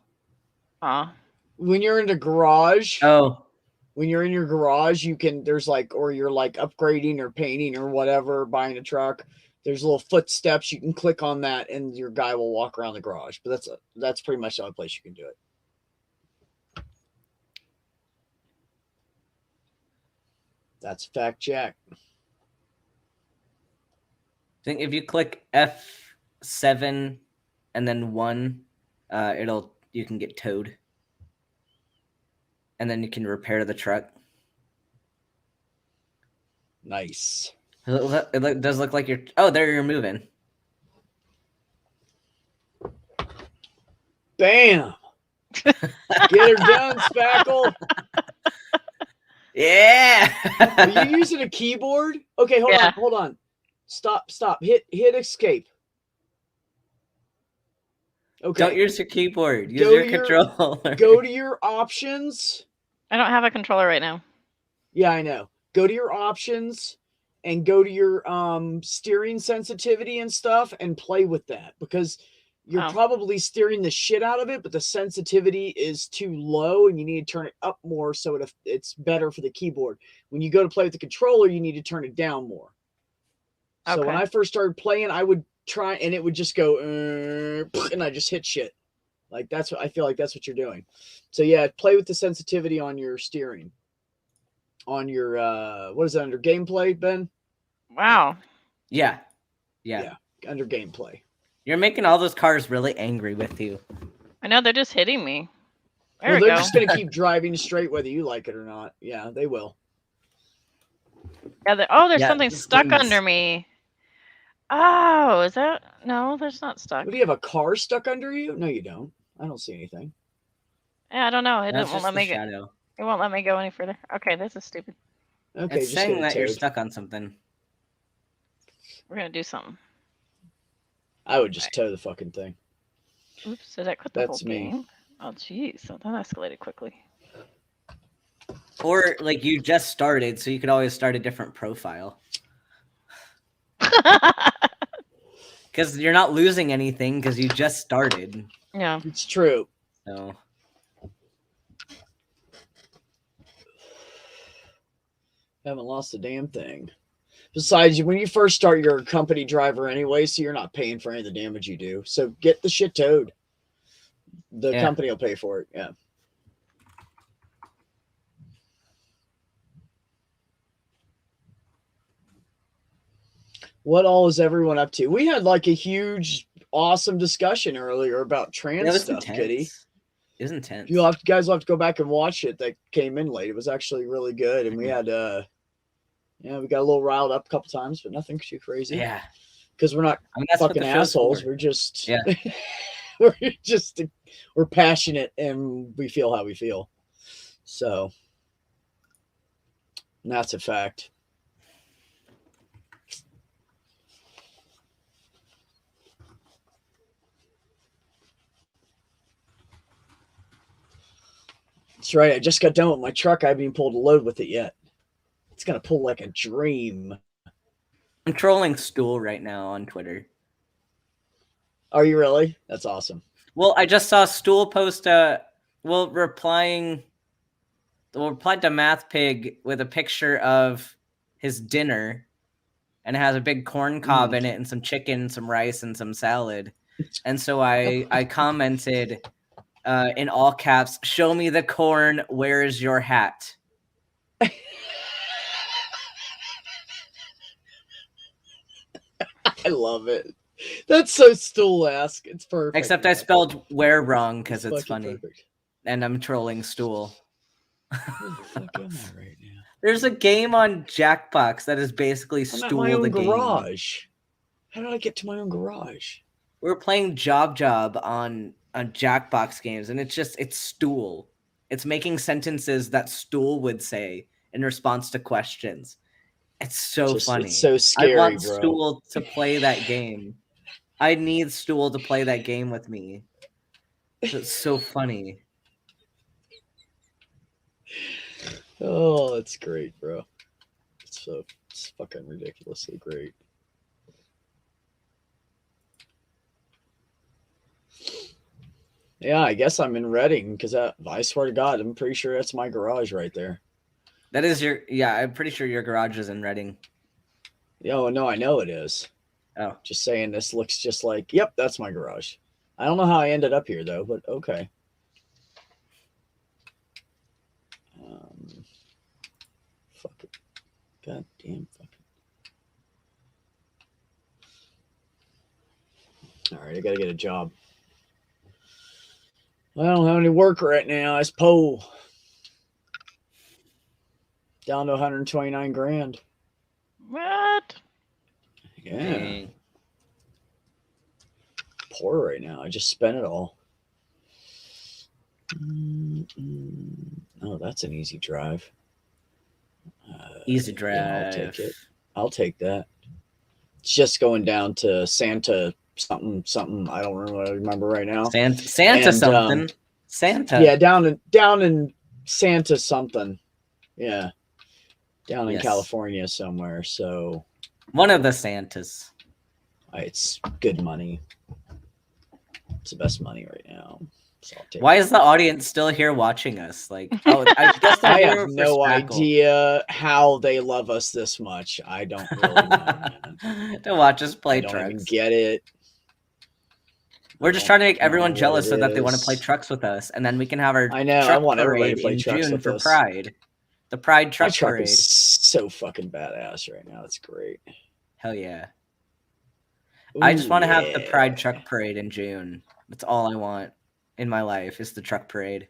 Aw. When you're in the garage, Oh, when you're in your garage, you can, there's like, or you're like upgrading or painting or whatever, buying a truck, there's little footsteps. You can click on that and your guy will walk around the garage. But that's pretty much the only place you can do it. That's fact check. I think if you click F7 and then 1, you can get towed. And then you can repair the truck. Nice. It does look like you're... Oh, there you're moving. Bam! Get her done, Spackle. Yeah! Are you using a keyboard? Okay, hold on. Stop. Hit escape. Okay. Don't use your keyboard. Use your controller. Go to your options. I don't have a controller right now. Yeah, I know. Go to your options and go to your steering sensitivity and stuff and play with that, because you're probably steering the shit out of it, but the sensitivity is too low and you need to turn it up more so it's better for the keyboard. When you go to play with the controller, you need to turn it down more. So when I first started playing, I would try and it would just go and I just hit shit. Like I feel like that's what you're doing. So yeah, play with the sensitivity on your steering. On your what is that under gameplay, Ben? Wow. Yeah. Under gameplay. You're making all those cars really angry with you. I know, they're just hitting me. They're just gonna keep driving straight whether you like it or not. Yeah, they will. Yeah. There's something stuck under me. Oh, is that? No, there's not stuck. What, do you have a car stuck under you? No, you don't. I don't see anything. Yeah, I don't know. It That's won't let me go. shadow. It won't let me go any further. Okay, this is stupid. Okay, It's saying that you're stuck on something. We're gonna do something. I would just tow the fucking thing. Oops, did I quit the whole game? Oh, jeez, that escalated quickly. Or like you just started, so you could always start a different profile. Because you're not losing anything because you just started. Yeah, it's true. So. Haven't lost a damn thing. Besides, when you first start, you're a company driver anyway, so you're not paying for any of the damage you do. So get the shit towed. The company will pay for it. Yeah. What all is everyone up to? We had like a huge, awesome discussion earlier about trans stuff, Kitty. It was intense. You guys will have to go back and watch it. That came in late. It was actually really good, and we had we got a little riled up a couple times, but nothing too crazy. Yeah, because we're not fucking assholes. We're just we're passionate and we feel how we feel. So that's a fact. That's right. I just got done with my truck. I haven't even pulled a load with it yet. It's gonna pull like a dream. I'm trolling Stool right now on Twitter. Are you really? That's awesome. Well, I just saw Stool post replied to Math Pig with a picture of his dinner, and it has a big corn cob in it and some chicken, some rice, and some salad. And so I commented in all caps, "Show me the corn. Where is your hat?" I love it. That's so Stool-esque. It's perfect. Except I spelled "where" wrong because it's funny. Perfect. And I'm trolling Stool. Where the fuck am I right now? There's a game on Jackbox that is basically I'm at Stool my the own game. garage. How did I get to my own garage? We're playing Job on Jackbox games, and it's Stool. It's making sentences that Stool would say in response to questions. It's so funny. It's so I scary, want bro. Stool to play that game. I need Stool to play that game with me. It's so funny. Oh, it's great, bro. It's fucking ridiculously great. Yeah, I guess I'm in Reading because I swear to God, I'm pretty sure that's my garage right there. That is I'm pretty sure your garage is in Reading. Oh, no, I know it is. Oh. Just saying this looks just like, yep, that's my garage. I don't know how I ended up here, though, but okay. Fuck it. God damn fuck it. All right, I got to get a job. I don't have any work right now. I suppose. Down to 129 grand. What? Yeah. Dang. Poor right now. I just spent it all. Oh, that's an easy drive. Easy drive. Yeah, I'll take it. I'll take that. It's just going down to Santa something. I don't remember right now. Santa something. Santa. Yeah, down in Santa something. Yeah. Down in California somewhere. So one of the Santas. It's good money. It's the best money right now. So why is the audience still here watching us? Like, I guess I have no idea how they love us this much. I don't really know, man. To watch us play trucks. I don't even get it. We're just trying to make everyone jealous so that they want to play trucks with us, and then we can have our I want everybody to play in trucks June with for us. Pride. The Pride truck parade is so fucking badass right now. It's great. Hell yeah! Ooh, I just want to have the Pride truck parade in June. That's all I want in my life is the truck parade.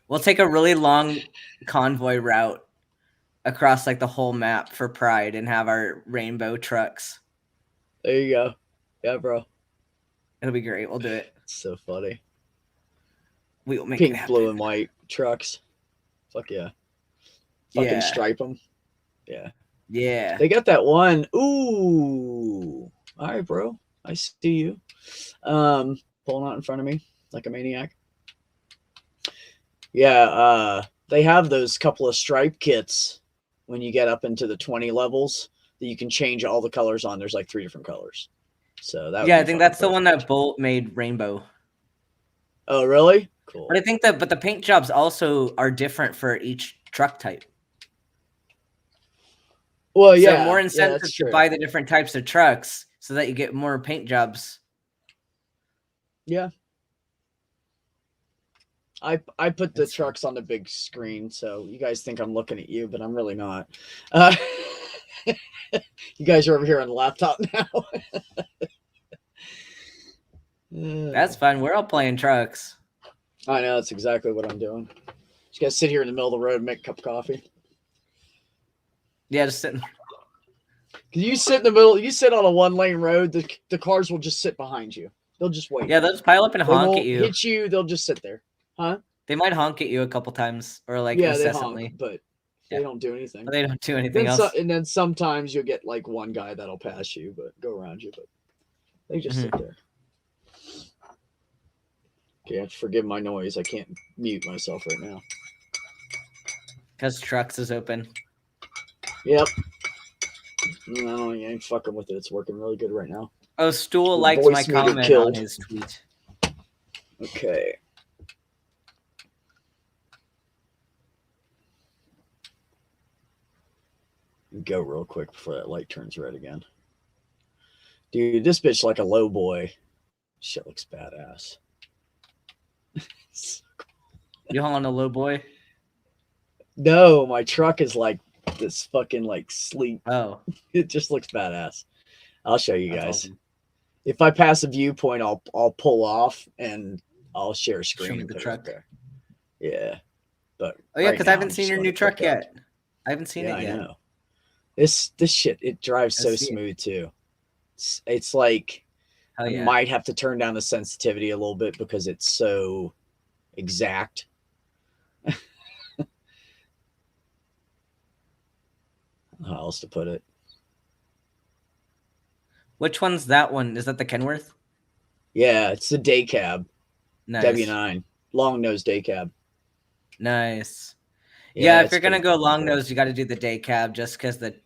We'll take a really long convoy route across like the whole map for Pride and have our rainbow trucks. There you go. Yeah, bro. It'll be great. We'll do it. It's so funny. We will make pink, it happen. blue, and white trucks. Fuck yeah. Fucking stripe them. Yeah. Yeah. They got that one. Ooh. All right, bro. I see you. Pulling out in front of me like a maniac. Yeah. They have those couple of stripe kits when you get up into the 20 levels that you can change all the colors on. There's like 3 different colors. So that. Yeah, I think that's the one that Bolt made rainbow. Oh, really? Cool. But I think that, the paint jobs also are different for each truck type. Well, yeah, so more incentive to buy the different types of trucks so that you get more paint jobs. Yeah. I put the trucks on the big screen, so you guys think I'm looking at you, but I'm really not. You guys are over here on the laptop now. That's fine. We're all playing trucks. I know. That's exactly what I'm doing. Just got to sit here in the middle of the road and make a cup of coffee. Yeah, just sitting. Because you sit in the middle, you sit on a 1-lane road, the cars will just sit behind you. They'll just wait. Yeah, they'll just pile up and honk at you. Hit you, they'll just sit there. Huh? They might honk at you a couple times or like They incessantly. honk, but they don't do anything. They don't do anything else. And then sometimes you'll get like one guy that'll pass you, but go around you, but they just sit there. Okay, forgive my noise. I can't mute myself right now. Because trucks is open. Yep. No, you ain't fucking with it. It's working really good right now. Oh, Stool likes my comment on his tweet. Okay. Go real quick before that light turns red again. Dude, this bitch like a low boy. Shit looks badass. You hauling a low boy? No, my truck is like this fucking like sleep. Oh. It just looks badass. I'll show you guys. Awesome. If I pass a viewpoint, I'll pull off and I'll share a screen. Show me the truck. There. Yeah. But Oh yeah, right because now, I haven't I'm seen just your gonna new truck pick up. yet. I haven't seen Yeah, it yet. I know. This shit, it drives I so see it. smooth too. It's like Hell I yeah. might have to turn down the sensitivity a little bit because it's so exact. How else to put it? Which one's that one? Is that the Kenworth? Yeah, it's the day cab. Nice. W9. Long nose day cab. Nice. Yeah, if it's you're gonna pretty go fucking long cool. nose, you got to do the day cab just because you can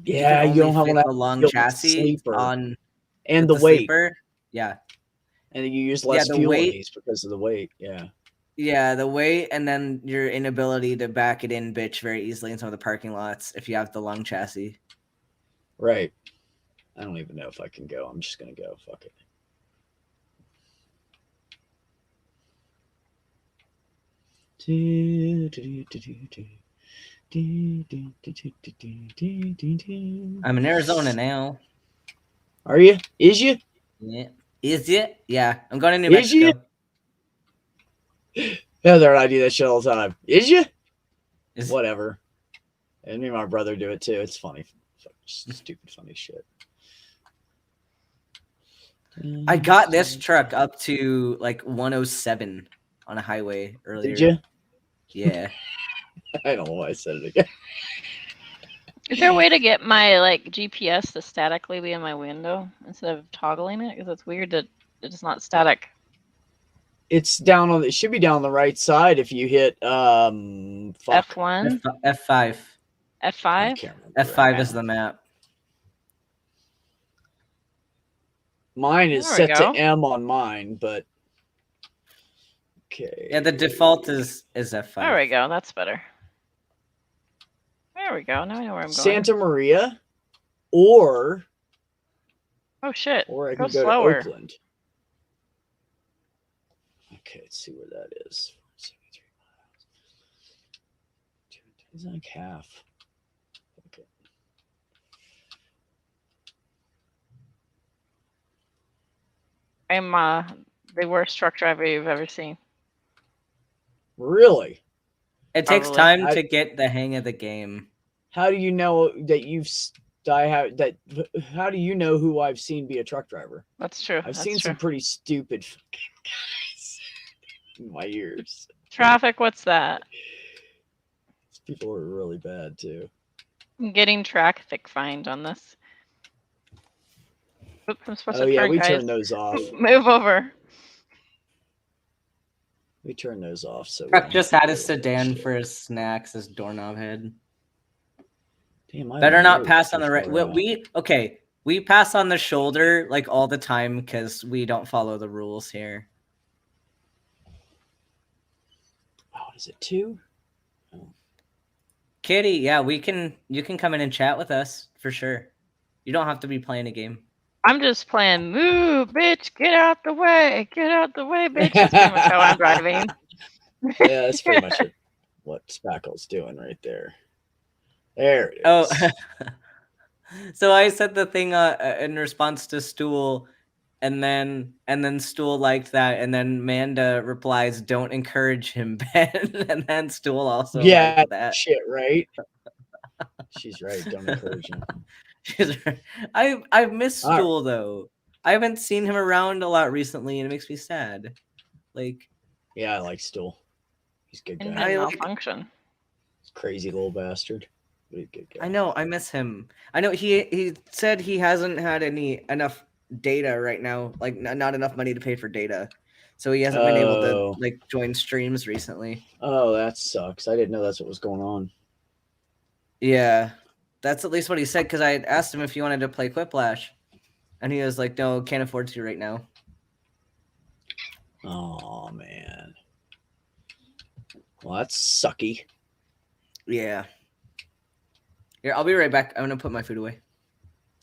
Yeah, you only don't have fit one the long fuel with chassis sleeper on and with the weight. sleeper. Yeah. And you use Yeah, less the fuel in weight. these because of the weight. Yeah. Yeah, the weight and then your inability to back it in bitch very easily in some of the parking lots if you have the long chassis. Right. I don't even know if I can go. I'm just gonna go. Fuck it. I'm in Arizona now. Are you? Is you? Yeah. Is it? Yeah. I'm going to New Is you? Mexico. Heather and I do that shit all the time. Is you? Is Whatever. And me and my brother do it too. It's funny. Stupid funny shit. I got this truck up to like 107 on a highway earlier. Did you? Yeah. I don't know why I said it again. Is there a way to get my like GPS to statically be in my window instead of toggling it? Because it's weird that it's not static. It's down on. It should be down on the right side if you hit fuck. F1, F5. I F5. can't remember. F5 right is now. the map. Mine is There we set go. to M on mine, but okay. Yeah, the default is F5. There we go. That's better. There we go. Now I know where I'm going. Santa Maria, or Oh shit. I Go can go slower. to Oakland. Okay, let's see where that is. 73 miles. It's like half. Okay. I'm the worst truck driver you've ever seen. Really? It takes Probably. time to get the hang of the game. How do you know that how do you know who I've seen be a truck driver? That's true. I've That's seen true. some pretty stupid fucking guys in my ears. Traffic, what's that? These people are really bad too. I'm getting traffic fined on this. Oops, I'm supposed Oh to yeah, turn, we guys. turn those off. Move over. We turn those off. So we Truck don't just have to had a deal with that sedan shit. for his snacks, his doorknob head. Damn, I Better not really pass too on the right. far out. We pass on the shoulder like all the time because we don't follow the rules here. Oh, is it 2? Kitty, yeah, you can come in and chat with us for sure. You don't have to be playing a game. I'm just playing move, bitch, get out the way, bitch. That's pretty much how I'm driving. Yeah, that's pretty much what Spackle's doing right there. There it is. Oh, so I said the thing in response to Stool, and then Stool liked that, and then Manda replies, "Don't encourage him, Ben." And then Stool also liked that. Shit, right? She's right. Don't encourage him. She's right. I've missed All right. Stool though. I haven't seen him around a lot recently, and it makes me sad. Like, yeah, I like Stool. He's a good And guy. then I like- malfunction. He's a crazy little bastard. But he's a good guy. I know, I miss him. I know he said he hasn't had enough data right now, like not enough money to pay for data, so he hasn't been able to like join streams recently. Oh, that sucks. I didn't know that's what was going on. Yeah, that's at least what he said, because I had asked him if he wanted to play Quiplash, and he was like, "No, can't afford to right now." Oh man. Well, that's sucky. Yeah. Here, I'll be right back. I'm gonna put my food away.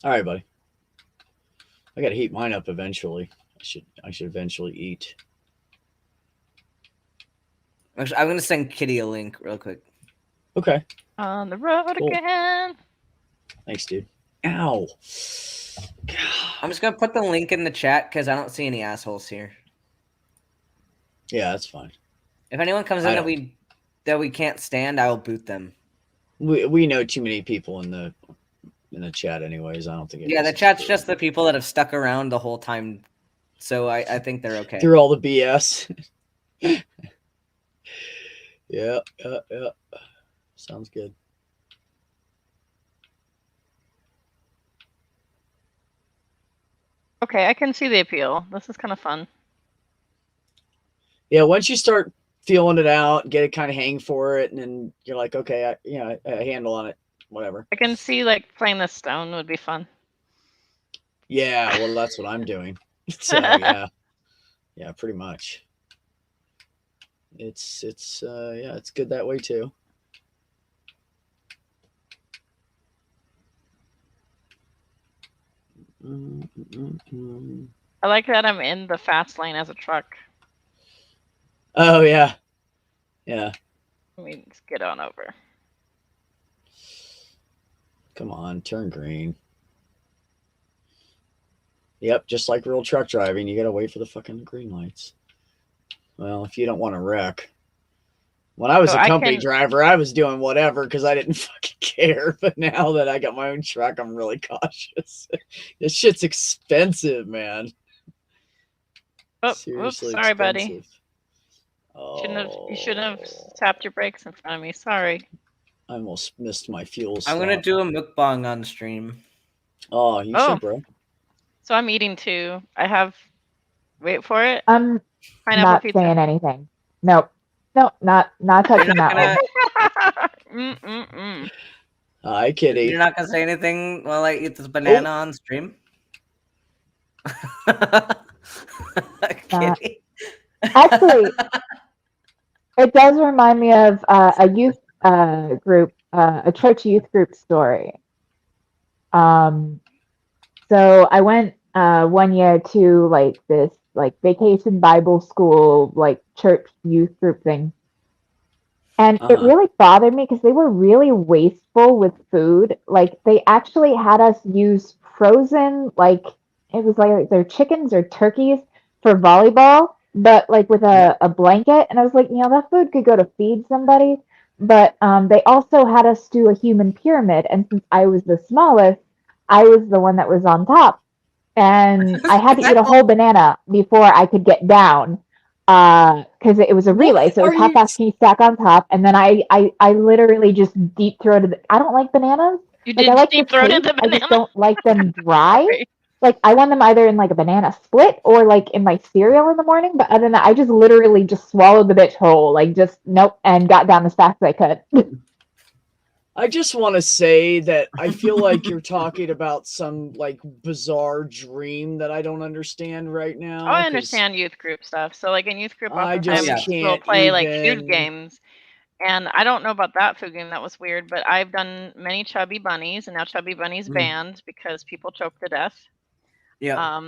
All right, buddy. I gotta heat mine up eventually. I should eventually eat. Actually, I'm gonna send Kitty a link real quick. Okay. On the road Cool. again. Thanks, dude. Ow. I'm just gonna put the link in the chat because I don't see any assholes here. Yeah, that's fine. If anyone comes in that that we can't stand, I will boot them. We know too many people in the chat, anyways. I don't think. Yeah, the chat's just the people that have stuck around the whole time, so I think they're okay. Through all the BS. Yeah. Sounds good. Okay, I can see the appeal. This is kind of fun. Yeah, once you start feeling it out, get a kind of hang for it, and then you're like, okay, a handle on it, whatever. I can see like playing the stone would be fun. Yeah, well, that's what I'm doing. So yeah, pretty much. It's good that way too. I like that I'm in the fast lane as a truck. Oh yeah. Let me just get on over. Come on, turn green. Yep, just like real truck driving, you gotta wait for the fucking green lights. Well, if you don't want to wreck. When I was a company driver, I was doing whatever because I didn't fucking care. But now that I got my own truck, I'm really cautious. This shit's expensive, man. Oh, Seriously, sorry, buddy. expensive. You shouldn't have tapped your brakes in front of me. Sorry. I almost missed my fuel I'm gonna do a mukbang on stream. Oh, you should, bro. So I'm eating too. I have. Wait for it. I'm Pineapple not pizza. saying anything. Nope, not touching that one. Hi, kitty. You're not gonna say anything while I eat this banana on stream? Kitty. Actually, it does remind me of a youth group, a church youth group story. So I went one year to like this vacation Bible school, like church youth group thing. And it really bothered me because they were really wasteful with food. Like they actually had us use frozen, like it was like their chickens or turkeys for volleyball, but like with a blanket. And I was like, that food could go to feed somebody. But they also had us do a human pyramid. And since I was the smallest, I was the one that was on top. And I had to eat a whole banana before I could get down. Because it was a relay, so it was half-ass cheese stack on top, and then I literally just deep throated. I don't like bananas. You like, did I like deep the throated taste, the banana. I just don't like them dry. Sorry. Like I want them either in like a banana split or like in my cereal in the morning. But other than that, I just literally just swallowed the bitch whole. Like just nope, and got down as fast as I could. I just want to say that I feel like you're talking about some like bizarre dream that I don't understand right now. Oh, I understand youth group stuff. So like in youth group, I just oftentimes we'll play like food games. And I don't know about that food game. That was weird. But I've done many Chubby Bunnies, and now Chubby Bunnies banned because people choke to death. Yeah.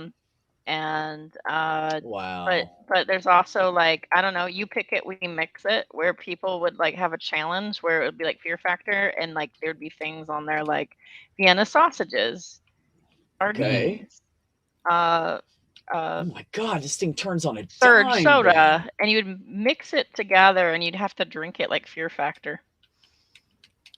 Wow. But there's also like, I don't know, you pick it, we mix it, where people would like have a challenge where it would be like Fear Factor, and like there'd be things on there like Vienna sausages, sardines, oh my god, this thing turns on a surge dime, soda, man. and you would mix it together, and you'd have to drink it like Fear Factor.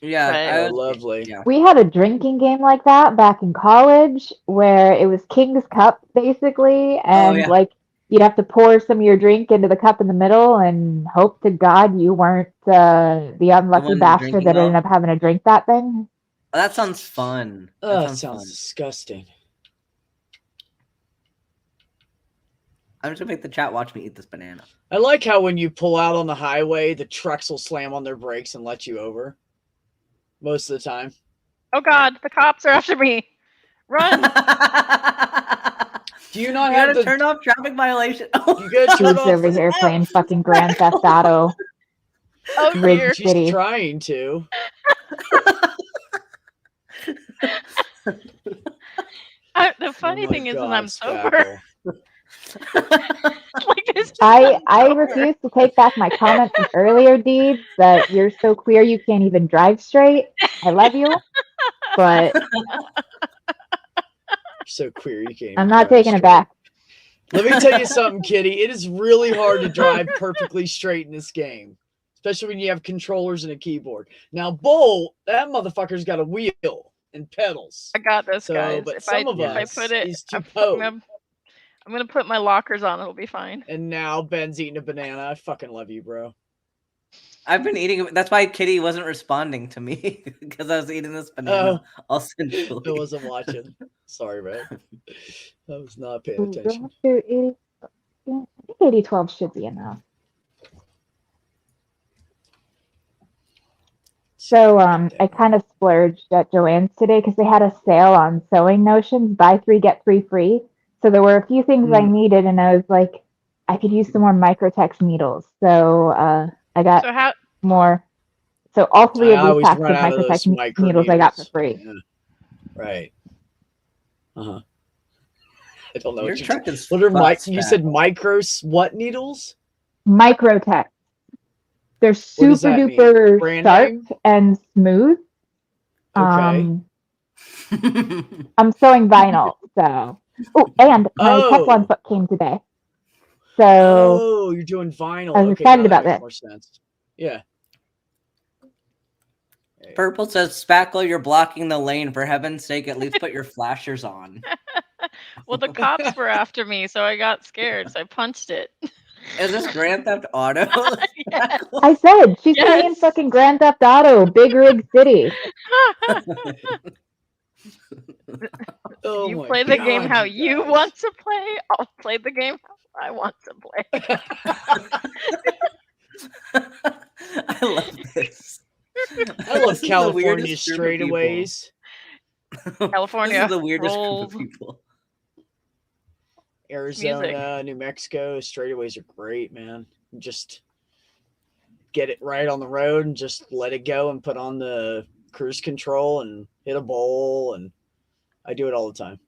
Yeah, lovely. Yeah. We had a drinking game like that back in college where it was King's Cup basically, and like you'd have to pour some of your drink into the cup in the middle and hope to God you weren't the unlucky bastard that ended up having to drink that thing. Oh, that sounds fun. That sounds disgusting. I'm just gonna make the chat watch me eat this banana. I like how when you pull out on the highway, the trucks will slam on their brakes and let you over. Most of the time. Oh God, the cops are after me! Run! Do you not have to turn off traffic violation? You gotta turn off over here playing fucking Grand Theft Auto. Oh dear. She's trying to. The funny thing is, I'm sober. I refuse to take back my comment from earlier, Deeb, that you're so queer you can't even drive straight. I love you, but so queer you can't. I'm not taking it back. Let me tell you something, Kitty. It is really hard to drive perfectly straight in this game. It's especially when you have controllers and a keyboard. Now, Bull, that motherfucker's got a wheel and pedals. I got this, So, guys. but if some I, of if I us, put it, he's too I'm gonna put my lockers on. It'll be fine. And now Ben's eating a banana. I fucking love you, bro. I've been eating. That's why Kitty wasn't responding to me because I was eating this banana. I Essentially, wasn't watching. Sorry, man. I was not paying Ooh, do I attention. have to 80? Yeah, I think 80/12 should be enough. So I kind of splurged at Joann's today because they had a sale on sewing notions, buy 3 get 3 free. So there were a few things I needed, and I was like, I could use some more Microtex needles. So I got more. So all 3 of these packs of Microtex needles I got for free. Yeah. Right. Uh-huh. I don't know Your truck is what are fucked, you Spat. said micros what needles? Microtex. They're super duper sharp and smooth. Okay. I'm sewing vinyl, so. Oh, and my Teflon foot came today. So. You're doing vinyl. I was excited about that. More sense. Yeah. Purple says, Spackle, you're blocking the lane. For heaven's sake, at least put your flashers on. Well, the cops were after me, so I got scared, so I punched it. Is this Grand Theft Auto? Yes. I said, she's playing fucking Grand Theft Auto, Big Rig City. You play the game how you want to play, I'll play the game how I want to play. I love this. I love California straightaways. California. This is the weirdest group of people. Arizona, New Mexico, straightaways are great, man. Just get it right on the road and just let it go and put on the cruise control and hit a bowl, and I do it all the time.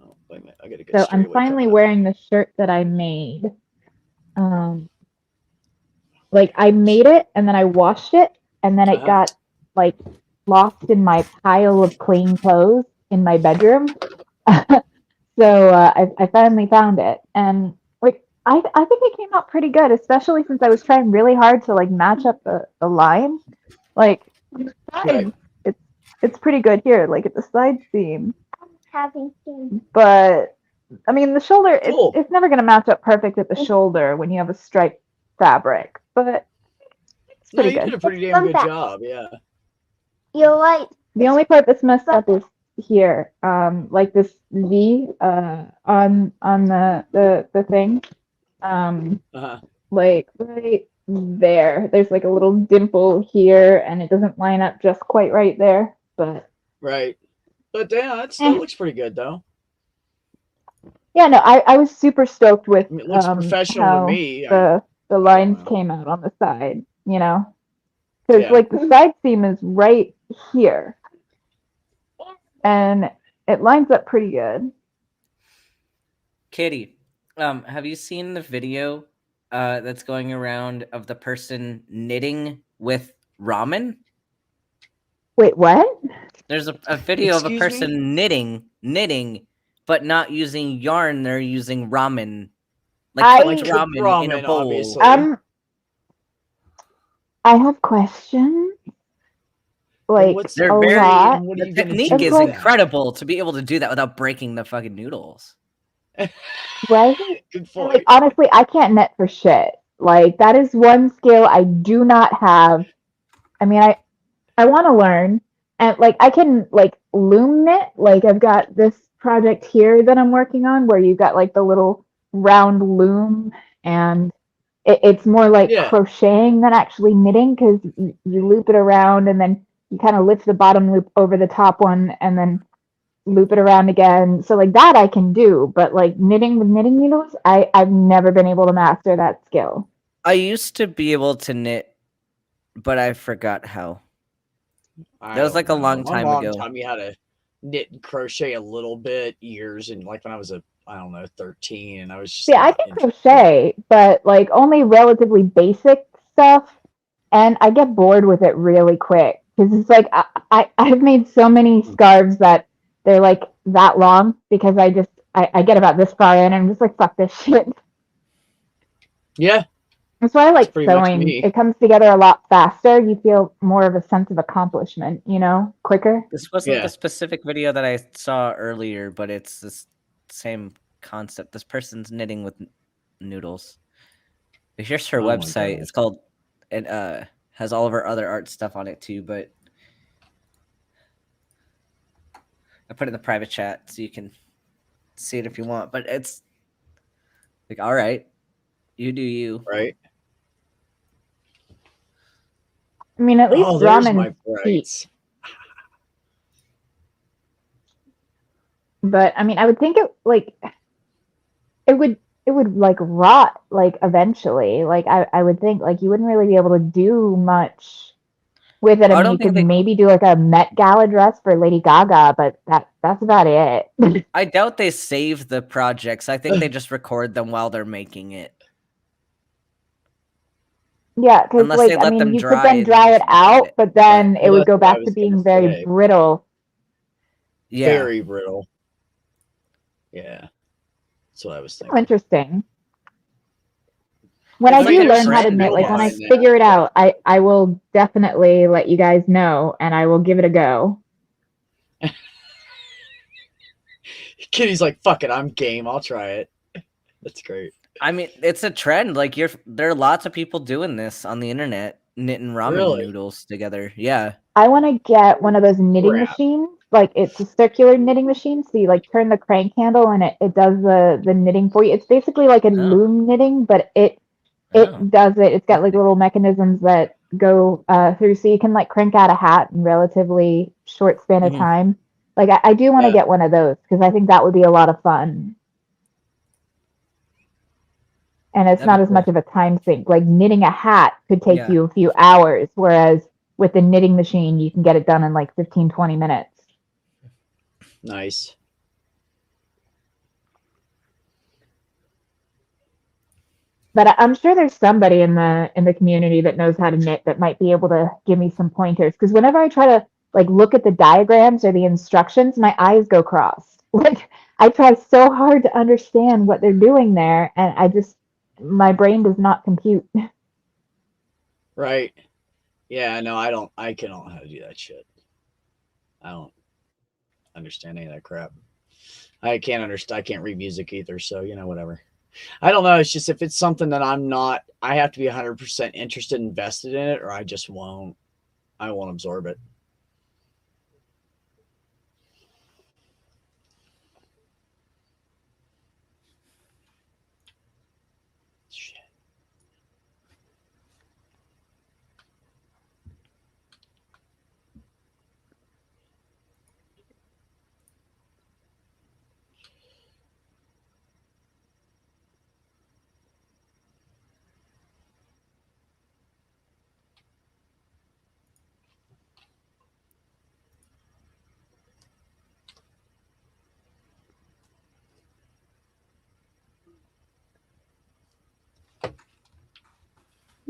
Oh, wait a minute. I gotta get So I'm finally wearing the shirt that I made. Like I made it and then I washed it and then it got like lost in my pile of clean clothes in my bedroom. So I finally found it, and like I think it came out pretty good, especially since I was trying really hard to like match up the line. Like it's pretty good here, like at the side seam. But I mean the shoulder, it's never gonna match up perfect at the shoulder when you have a striped fabric, but it's pretty good. You did a pretty damn good job, yeah. You're right. The only part that's messed up is here, like this V on the thing, like right there. There's like a little dimple here, and it doesn't line up just quite right there. But but yeah, it still looks pretty good though. Yeah, no, I was super stoked with it looks professional how to me. The lines came out on the side, you know, because like the side seam is right here. And it lines up pretty good. Kitty, have you seen the video that's going around of the person knitting with ramen? Wait, what? There's a video of a person knitting, but not using yarn. They're using ramen, like ramen in a bowl. Obviously. I have questions. Like they're a very. lot. The technique is incredible to be able to do that without breaking the fucking noodles. Right? Like, honestly, I can't knit for shit. Like that is one skill I do not have. I mean, I want to learn, and like I can like loom knit. Like I've got this project here that I'm working on where you've got like the little round loom, and it's more like crocheting than actually knitting because you loop it around and then you kind of lift the bottom loop over the top one and then loop it around again. So like that I can do, but like knitting with knitting needles, I've never been able to master that skill. I used to be able to knit, but I forgot how. That was like a long time ago. My mom taught me how to knit and crochet a little bit years, and like when I was 13, and I was just I can crochet, but like only relatively basic stuff, and I get bored with it really quick because it's like I've made so many scarves that they're like that long because I get about this far in and I'm just like, fuck this shit. Yeah. That's why I like pretty much sewing. me. It comes together a lot faster. You feel more of a sense of accomplishment, quicker. This wasn't Yeah. the specific video that I saw earlier, but it's this same concept. This person's knitting with noodles. Here's her Oh my website. God. It's called. It has all of her other art stuff on it too, but I put it in the private chat so you can see it if you want. But it's like, all right, you do you. Right. I mean, at least Oh, there's ramen my cheap. brights. But I mean, I would think it would like rot like eventually. Like I would think like you wouldn't really be able to do much with it. I I mean, don't you think could they. maybe do like a Met Gala dress for Lady Gaga, but that's about it. I doubt they save the projects. I think they just record them while they're making it. Yeah, because Unless like they I let mean, them you could dry then and dry you it can look at out, it. but then it Well, would that's go what I back to was gonna being very say. brittle. Yeah. Very brittle. Yeah. That's what I was Oh, thinking. interesting. When It's I like do a learn how to trend, I knit, like when I guess. figure it out, I will definitely let you guys know, and I will give it a go. Kitty's like, fuck it, I'm game. I'll try it. That's great. I mean, it's a trend. Like there are lots of people doing this on the internet, knitting ramen Really? noodles together. Yeah. I want to get one of those knitting Crap. machines. Like it's a circular knitting machine, so you like turn the crank handle and it does the knitting for you. It's basically like a loom knitting, but it does it. It's got like little mechanisms that go through, so you can like crank out a hat in relatively short span of time. Like I do want to get one of those because I think that would be a lot of fun. And it's not as much of a time sink. Like knitting a hat could take you a few hours, whereas with the knitting machine, you can get it done in like 15, 20 minutes. Nice. But I'm sure there's somebody in the community that knows how to knit that might be able to give me some pointers. Because whenever I try to like look at the diagrams or the instructions, my eyes go crossed. Like I try so hard to understand what they're doing there, and my brain does not compute. Right. Yeah, no, I don't know how to do that shit. I don't understand any of that crap. I can't read music either, so whatever. I don't know, it's just if it's something that I have to be 100% interested, invested in it, or I just won't. I won't absorb it. Shit.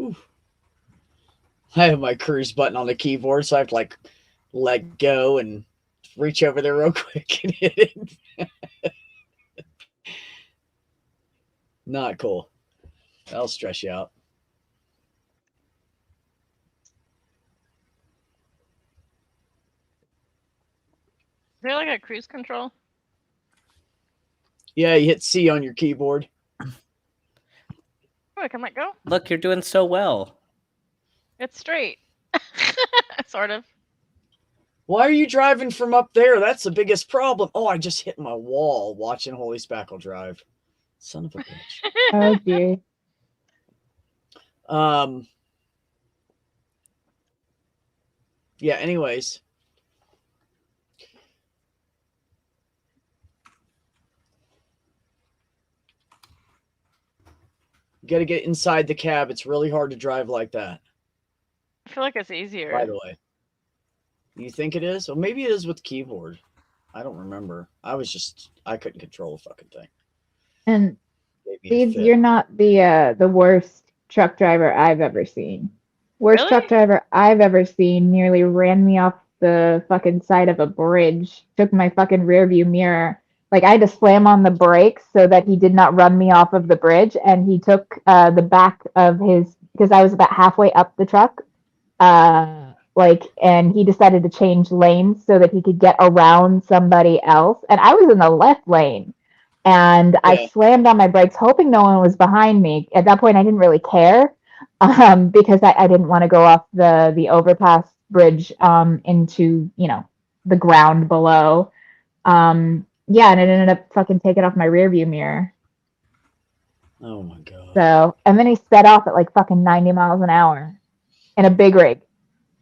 Oof. I have my cruise button on the keyboard, so I have to like let go and reach over there real quick and hit it. Not cool. That'll stress you out. Is there like a cruise control? Yeah, you hit C on your keyboard. Oh, I can let go. Look, you're doing so well. It's straight. Sort of. Why are you driving from up there? That's the biggest problem. Oh, I just hit my wall watching Holy Spackle drive. Son of a bitch. Oh dear. Yeah, anyways. You got to get inside the cab. It's really hard to drive like that. I feel like it's easier. By the way. You think it is? Well, maybe it is with the keyboard. I don't remember. I couldn't control the fucking thing. And Steve, you're not the worst truck driver I've ever seen. Worst Really? truck driver I've ever seen nearly ran me off the fucking side of a bridge, took my fucking rear view mirror, Like I had to slam on the brakes so that he did not run me off of the bridge. And he took the back of his, because I was about halfway up the truck, and he decided to change lanes so that he could get around somebody else. And I was in the left lane. And I slammed on my brakes, hoping no one was behind me. At that point, I didn't really care because I didn't want to go off the overpass bridge into, the ground below. Yeah, and it ended up fucking taking off my rear view mirror. Oh my god. So, and then he sped off at like fucking 90 miles an hour in a big rig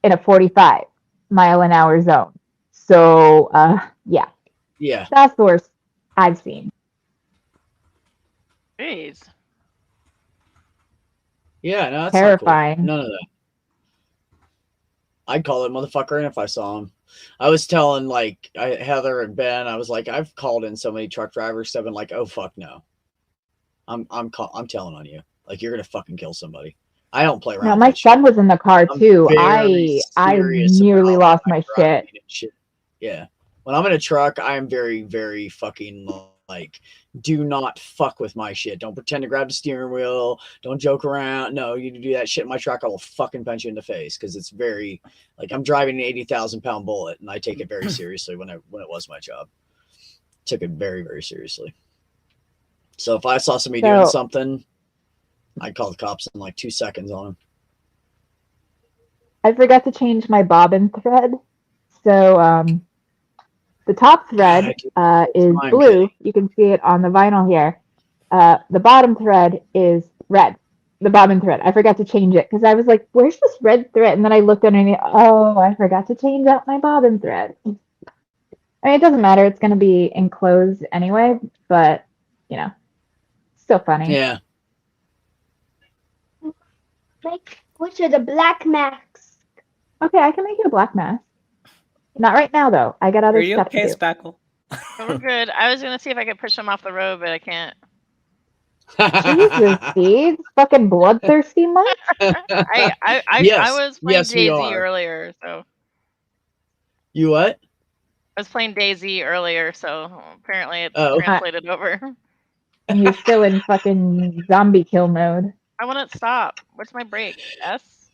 in a 45-mile-an-hour zone. So, yeah. Yeah. That's the worst I've seen. Jeez. Yeah, no, that's terrifying. Not cool. None of that. I'd call that motherfucker in if I saw him. I was telling Heather and Ben, I was like, I've called in so many truck drivers. So I've been like, oh fuck no. I'm telling on you. Like you're gonna fucking kill somebody. I don't play around. No, my son was in the car too. I nearly lost my shit. Yeah. When I'm in a truck, I am very, very fucking like, do not fuck with my shit. Don't pretend to grab the steering wheel. Don't joke around. No, you do that shit in my truck, I will fucking punch you in the face because it's very like I'm driving an 80,000-pound bullet, and I take it very seriously when it was my job. Took it very, very seriously. So if I saw somebody doing something, I'd call the cops in like 2 seconds on them. I forgot to change my bobbin thread. So the top thread is blue. You can see it on the vinyl here. The bottom thread is red. The bobbin thread. I forgot to change it because I was like, where's this red thread? And then I looked underneath. Oh, I forgot to change out my bobbin thread. I mean, it doesn't matter. It's going to be enclosed anyway, but, still funny. Yeah. Like, which are the black masks? Okay, I can make you a black mask. Not right now, though. I got other stuff to do. Spackle? We're good. I was gonna see if I could push him off the road, but I can't. Jesus, Steve. Fucking bloodthirsty much? I was playing Daisy earlier, so. You what? I was playing Daisy earlier, so apparently it's translated over. And you're still in fucking zombie kill mode. I want to stop. What's my break? S?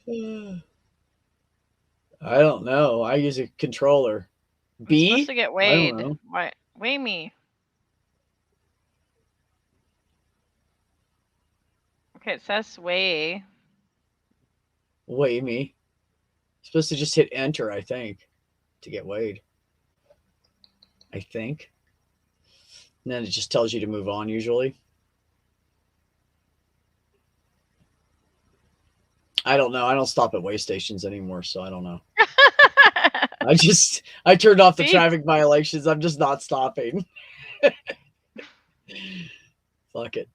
I don't know. I use a controller. B? I'm supposed to get weighed. Why? Weigh me. Okay, it says weigh. Weigh me. You're supposed to just hit enter, I think, to get weighed. I think. And then it just tells you to move on usually. I don't know. I don't stop at weigh stations anymore, so I don't know. I turned off the traffic violations. I'm just not stopping. Fuck it.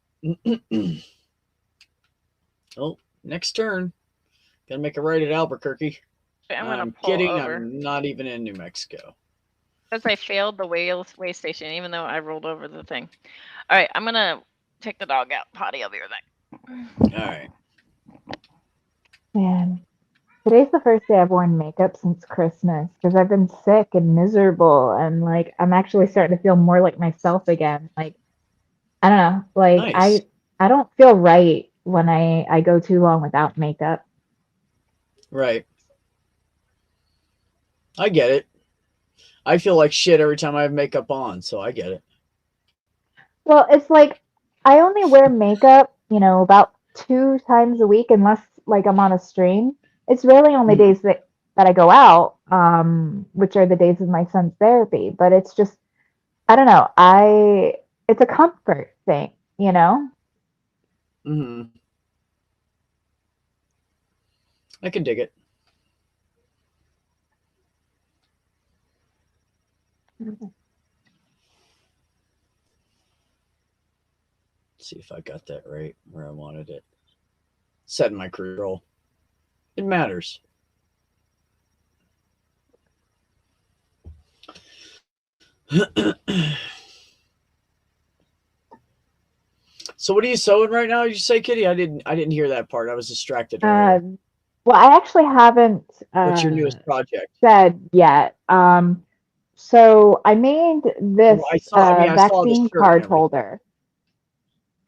Oh, next turn. Gotta make a right at Albuquerque. I'm kidding. Over. I'm not even in New Mexico. Because I failed the weigh station, even though I rolled over the thing. All right, I'm gonna take the dog out. Potty, I'll be right back. All right. Man, today's the first day I've worn makeup since Christmas because I've been sick and miserable, and like I'm actually starting to feel more like myself again. Like I don't know, like nice. I don't feel right when I go too long without makeup. Right. I get it. I feel like shit every time I have makeup on, so I get it. Well, it's like I only wear makeup, about 2 times a week unless like I'm on a stream. It's really only days that I go out, which are the days of my son's therapy. But it's just, I don't know. It's a comfort thing, Mm-hmm. I can dig it. Mm-hmm. Let's see if I got that right where I wanted it. Setting my crew roll. It matters. So what are you sewing right now? Did you say, Kitty? I didn't hear that part. I was distracted. Well, I actually haven't. What's your newest project? Said yet. So I made this I saw the vaccine shirt and card everything. holder.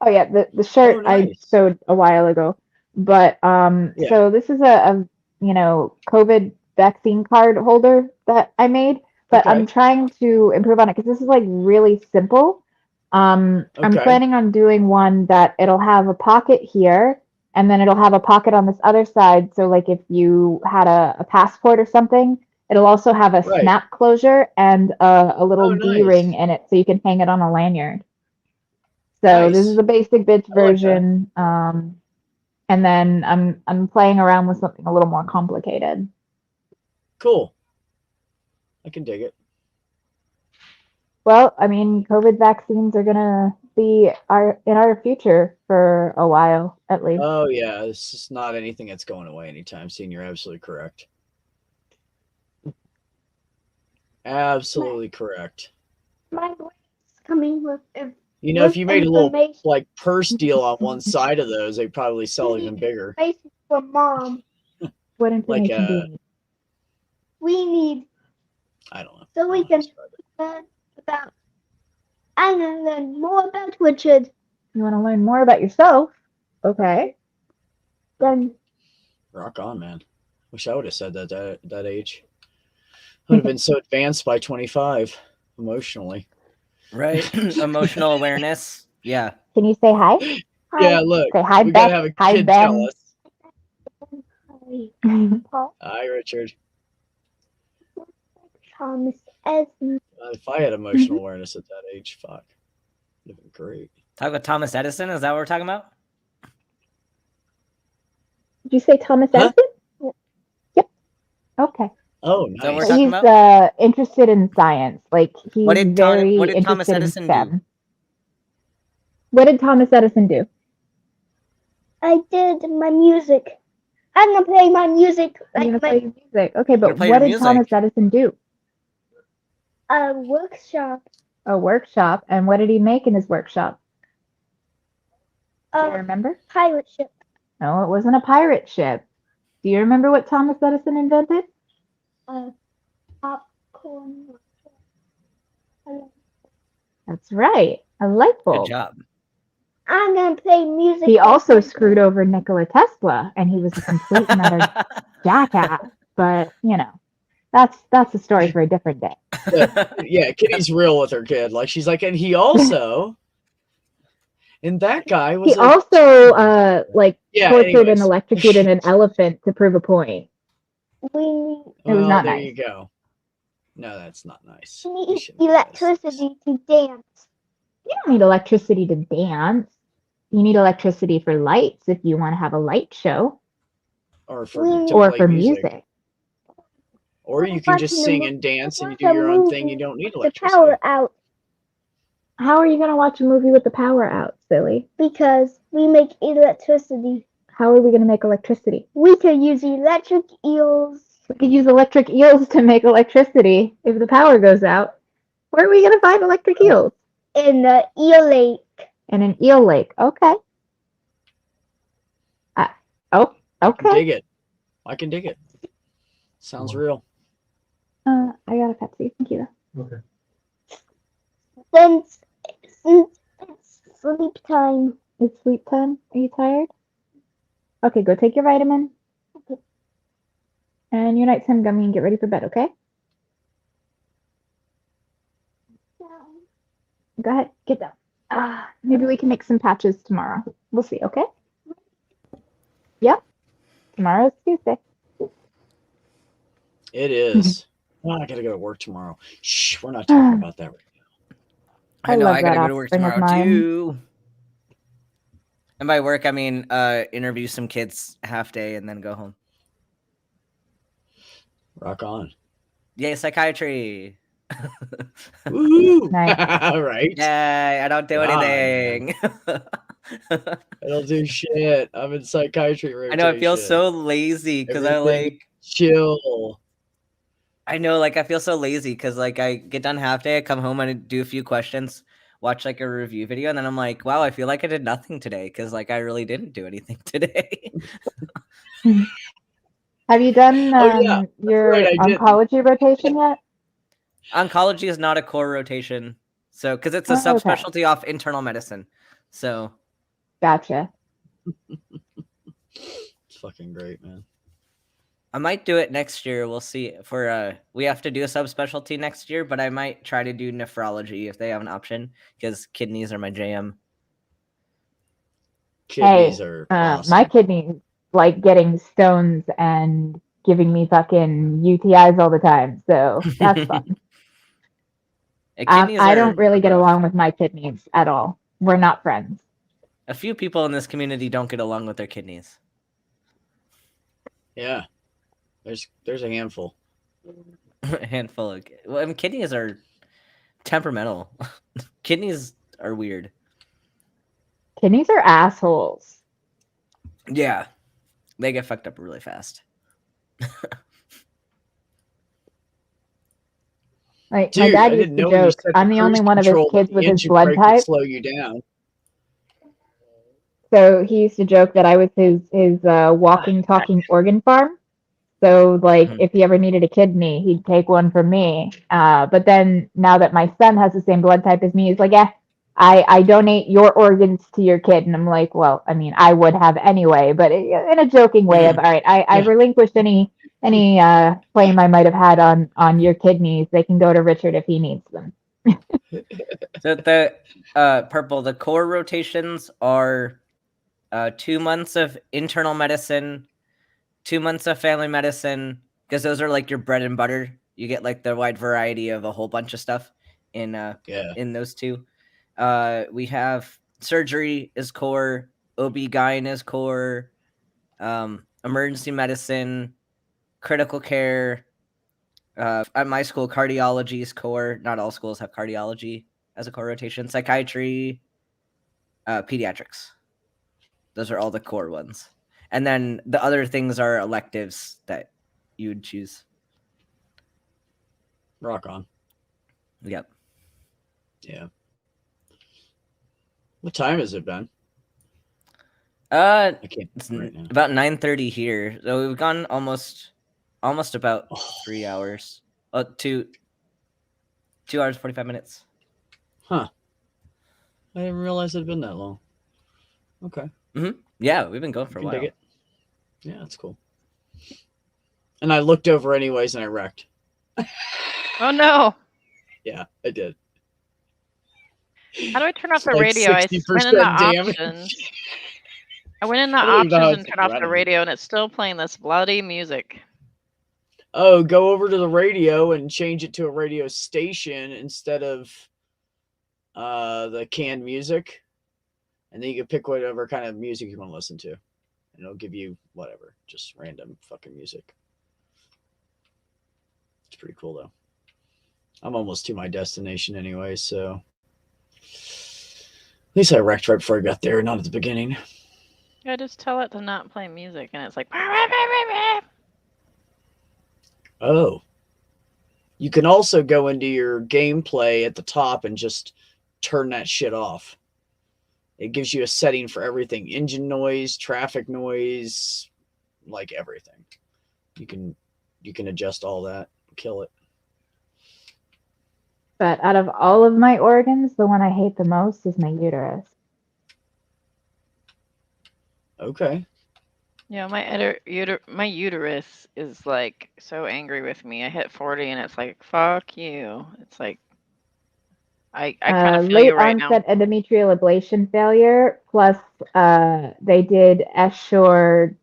Oh yeah, the shirt I nice. showed a while ago. But Yeah. so this is a COVID vaccine card holder that I made, but Okay. I'm trying to improve on it because this is like really simple. I'm Okay. planning on doing one that it'll have a pocket here, and then it'll have a pocket on this other side. So like if you had a passport or something, it'll also have a Right. snap closure and a little Oh, D nice. ring in it, so you can hang it on a lanyard. So this Nice. is a basic bitch I like that. version. And then I'm playing around with something a little more complicated. Cool. I can dig it. Well, I mean, COVID vaccines are gonna be in our future for a while, at least. Oh yeah, this is not anything that's going away anytime soon. You're absolutely correct. Absolutely correct. My voice is coming with You know, if you made a little information. like purse deal on one side of those, they'd probably sell even bigger. Information for Mom. What information Like, do you need? We need I don't know. so we can learn about. I'm gonna learn more about Richard. You want to learn more about yourself? Okay. Then Rock on, man. Wish I would have said that at that age. I would have been so advanced by 25 emotionally. Right. Emotional awareness. Yeah. Can you say hi? hi. Yeah, look, Say hi, we gotta Beth. have a Hi, kid Ben. tell us. Hi. Paul Hi, Richard. Thomas Edison. If I had emotional awareness at that age, fuck, would have been great. Talk about Thomas Edison. Is that what we're talking about? Did you say Thomas Huh? Edison? Yep. Okay. Oh, Is that what we're nice. talking He's about? interested in science. Like he's What did very Thomas interested in Edison do? STEM. What did Thomas Edison do? I did my music. I'm gonna play my music You're like gonna my play your music. Okay, but play what your did Thomas music. Edison do? Workshop. A workshop. And what did he make in his workshop? Do you remember? Pirate ship. No, it wasn't a pirate ship. Do you remember what Thomas Edison invented? Popcorn. That's right. A light Good bulb. job. I'm gonna play music. He also screwed over Nikola Tesla, and he was a complete and utter jackass. But that's a story for a different day. Yeah, Kitty's real with her kid. Like she's like, and he also, and that guy was. He also tortured anyways. and electrocuted an elephant to prove a point. We It was not there nice. you go. No, that's not nice. need We shouldn't do this. electricity to dance. You don't need electricity to dance. You need electricity for lights if you want to have a light show Or to or play for music. Or you can just sing and dance and you do your own thing. You don't need The electricity. power out How are you going to watch a movie with the power out, silly? because we make electricity. How are we going to make electricity? We could use electric eels. We could use electric eels to make electricity if the power goes out. Where are we going to find electric eels? In the eel lake. In an eel lake. Okay. I can Okay. dig it. I can dig it. Sounds real. I got a Pepsi. Thank you. Since it's sleep time. It's sleep time. Are you tired? Okay, go take your vitamin. Okay. And your nighttime gummy and get ready for bed, okay? Go ahead, get down. Maybe we can make some patches tomorrow. We'll see, okay? Yep. Tomorrow's Tuesday. It is. I gotta go to work tomorrow. Shh, we're not talking about that right now. I I know love I gotta that go to work offspring of tomorrow mine. too. And by work, I mean interview some kids half day and then go home. Rock on. Yay, psychiatry. Woohoo! Nice. Right? Yay, I don't do God, anything. I don't do shit. I'm in psychiatry rotation. I know, I feel so lazy because I Everything chill. I know, like, I feel so lazy because, like, I get done half day, I come home and I do a few questions, watch, like, a review video, and then I'm like, wow, I feel like I did nothing today because, like, I really didn't do anything today. Have you done Oh, yeah. your right, I did. oncology rotation yet? Oncology is not a core rotation, so because it's a Oh, okay. subspecialty off internal medicine. So Gotcha. It's fucking great, man. I might do it next year. We'll see. For we have to do a subspecialty next year, but I might try to do nephrology if they have an option because kidneys are my jam. Kidneys are awesome. My kidneys like getting stones and giving me fucking UTIs all the time, so that's fun. I don't really get along with my kidneys at all. We're not friends. A few people in this community don't get along with their kidneys. Yeah, there's a handful. A handful of kidneys are temperamental. Kidneys are weird. Kidneys are assholes. Yeah, they get fucked up really fast. Like Dude, my dad I used didn't to know when you joke, set I'm the only cruise one of his control, kids the with his engine blood brake would type. slow you down. So he used to joke that I was his walking, talking organ farm. So like if he ever needed a kidney, he'd take one from me. But then now that my son has the same blood type as me, he's like, yeah, I donate your organs to your kid. And I'm like, well, I mean, I would have anyway, but in a joking way of, all right, I relinquished any claim I might have had on your kidneys. They can go to Richard if he needs them. So the purple, the core rotations are 2 months of internal medicine, 2 months of family medicine, because those are like your bread and butter. You get like the wide variety of a whole bunch of stuff in those two. We have surgery is core, OB-GYN is core, emergency medicine, critical care. At my school, cardiology is core. Not all schools have cardiology as a core rotation. Psychiatry, pediatrics. Those are all the core ones. And then the other things are electives that you would choose. Rock on. Yep. Yeah. What time has it been? I can't it's right now. about 9:30 here. So we've gone almost about 3 hours. 2 hours 45 minutes. Huh. I didn't realize it had been that long. Okay. Yeah, we've been going for a while. Dig it. Yeah, that's cool. And I looked over anyways and I wrecked. Oh no. Yeah, I did. How do I turn off the Like radio? I 60% went in the damage. options. I went in the I don't even know how options and it's turned off the running. radio, and it's still playing this bloody music. Oh, go over to the radio and change it to a radio station instead of the canned music. And then you can pick whatever kind of music you want to listen to. And it'll give you whatever, just random fucking music. It's pretty cool, though. I'm almost to my destination anyway, so... At least I wrecked right before I got there, not at the beginning. Yeah, just tell it to not play music, and it's like... Oh. You can also go into your gameplay at the top and just turn that shit off. It gives you a setting for everything. Engine noise, traffic noise, like everything. You can adjust all that. Kill it. But out of all of my organs, the one I hate the most is my uterus. Okay. Yeah, my uterus is like so angry with me. I hit 40 and it's like, fuck you. It's like, I kind of feel late you right now. onset endometrial ablation failure, plus they did S-Shore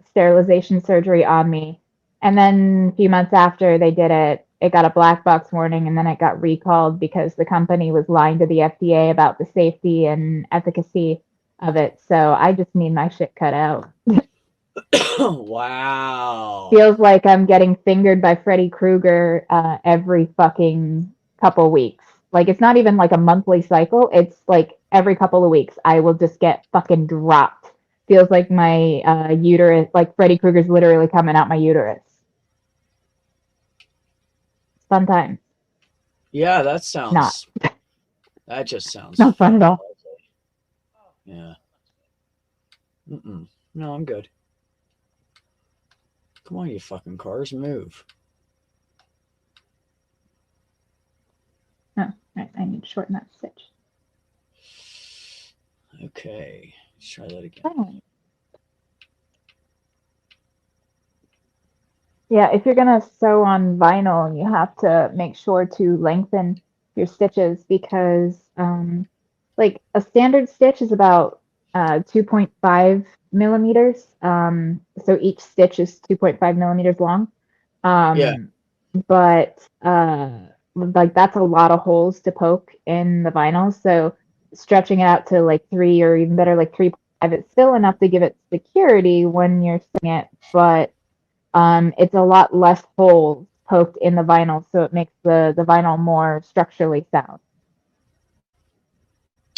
sterilization surgery on me. And then a few months after they did it, it got a black box warning, and then it got recalled because the company was lying to the FDA about the safety and efficacy of it. So I just need my shit cut out. Wow. Feels like I'm getting fingered by Freddy Krueger every fucking couple weeks. Like, it's not even like a monthly cycle. It's like every couple of weeks I will just get fucking dropped. Feels like my uterus, like Freddy Krueger's literally coming out my uterus. Fun time. Yeah, that sounds... Not. That just sounds... Not fun at all. Yeah. No, I'm good. Come on, you fucking cars, move. I need to shorten that stitch. Okay, let's try that again. Finally. Yeah, if you're gonna sew on vinyl, you have to make sure to lengthen your stitches because like a standard stitch is about 2.5 millimeters. So each stitch is 2.5 millimeters long. Yeah. But like that's a lot of holes to poke in the vinyl. So stretching it out to like 3 or even better, like 3.5, it's still enough to give it security when you're sewing it, but it's a lot less holes poked in the vinyl, so it makes the vinyl more structurally sound.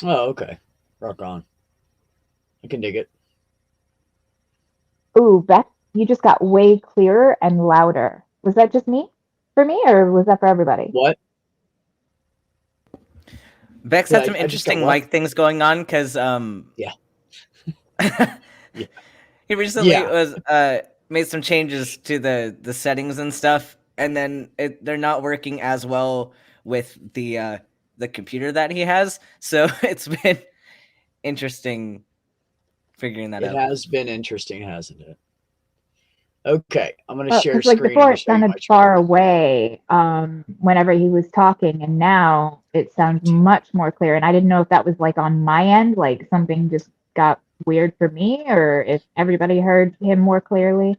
Oh, okay. Rock on. I can dig it. Ooh, Beth, you just got way clearer and louder. Was that just me? For me, or was that for everybody? What? Bex Yeah, had some I just got interesting what? mic things going on because Yeah. Yeah. he recently Yeah. was made some changes to the settings and stuff, and then they're not working as well with the computer that he has. So it's been interesting figuring that It out. has been interesting, hasn't it? Okay, I'm going to share Because like screen before and it show you my sounded far chart. away whenever he was talking, and now it sounds much more clear. And I didn't know if that was like on my end, like something just got weird for me, or if everybody heard him more clearly.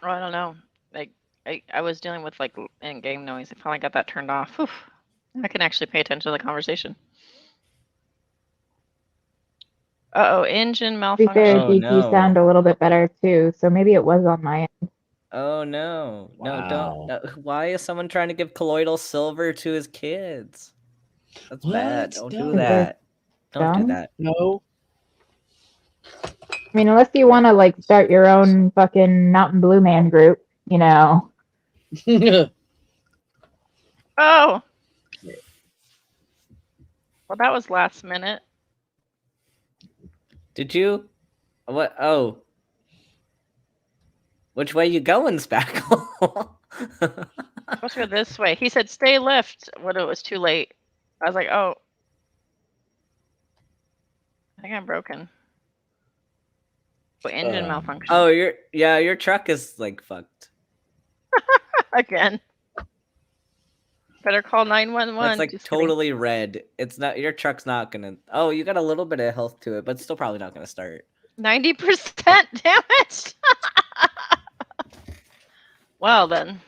Oh, I don't know. Like I was dealing with like in-game noise. I finally got that turned off. Whew. I can actually pay attention to the conversation. Uh-oh, engine To be fair, malfunction. Oh, you sound no. a little bit better too, so maybe it was on my end. Oh no. No, don't. Wow. No. Why is someone trying to give colloidal silver to his kids? That's bad. What? Don't do Is No. it that. Don't do dumb? that. No. I mean, unless you want to like start your own fucking Mountain Blue Man group, you know. Oh. Well, that was last minute. Did you? What? Oh. Which way you going, Spackle? Supposed to go this way. He said stay left when it was too late. I was like, oh. I think I'm broken. Oh, engine malfunction. Oh, your truck is like fucked. Again. Better call 911. That's like Just kidding. totally red. It's not, your truck's not gonna. Oh, you got a little bit of health to it, but still probably not gonna start. 90% damage. Well then.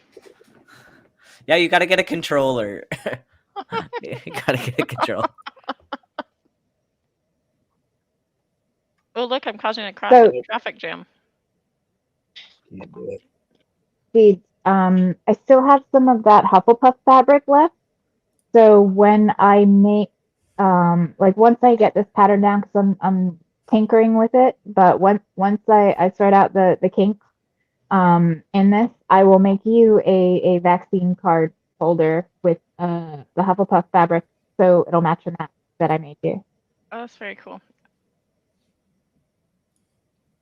Yeah, you gotta get a controller. You gotta get a controller. Oh look, I'm causing a So, traffic jam. Can't do it. Seeds, I still have some of that Hufflepuff fabric left. So when I make, like once I get this pattern down, because I'm tinkering with it, but once I sort out the kinks, in this, I will make you a vaccine card holder with the Hufflepuff fabric, so it'll match your mask that I made you. Oh, that's very cool.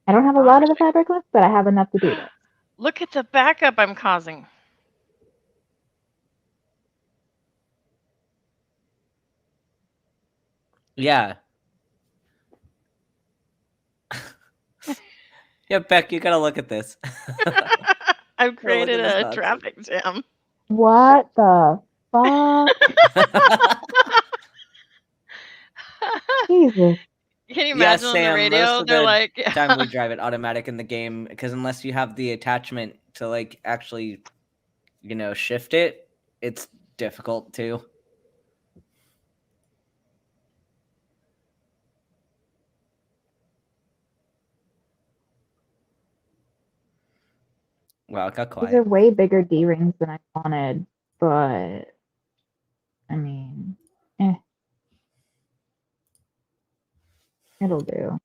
I don't have a lot of the fabric left, but I have enough to do this. Look at the backup I'm causing. Yeah. Yeah, Beck, you gotta look at this. I've created this a nonsense. traffic jam. What the fuck? Jesus. Can you Yeah, imagine on the Sam, radio? most of They're the like, time we drive it automatic in the game, because unless you have the attachment to like actually, shift it, it's difficult to. Wow, it got These are quiet. way bigger D rings than I wanted, but I mean, it'll do.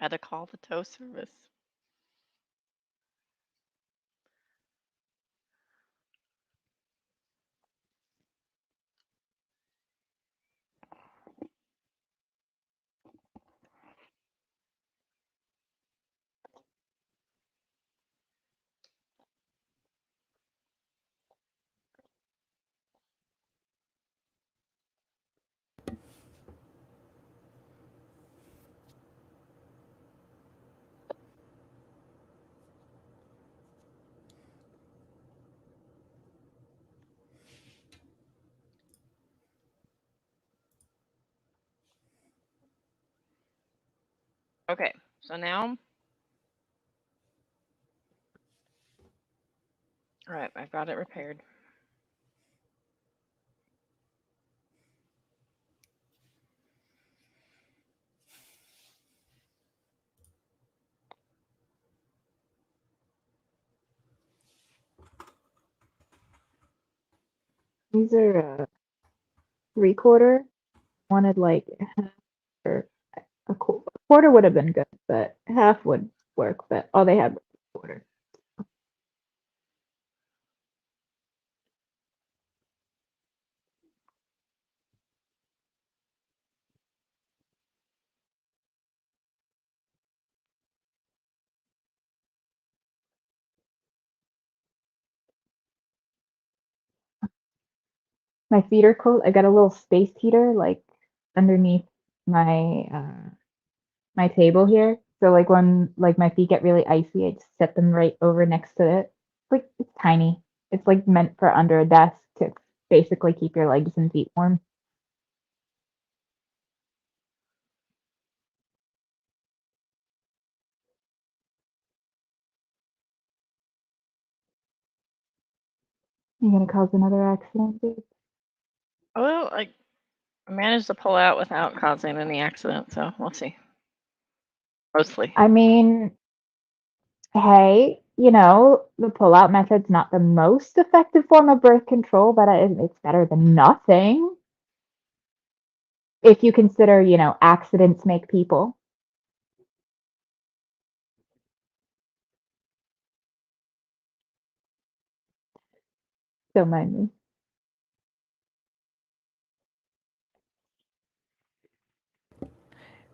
Had to call the tow service. Okay, so now, all right, I've got it repaired. These are 3/4. Wanted like half or a quarter would have been good, but half would work. But all they had was a quarter. My feet are cold. I got a little space heater like underneath my my table here. So like when like my feet get really icy, I just set them right over next to it. Like it's tiny. It's like meant for under a desk to basically keep your legs and feet warm. You're gonna cause another accident, dude. Well, I managed to pull out without causing any accident, so we'll see. Mostly. I mean, hey, the pull-out method's not the most effective form of birth control, but it's better than nothing. If you consider, accidents make people. Don't mind me.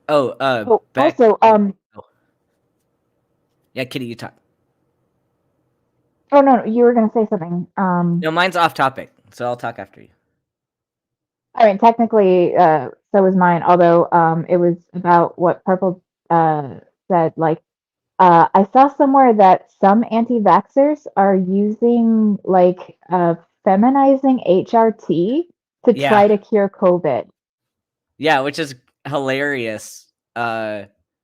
Oh, Beck. Also, Yeah, Kitty, you talk. oh no, you were gonna say something. No, mine's off topic, so I'll talk after you. I mean, technically, so was mine. Although, it was about what Purple said. Like, I saw somewhere that some anti-vaxxers are using like feminizing HRT to Yeah. try to cure COVID. Yeah, which is hilarious.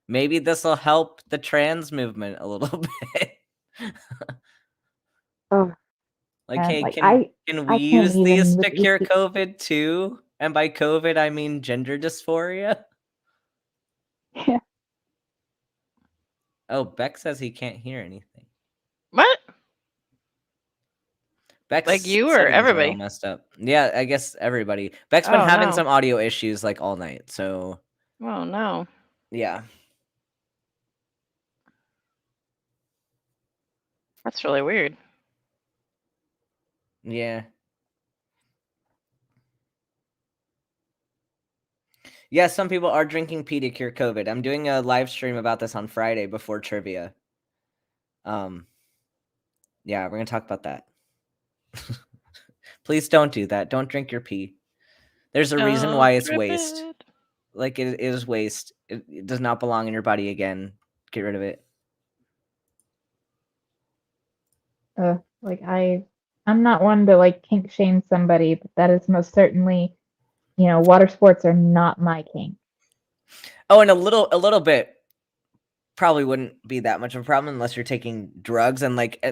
Maybe this will help the trans movement a little bit. Oh, Like, man, hey, like can we I can't use these even to with cure these. COVID too? And by COVID, I mean gender dysphoria. Yeah. Oh, Beck says he can't hear anything. What? Beck's Like you or settings are all everybody? messed up. Yeah, I guess everybody. Beck's been Oh, having no. some audio issues like all night, so Oh, no. yeah. That's really weird. Yeah. Yeah, some people are drinking pee to cure COVID. I'm doing a live stream about this on Friday before trivia. Yeah, we're gonna talk about that. Please don't do that. Don't drink your pee. There's a reason why it's waste. Like it is waste. It does not belong in your body again. Get rid of it. Like I'm not one to like kink shame somebody, but that is most certainly, water sports are not my kink. Oh, and a little bit probably wouldn't be that much of a problem unless you're taking drugs and like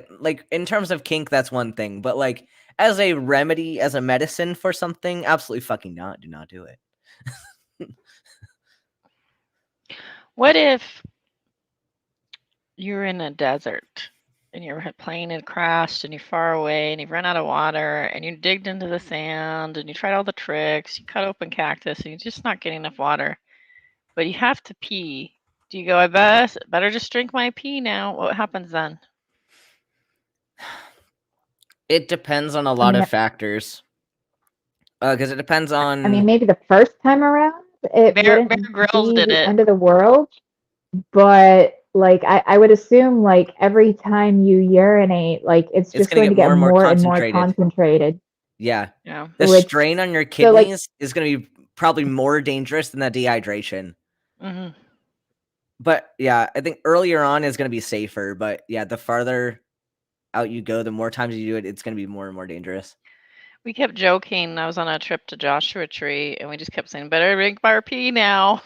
in terms of kink, that's one thing. But like as a remedy, as a medicine for something, absolutely fucking not. Do not do it. What if you're in a desert and your plane had crashed and you're far away and you've run out of water and you digged into the sand and you tried all the tricks, you cut open cactus and you're just not getting enough water, but you have to pee. Do you go, I better just drink my pee now? What happens then? It depends on a lot mean, of factors. Because it depends on. I mean, maybe the first time around, it Bear wouldn't Grylls be did the it. end of the world. But like, I would assume like every time you urinate, like it's just gonna going to get get more more and more concentrated. concentrated. Yeah. Yeah. The Which- strain on your so, like- kidneys is going to be probably more dangerous than the dehydration. hmm But yeah, I think earlier on is going to be safer. But yeah, the farther out you go, the more times you do it, it's going to be more and more dangerous. We kept joking. I was on a trip to Joshua Tree, and we just kept saying, "Better drink our pee now,"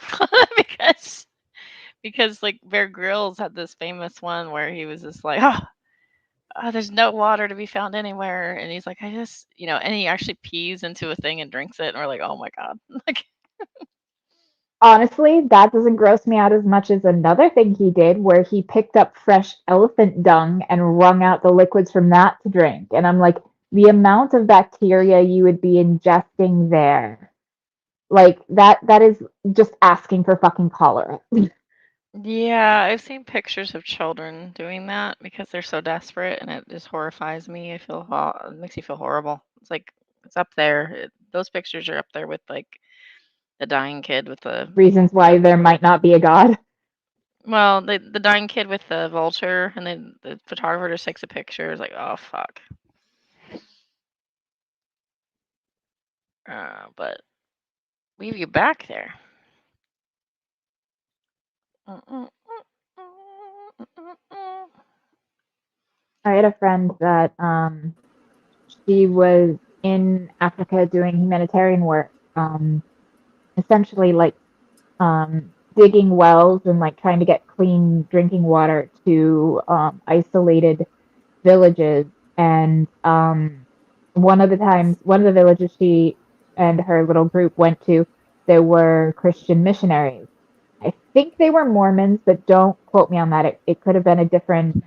because like Bear Grylls had this famous one where he was just like, "Oh, there's no water to be found anywhere," and he's like, "I just, and he actually pees into a thing and drinks it, and we're like, "Oh my god!" Like, Honestly, that doesn't gross me out as much as another thing he did, where he picked up fresh elephant dung and wrung out the liquids from that to drink. And I'm like, the amount of bacteria you would be ingesting there, like that is just asking for fucking cholera. yeah, I've seen pictures of children doing that because they're so desperate, and it just horrifies me. It makes you feel horrible. It's like it's up there. Those pictures are up there with like the dying kid with the Reasons why there might not be a god. well, the dying kid with the vulture, and then the photographer just takes a picture. It's like, oh fuck. But leave you back there. I had a friend that she was in Africa doing humanitarian work, essentially like digging wells and like trying to get clean drinking water to isolated villages. And one of the villages she and her little group went to, there were Christian missionaries. I think they were Mormons, but don't quote me on that. It could have been a different,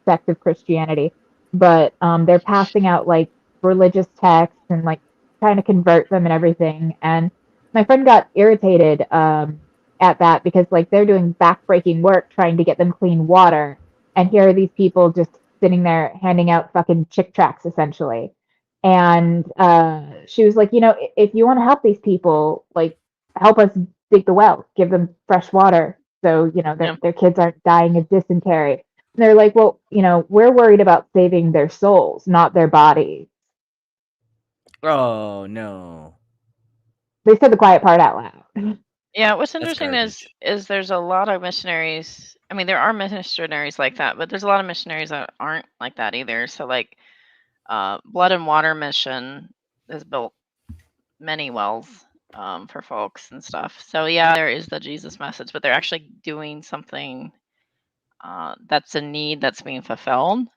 sect of Christianity. But they're passing out like religious texts and like trying to convert them and everything. And my friend got irritated at that because like they're doing backbreaking work trying to get them clean water, and here are these people just sitting there handing out fucking chick tracts essentially. And she was like, if you want to help these people, like help us dig the well, give them fresh water, so their kids aren't dying of dysentery. And they're like, well, we're worried about saving their souls, not their bodies. Oh no. They said the quiet part out loud. Yeah, what's That's interesting garbage. is there's a lot of missionaries. I mean, there are missionaries like that, but there's a lot of missionaries that aren't like that either. So like Blood and Water Mission has built many wells for folks and stuff. So yeah, there is the Jesus message, but they're actually doing something that's a need that's being fulfilled.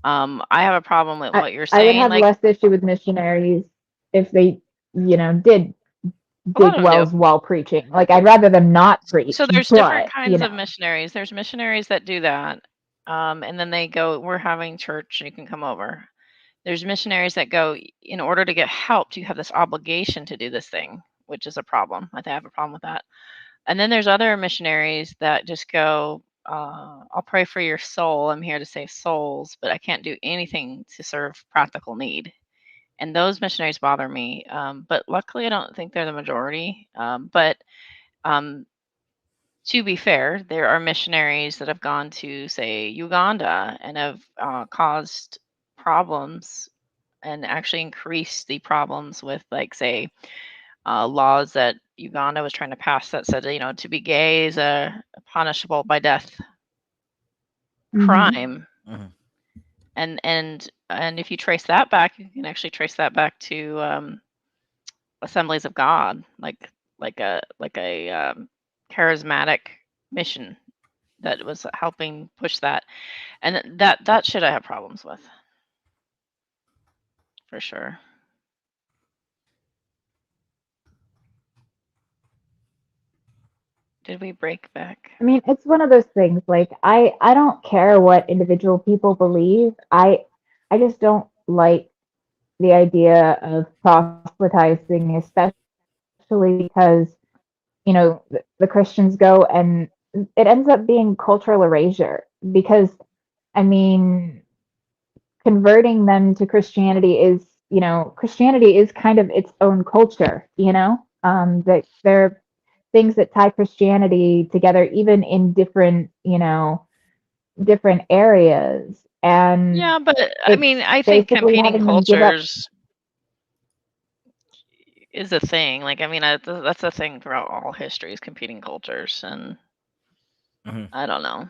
I have a problem with what you're I would saying. have Like less issue with missionaries if they, did a lot dig of them wells do. while preaching. Like I'd rather them not preach. So there's but, different kinds of missionaries. There's missionaries that do that, and then they go, "We're having church, you can come over." There's missionaries that go, in order to get help, you have this obligation to do this thing, which is a problem. I have a problem with that. And then there's other missionaries that just go, I'll pray for your soul. I'm here to save souls, but I can't do anything to serve practical need. And those missionaries bother me. But luckily, I don't think they're the majority. But to be fair, there are missionaries that have gone to, say, Uganda and have caused problems and actually increased the problems with, like, say, laws that Uganda was trying to pass that said, to be gay is a punishable by death crime. Mm-hmm. And if you trace that back, you can actually trace that back to Assemblies of God, like a charismatic mission that was helping push that. And that shit I have problems with, for sure. Did we break back? I mean, it's one of those things. Like I don't care what individual people believe. I just don't like the idea of proselytizing, especially because the Christians go and it ends up being cultural erasure because, I mean, converting them to Christianity is, Christianity is kind of its own culture, that there are things that tie Christianity together, even in different, different areas. And Yeah, but I mean, I think basically competing having them give up. cultures is a thing. Like, I mean, that's a thing throughout all history is competing cultures, and I don't know.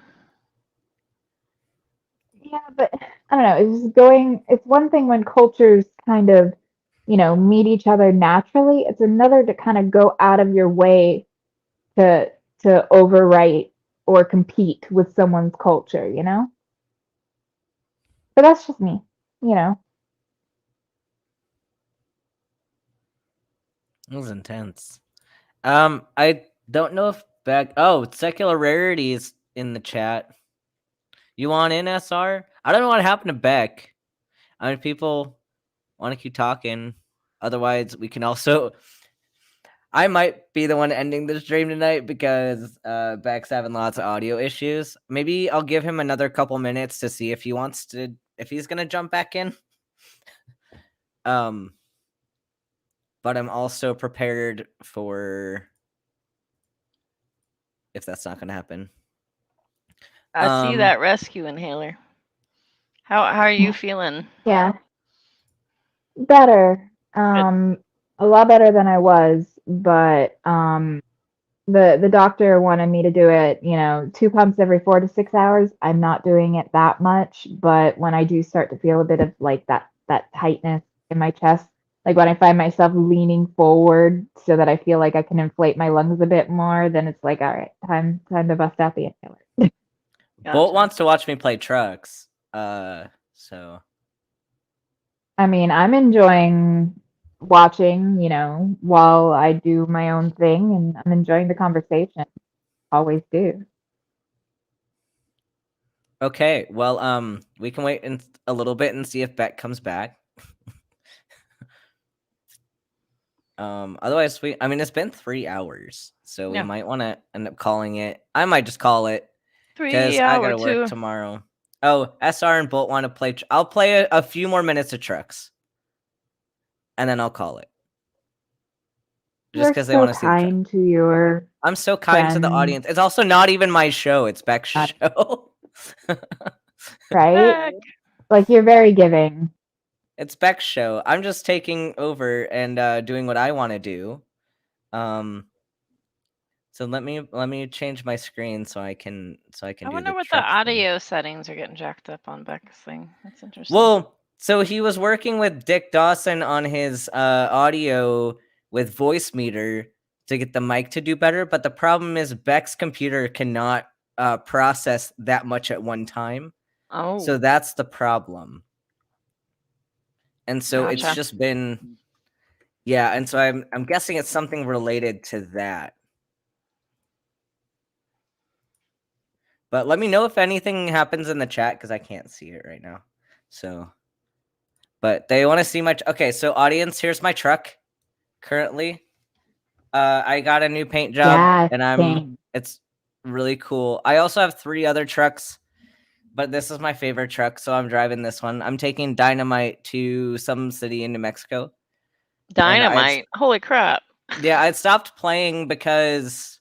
Yeah, but I don't know. It's one thing when cultures kind of, meet each other naturally. It's another to kind of go out of your way to overwrite or compete with someone's culture, But that's just me, It was intense. I don't know if Secular Rarity is in the chat. You want in, SR? I don't know what happened to Beck. I mean, people want to keep talking. Otherwise, we can also. I might be the one ending the stream tonight because Beck's having lots of audio issues. Maybe I'll give him another couple minutes to see if he's gonna jump back in. But I'm also prepared for if that's not gonna happen. I see that rescue inhaler. How are you feeling? Yeah. Better. A lot better than I was, but the doctor wanted me to do it, 2 pumps every 4 to 6 hours. I'm not doing it that much, but when I do start to feel a bit of like that tightness in my chest, like when I find myself leaning forward so that I feel like I can inflate my lungs a bit more, then it's like, all right, time to bust out the inhaler. Bolt wants to watch me play trucks. So I mean, I'm enjoying watching, while I do my own thing, and I'm enjoying the conversation. Always do. okay, well, we can wait a little bit and see if Beck comes back. Otherwise, it's been 3 hours, so we might want to end up calling it. I might just call it 3 I hour gotta work too. tomorrow. Oh, SR and Bolt want to play. I'll play a few more minutes of trucks, and then I'll call it. Just because they want to see the truck. To your I'm so kind to the audience. It's also not even my show; it's Beck's show. Right? Beck. Like you're very giving. It's Beck's show. I'm just taking over and doing what I want to do. So let me change my screen so I can I do wonder the what the truck thing. audio settings are getting jacked up on Beck's thing. That's interesting. Well, so he was working with Dick Dawson on his audio with Voice Meter to get the mic to do better, but the problem is Beck's computer cannot process that much at one time. Oh. So that's the problem. And so Gotcha. it's just been and so I'm guessing it's something related to that. But let me know if anything happens in the chat because I can't see it right now. So, but they want to see my okay. So audience, here's my truck. Currently, I got a new paint job, and it's really cool. I also have 3 other trucks, but this is my favorite truck, so I'm driving this one. I'm taking Dynamite to some city in New Mexico. Dynamite! Holy crap! Yeah, I stopped playing because.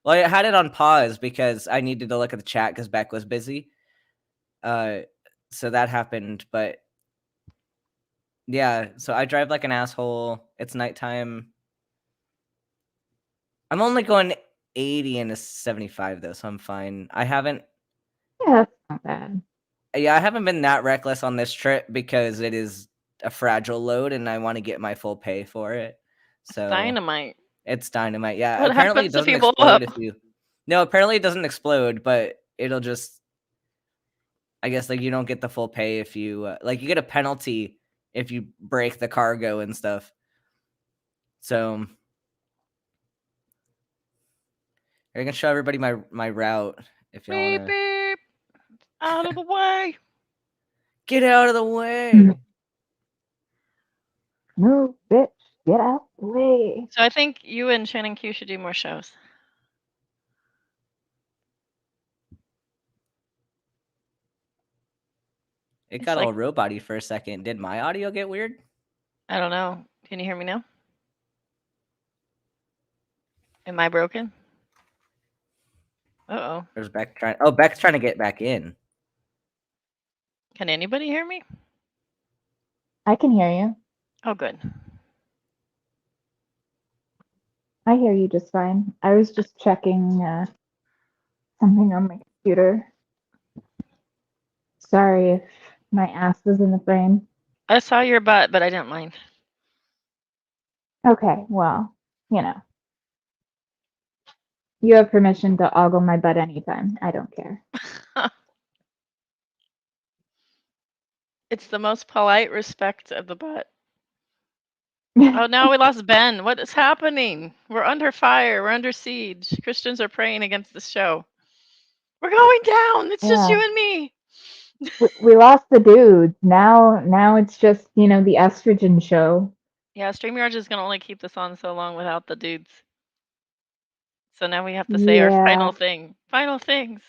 Well, I had it on pause because I needed to look at the chat because Beck was busy. So that happened, but yeah, so I drive like an asshole. It's nighttime. I'm only going 80 into 75 though, so I'm fine. I haven't. Yeah, that's not bad. Yeah, I haven't been that reckless on this trip because it is a fragile load and I want to get my full pay for it. So Dynamite. It's dynamite. Yeah, What apparently it happens if doesn't you blow explode up? if you. No, apparently it doesn't explode, but it'll just. I guess like you don't get the full pay if you like you get a penalty if you break the cargo and stuff. So I can show everybody my route if y'all Beep wanna. beep. Out of the way. Get out of the way. Move, bitch. Get out the way. So I think you and Shannon Q should do more shows. It It's got like- all robot-y for a second. Did my audio get weird? I don't know. Can you hear me now? Am I broken? Uh-oh. There's Beck trying. Oh, Beck's trying to get back in. Can anybody hear me? I can hear you. Oh, good. I hear you just fine. I was just checking something on my computer. Sorry if my ass was in the frame. I saw your butt, but I didn't mind. Okay, well, you know. You have permission to ogle my butt anytime. I don't care. It's the most polite respect of the butt. Oh, now we lost Ben. What is happening? We're under fire. We're under siege. Christians are praying against this show. We're going down. It's just you Yeah. and me. We lost the dudes. Now it's just, the estrogen show. Yeah, StreamYard is going to only keep this on so long without the dudes. So now we have to say our Yeah. final thing. Final things.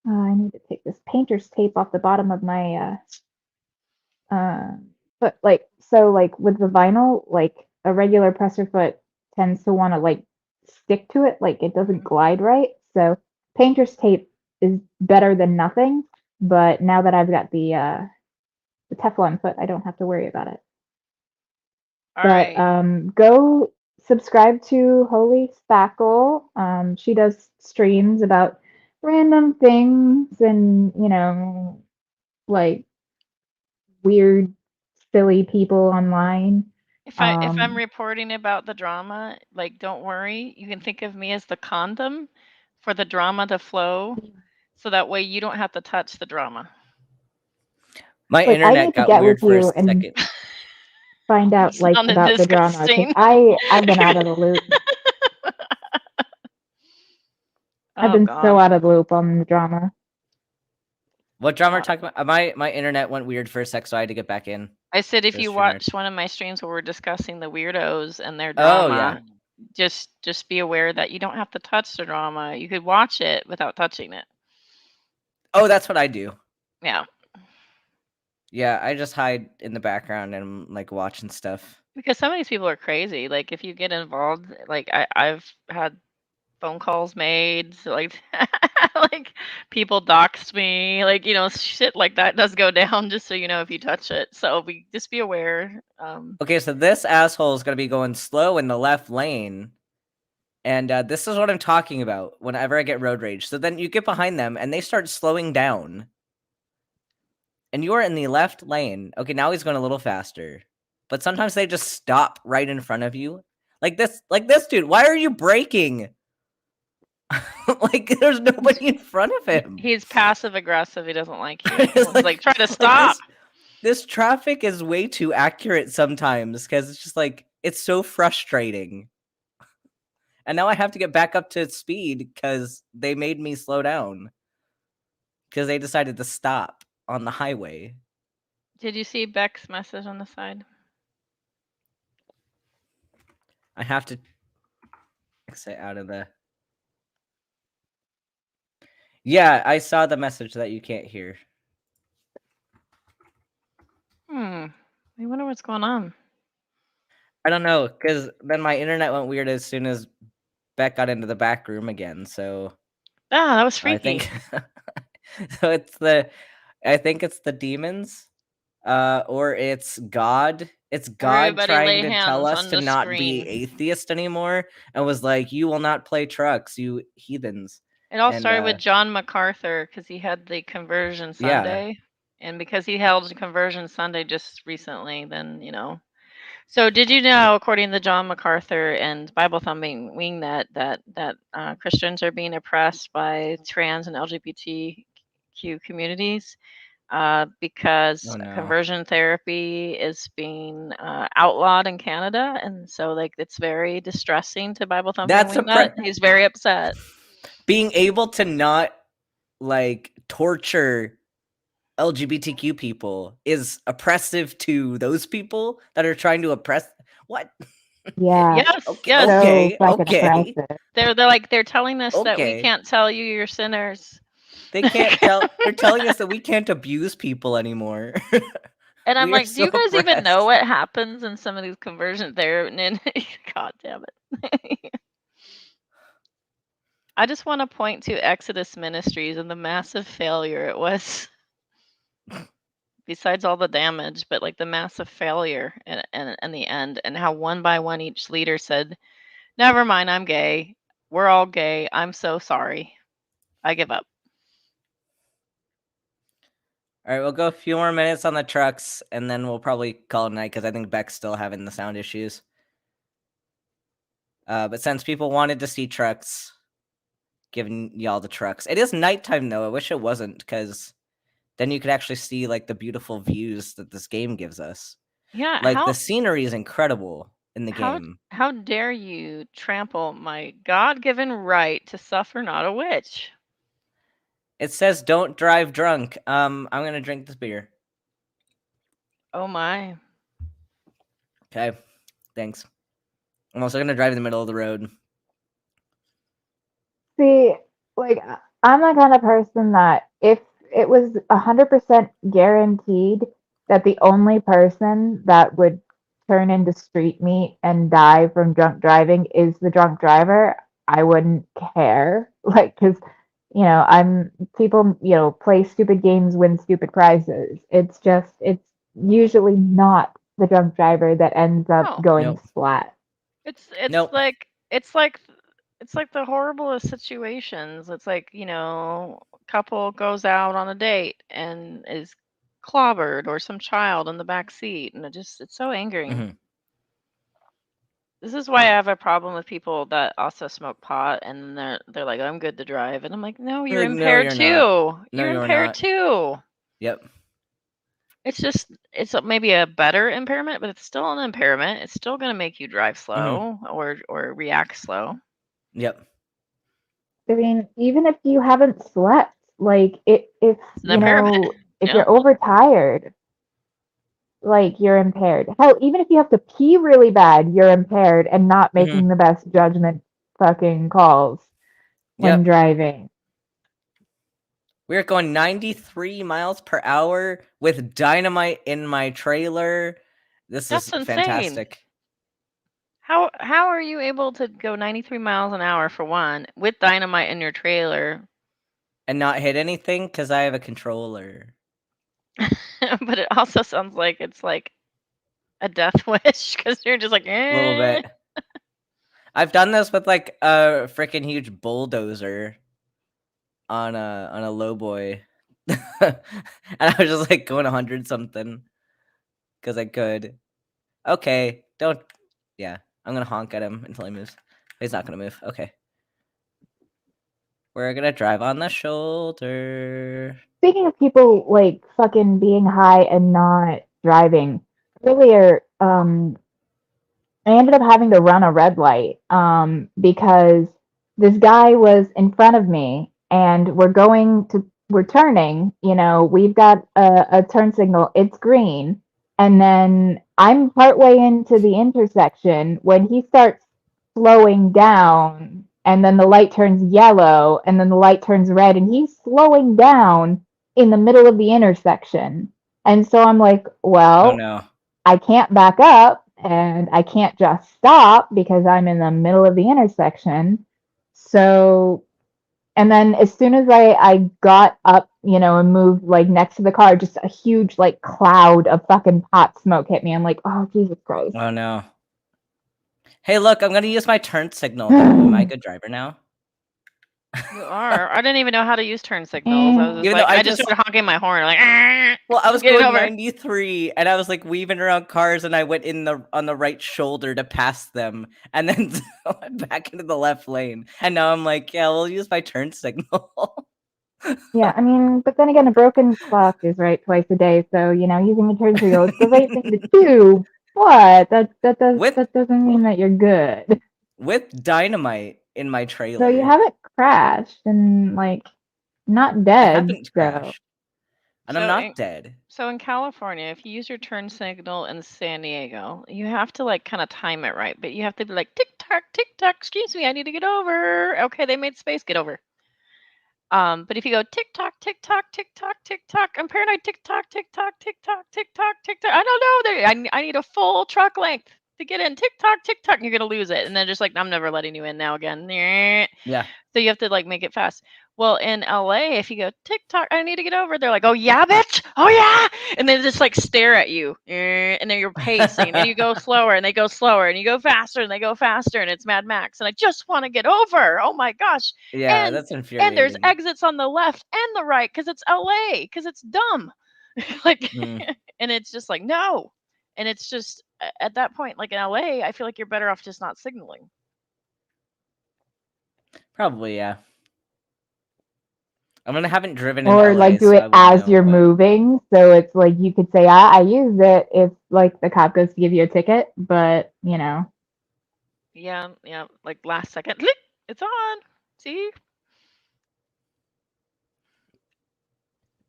I need to take this painter's tape off the bottom of my foot. Like with the vinyl, like a regular presser foot tends to want to like stick to it, like it doesn't glide right. So painter's tape is better than nothing. But now that I've got the Teflon foot, I don't have to worry about it. All But right. go subscribe to Holy Spackle. She does streams about random things and, like weird, silly people online. If I'm reporting about the drama, like don't worry, you can think of me as the condom for the drama to flow, so that way you don't have to touch the drama. My Like, I internet need to got get weird with for a you and second. find out like Sounded about the drama because disgusting. I've been out of the loop. I've Oh been so God. out of the loop on the drama. What drama are talking about? My internet went weird for a sec, so I had to get back in. I said if to you StreamYard. watch one of my streams where we're discussing the weirdos and their Oh, drama, just be aware that you don't have to touch the drama. You could watch it without touching it. Oh, that's what I do. Yeah. Yeah, I just hide in the background and I'm like watching stuff. Because some of these people are crazy. Like if you get involved, like I've had phone calls made, so like like people doxed me, like shit like that does go down. Just so you know if you touch it. So just be aware. Okay, so this asshole is gonna be going slow in the left lane, and this is what I'm talking about. Whenever I get road rage, so then you get behind them and they start slowing down, and you are in the left lane. Okay, now he's going a little faster, but sometimes they just stop right in front of you, like this dude. Why are you braking? Like there's nobody in front of him. He's passive aggressive. He doesn't like you. It's He's like try to stop. This traffic is way too accurate sometimes because it's just like it's so frustrating. And now I have to get back up to speed because they made me slow down because they decided to stop on the highway. Did you see Beck's message on the side? I have to exit out of the. Yeah, I saw the message that you can't hear. I wonder what's going on. I don't know, because then my internet went weird as soon as Beck got into the back room again. So that was I freaky. think so. I think it's the demons, or it's God. It's God Everybody trying lay to hands tell us on to the not be screen. atheist anymore, and was like, "You will not play trucks, you heathens." It all And, started with John MacArthur because he had the Conversion Yeah. Sunday, and because he held Conversion Sunday just recently, then So did you know, according to John MacArthur and Bible Thumping Wing, that Christians are being oppressed by trans and LGBTQ communities because Oh, no. conversion therapy is being outlawed in Canada, and so like it's very distressing to Bible Thumping That's Wing. He's very upset. being able to not like torture LGBTQ people is oppressive to those people that are trying to oppress. What? Yeah. Yes, Okay, yes. okay, So fucking okay. oppressive. They're telling us that we Okay. can't tell you you're sinners. They can't tell. They're telling us that we can't abuse people anymore. And I'm We are like, do you so guys even know oppressed. what happens in some of these conversions there? And God damn it. I just want to point to Exodus Ministries and the massive failure it was. Besides all the damage, but like the massive failure in the end, and how one by one each leader said, "Never mind, I'm gay. We're all gay. I'm so sorry. I give up." All right, we'll go a few more minutes on the trucks, and then we'll probably call it night because I think Beck's still having the sound issues. But since people wanted to see trucks, giving y'all the trucks. It is nighttime though. I wish it wasn't, because then you could actually see like the beautiful views that this game gives us. Yeah, Like the scenery is incredible in the game. how dare you trample my God-given right to suffer not a witch? It says don't drive drunk. I'm gonna drink this beer. Oh my. Okay, thanks. I'm also gonna drive in the middle of the road. See, like I'm the kind of person that if it was 100% guaranteed that the only person that would turn into street meat and die from drunk driving is the drunk driver, I wouldn't care. Like, because I'm people, play stupid games, win stupid prizes. It's usually not the drunk driver that ends up No. going Nope. splat. It's Nope. like it's like the horriblest situations. It's like, couple goes out on a date and is clobbered, or some child in the back seat, and it's so angering. Mhm. This is why I have a problem with people that also smoke pot, and they're like, I'm good to drive, and I'm like, no, you're Like, no, impaired you're too. not. No, You're you're impaired not. too. Yep. It's maybe a better impairment, but it's still an impairment. It's still going to make you drive slow or react slow. Yep. I mean, even if you haven't slept, like if It's an impairment. if Yeah. you're overtired, like you're impaired. Hell, even if you have to pee really bad, you're impaired and not making the best judgment fucking calls when Yep. driving. We're going 93 miles per hour with dynamite in my trailer. This That's is insane. fantastic. How are you able to go 93 miles an hour for one with dynamite in your trailer? And not hit anything because I have a controller. But it also sounds like it's like a death wish, because you're just like, A little eh. bit. I've done this with like a freaking huge bulldozer on a low boy. And I was just like going 100 something because I could. Okay, don't. Yeah, I'm gonna honk at him until he moves. He's not gonna move. Okay. We're gonna drive on the shoulder. Speaking of people like fucking being high and not driving, earlier, I ended up having to run a red light because this guy was in front of me and we're turning, we've got a turn signal, it's green. And then I'm partway into the intersection when he starts slowing down, and then the light turns yellow, and then the light turns red, and he's slowing down in the middle of the intersection. And so I'm like, well, Oh no. I can't back up and I can't just stop because I'm in the middle of the intersection. So, and then as soon as I got up, and moved like next to the car, just a huge like cloud of fucking pot smoke hit me. I'm like, oh, Jesus Christ. Oh no. Hey, look, I'm gonna use my turn signal though. Am I a good driver now? You are. I didn't even know how to use turn signals. I was just Even like, though I I just just- started honking my horn, like, "Ah, Well, I was get it going over." 93, and I was like weaving around cars, and I went on the right shoulder to pass them, and then went back into the left lane. And now I'm like, yeah, we'll use my turn signal. Yeah, I mean, but then again, a broken clock is right twice a day. So, using the turn signal, it's the right thing to do. But that doesn't mean that you're good. With dynamite in my trailer. So you haven't crashed and like not I dead. haven't So crashed. And I'm So not dead. So in California, if you use your turn signal in San Diego, you have to like kind of time it right, but you have to be like tick tock, excuse me, I need to get over. Okay, they made space, get over. But if you go TikTok, TikTok, TikTok, TikTok, I'm paranoid, TikTok, TikTok, TikTok, TikTok, TikTok. I don't know. I need a full truck length to get in. TikTok, TikTok. You're gonna lose it, and then just like I'm never letting you in now again. Yeah. So you have to like make it fast. Well, in LA, if you go TikTok, I need to get over. They're like, oh yeah, bitch, oh yeah, and they just like stare at you, and then you're pacing, and then you go slower, and they go slower, and you go faster, and they go faster, and it's Mad Max, and I just want to get over. Oh my gosh. Yeah, And that's there's infuriating. exits on the left and the right because it's LA, because it's dumb. Like, Mm. and it's just like, no. And it's just at that point, like in LA, I feel like you're better off just not signaling. Probably, yeah. I mean, I haven't driven Or in LA, like do so I it wouldn't as know, you're but- moving. So it's like you could say, I use it if like the cop goes to give you a ticket, but you know. Yeah, yeah. Like last second, click, it's on. See?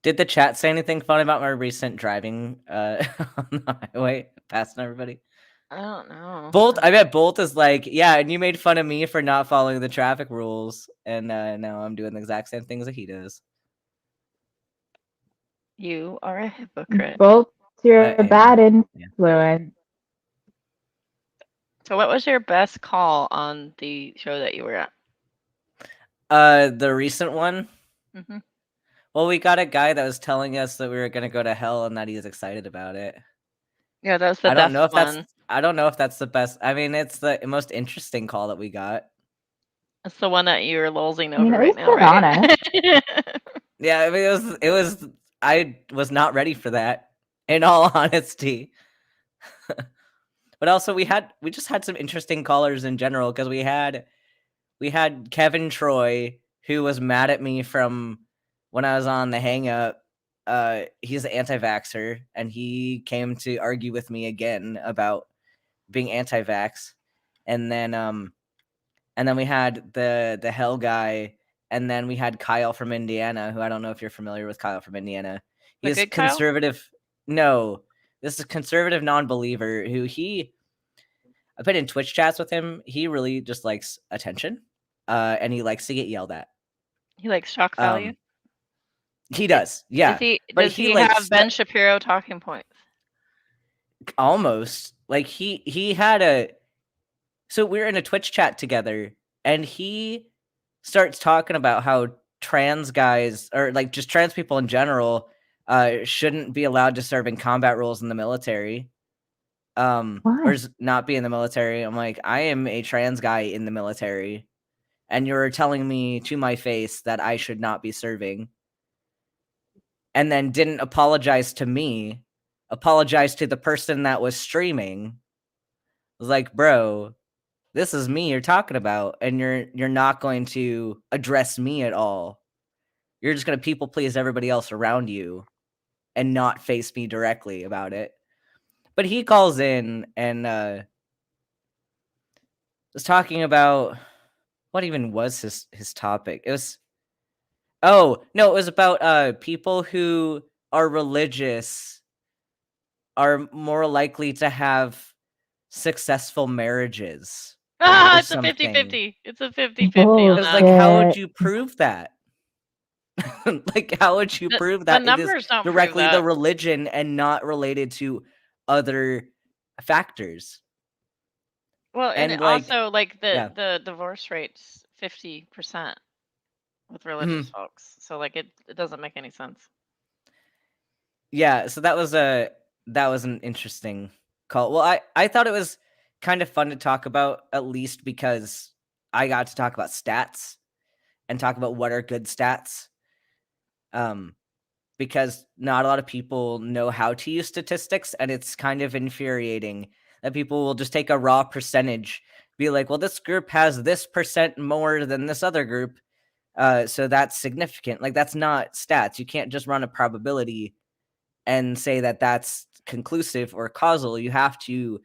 Did the chat say anything funny about my recent driving on the highway, passing everybody? I don't know. Bolt, I bet Bolt is like, yeah, and you made fun of me for not following the traffic rules, and now I'm doing the exact same things that he does. You are a hypocrite. Both you're I a am. bad influence. So what was your best call on the show that you were at? The recent one? Mhm. Well, we got a guy that was telling us that we were gonna go to hell and that he's excited about it. Yeah, that was the I don't know death if that's one. I don't know if that's the best. I mean, it's the most interesting call that we got. It's the one that you're lolzing I mean, over at right least now, they're right? honest. Yeah, I mean, it was I was not ready for that, in all honesty. But also we just had some interesting callers in general, because we had Kevin Troy, who was mad at me from when I was on the hang up. He's an anti-vaxxer, and he came to argue with me again about being anti-vax. And then we had the Hell guy, and then we had Kyle from Indiana, who I don't know if you're familiar with Kyle from Indiana. The He's good Kyle? conservative. No, this is a conservative non-believer who I've been in Twitch chats with him. He really just likes attention, and he likes to get yelled at. He likes shock value. He does, yeah. Does he have Ben Shapiro talking points? Almost. Like he had a. So we were in a Twitch chat together, and he starts talking about how trans guys, or like just trans people in general, shouldn't be allowed to serve in combat roles in the military. Or not be in the military. I'm like, I am a trans guy in the military, and you're telling me to my face that I should not be serving. And then didn't apologize to me, apologize to the person that was streaming. I was like, bro, this is me you're talking about, and you're not going to address me at all. You're just going to people please everybody else around you and not face me directly about it. But he calls in and was talking about, what even was his topic? It was, oh no, it was about people who are religious are more likely to have successful marriages. It's a 50-50. It's a 50-50 on It was that. like, how would you prove that? Like, how would you prove that the it is numbers don't prove directly the that. religion and not related to other factors? Well, and And, like, also like yeah. the divorce rate's 50% with religious folks. So like it doesn't make any sense. Yeah, so that was an interesting call. Well, I thought it was kind of fun to talk about, at least because I got to talk about stats and talk about what are good stats. Because not a lot of people know how to use statistics, and it's kind of infuriating that people will just take a raw percentage, be like, well, this group has this percent more than this other group, so that's significant. Like, that's not stats. You can't just run a probability and say that that's conclusive or causal. You have to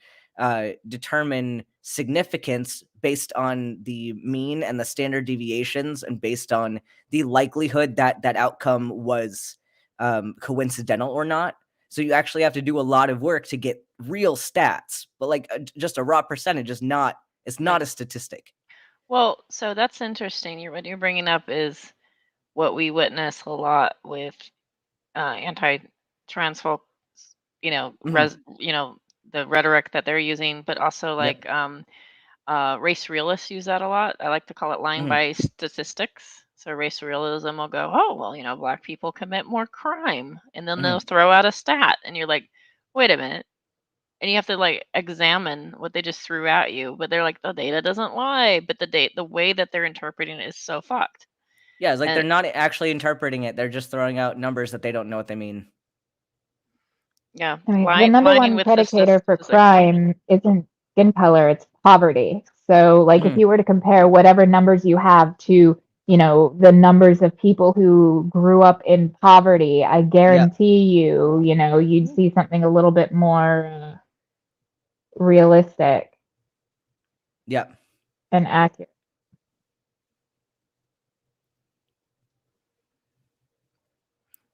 determine significance based on the mean and the standard deviations, and based on the likelihood that that outcome was coincidental or not. So you actually have to do a lot of work to get real stats. But like just a raw percentage is not. It's not a statistic. Well, so that's interesting. What you're bringing up is what we witness a lot with anti-trans folks, the rhetoric that they're using, but also like race realists use that a lot. I like to call it lying by statistics. So race realism will go, oh, well, black people commit more crime. And then they'll throw out a stat. And you're like, wait a minute. And you have to like examine what they just threw at you. But they're like, the data doesn't lie. But the way that they're interpreting it is so fucked. Yeah, it's like they're not actually interpreting it. They're just throwing out numbers that they don't know what they mean. Yeah. I mean, the number one predicator for crime isn't skin color, it's poverty. So, like, if you were to compare whatever numbers you have to, the numbers of people who grew up in poverty, I guarantee you'd see something a little bit more realistic. Yep. And accurate.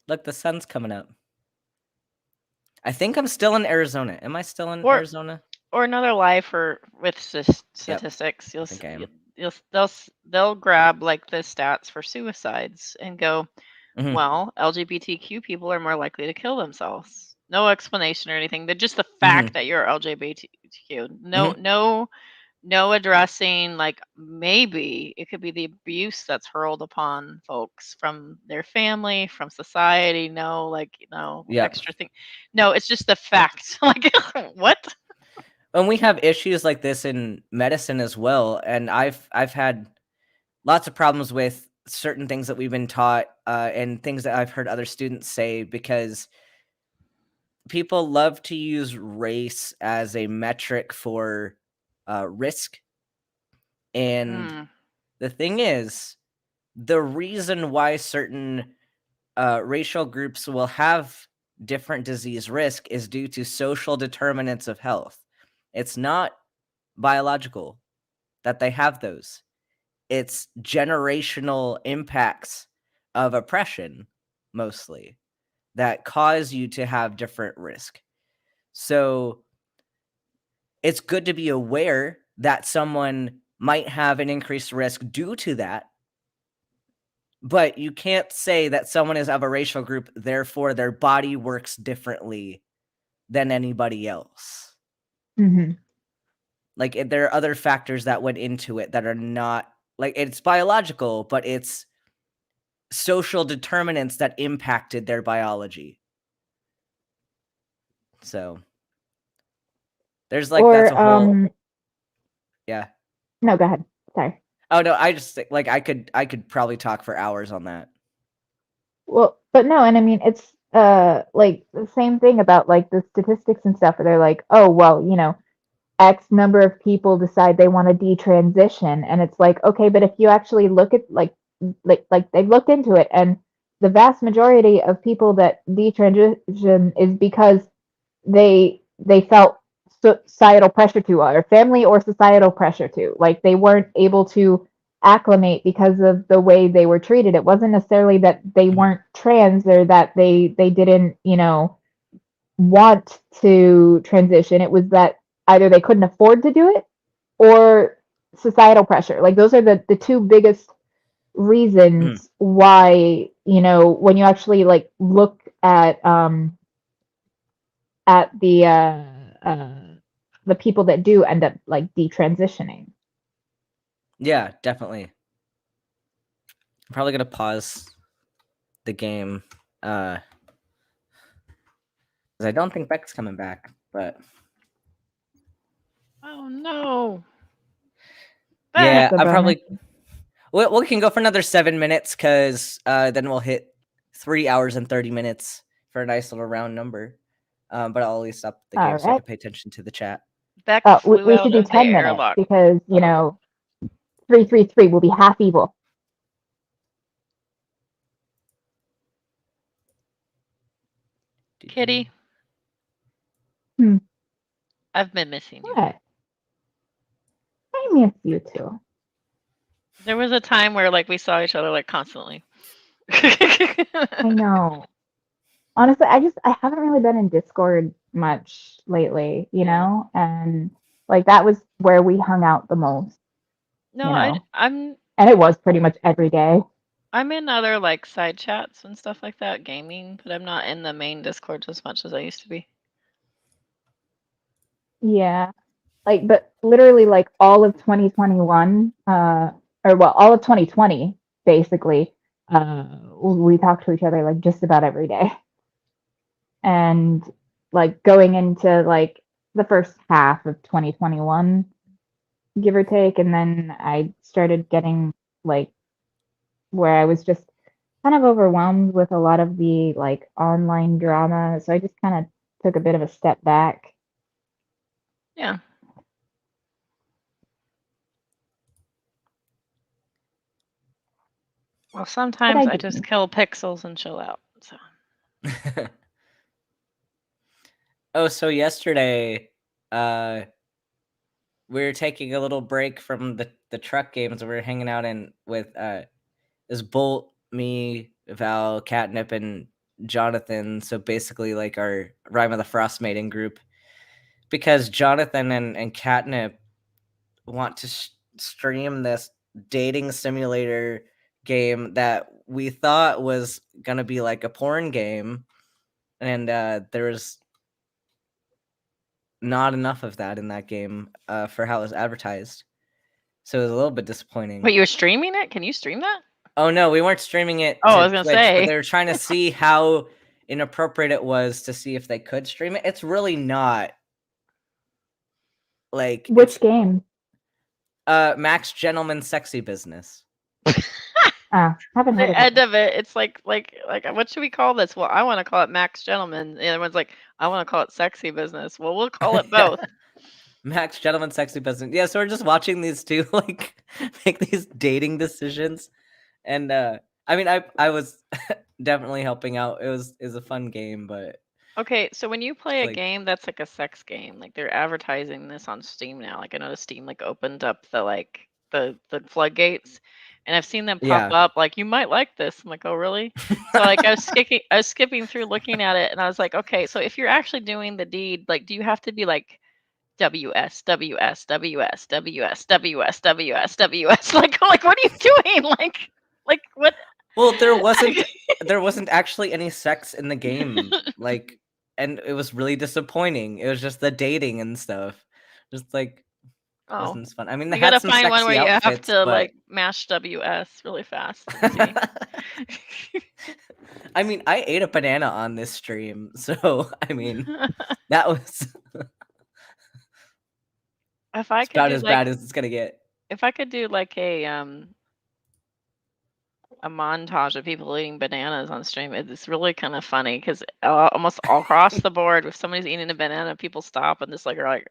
Look, the sun's coming up. I think I'm still in Arizona. Am I still in Arizona? Or another lie with statistics. They'll grab like the stats for suicides and go, well, LGBTQ people are more likely to kill themselves. No explanation or anything. They're just the fact that you're LGBTQ. No addressing, like, maybe it could be the abuse that's hurled upon folks from their family, from society. Extra thing. No, it's just the fact. Like, what? And we have issues like this in medicine as well. And I've had lots of problems with certain things that we've been taught and things that I've heard other students say, because people love to use race as a metric for risk. And the thing is, the reason why certain racial groups will have different disease risk is due to social determinants of health. It's not biological that they have those. It's generational impacts of oppression, mostly, that cause you to have different risk. So it's good to be aware that someone might have an increased risk due to that, but you can't say that someone is of a racial group, therefore their body works differently than anybody else. Like, there are other factors that went into it that are not, like, it's biological, but it's social determinants that impacted their biology. So there's like, that's a whole yeah. No, go ahead. Sorry. Oh no, I just like I could probably talk for hours on that. Well, but no, and I mean it's like the same thing about like the statistics and stuff where they're like, oh well, X number of people decide they want to detransition, and it's like, okay, but if you actually look at like they've looked into it, and the vast majority of people that detransition is because they felt societal pressure to, or family or societal pressure to, like they weren't able to acclimate because of the way they were treated. It wasn't necessarily that they weren't trans or that they didn't want to transition. It was that either they couldn't afford to do it or societal pressure. Like those are the two biggest reasons why, when you actually like look at the people that do end up like detransitioning. Yeah, definitely. I'm probably gonna pause the game because I don't think Beck's coming back, but oh no. Yeah, I probably we can go for another 7 minutes because then we'll hit 3 hours and 30 minutes for a nice little round number. But I'll at least stop the game so I can pay attention to the chat. Beck we should do 10 minutes airlock. because 333 will be half evil. Kitty. I've been missing you. What? I miss you too. There was a time where like we saw each other like constantly. I know. Honestly, I haven't really been in Discord much lately, and like that was where we hung out the most. No, I'm and it was pretty much every day. I'm in other like side chats and stuff like that, gaming, but I'm not in the main Discord as much as I used to be. Yeah. Like, but literally, like all of 2021, all of 2020, basically, we talked to each other like just about every day. And like going into like the first half of 2021, give or take, and then I started getting like where I was just kind of overwhelmed with a lot of the like online drama, so I just kind of took a bit of a step back. Yeah. Well, sometimes I just kill pixels and chill out. So. Oh, so yesterday, we were taking a little break from the truck games. We were hanging out with is Bolt, me, Val, Catnip, and Jonathan. So basically, like our Rhyme of the Frost mating group, because Jonathan and Catnip want to stream this dating simulator game that we thought was gonna be like a porn game, and there was not enough of that in that game for how it was advertised. So it was a little bit disappointing. Wait, you were streaming it? Can you stream that? Oh no, we weren't streaming it to I was gonna Twitch, say. but they were trying to see how inappropriate it was to see if they could stream it. It's really not. Like which game? Max Gentleman Sexy Business. Haven't heard the of end of it, it's like what should we call this? Well, I want to call it Max Gentleman. The other one's like, I want to call it Sexy Business. Well, we'll call it both. Max Gentleman Sexy Business. Yeah, so we're just watching these two like make these dating decisions, and I mean, I was definitely helping out. It was a fun game, but okay. So when you play a like, game that's like a sex game, like they're advertising this on Steam now. Like I know Steam like opened up the floodgates, and I've seen them pop up. Like you might like this. I'm like, oh really? So like I was skipping through looking at it, and I was like, okay. So if you're actually doing the deed, like, do you have to be like WS, WS, WS, WS, WS, WS, WS? Like what are you doing? Like what? Well, there wasn't actually any sex in the game, like, and it was really disappointing. It was just the dating and stuff, just like wasn't fun. I mean, they you had gotta some find one sexy where you have outfits, to but like mash WS really fast. And see. I mean, I ate a banana on this stream, so I mean, that was if I it's could about do as like, bad as it's gonna get. if I could do like a montage of people eating bananas on stream, it's really kind of funny because almost all across the board, if somebody's eating a banana, people stop and just like are like,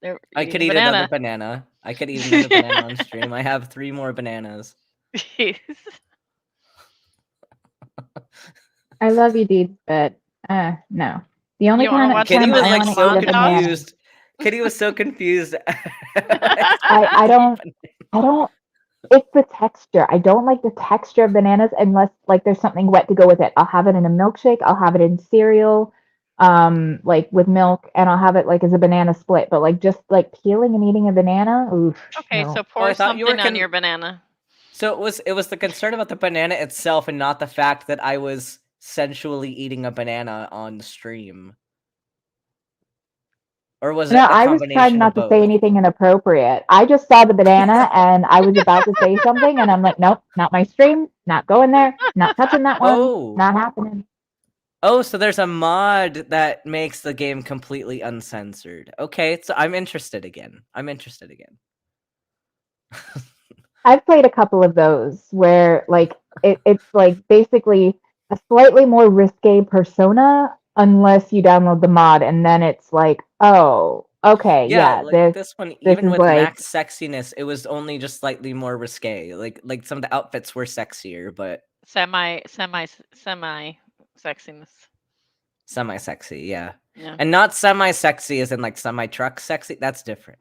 they're I could eat another banana. I could eat another banana on stream. I have 3 more bananas. I love you, dude, but no. The only You don't wanna kind of watch Kitty time was I like want so to eat a banana. confused. Kitty was so confused. I don't. It's the texture. I don't like the texture of bananas unless like there's something wet to go with it. I'll have it in a milkshake. I'll have it in cereal, like with milk, and I'll have it like as a banana split. But like just like peeling and eating a banana, oof. Okay, no. so pour something on your banana. So it was the concern about the banana itself and not the fact that I was sensually eating a banana on stream. Or was it No, the I was combination trying not of to both? say anything inappropriate. I just saw the banana and I was about to say something, and I'm like, nope, not my stream, not going there, not touching that one, not happening. Oh, so there's a mod that makes the game completely uncensored. Okay, so I'm interested again. I've played a couple of those where like it's like basically a slightly more risque persona unless you download the mod, and then it's like, oh, okay, yeah, like this one, even with like, max sexiness, it was only just slightly more risque. Like some of the outfits were sexier, but semi sexiness. Semi-sexy, yeah. Yeah. And not semi-sexy as in like semi-truck sexy. That's different.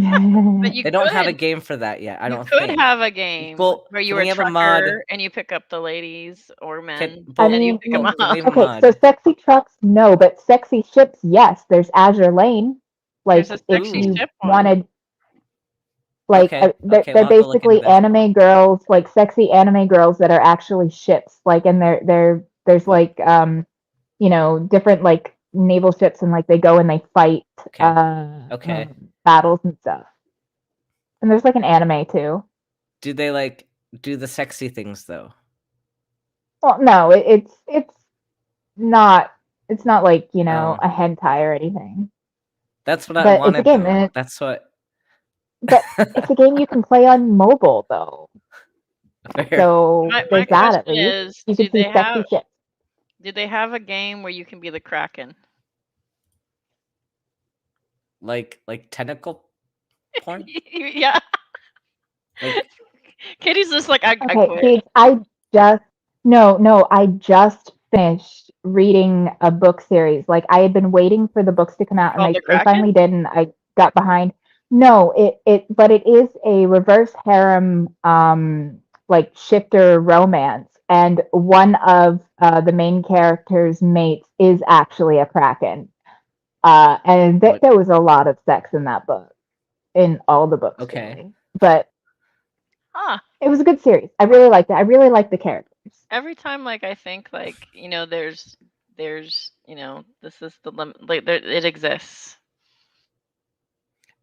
But you They don't have a game for that yet. I don't think. You could have a game where you were a trucker and you pick up the ladies or men. I mean, you pick them up. okay, so sexy trucks, no, but sexy ships, yes. There's Azure Lane. Like There's a sexy if you ship one. wanted, Like Okay, they're okay, well, I'll go look into basically this. anime girls, like sexy anime girls that are actually ships. Like, and there's What? like different like naval ships, and like they go and they fight Okay, okay. battles and stuff. And there's like an anime too. Do they like do the sexy things though? Well, no, it's not like Oh, a hentai or anything. that's what I But it's a wanted game, though. That's what. but it's a game you can play on mobile though. Fair. So My there's that at question least. is, You can see sexy shit. did they have a game where you can be the Kraken? Like tentacle porn? Yeah. Like Katie's just like, I Okay, quit. Paige, I just finished reading a book series. Like I had been waiting for the books to come out, and Called The I finally Kraken? did, and I got behind. No, but it is a reverse harem, like shifter romance, and one of the main character's mates is actually a kraken. And What? there was a lot of sex in that book, in all the books, Okay. really. But Huh. it was a good series. I really liked it. I really liked the characters. Every time, like, I think, like, there's, this is the limit. Like, it exists.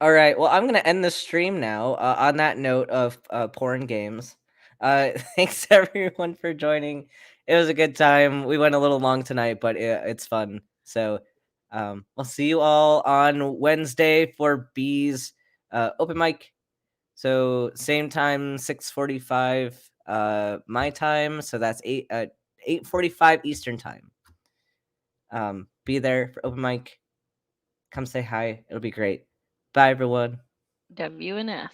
All right. Well, I'm gonna end the stream now. On that note of porn games. Thanks everyone for joining. It was a good time. We went a little long tonight, but it's fun. So, we'll see you all on Wednesday for B's open mic. So same time, 6:45 my time. So that's 8:45 Eastern time. Be there for open mic. Come say hi. It'll be great. Bye everyone. WNS.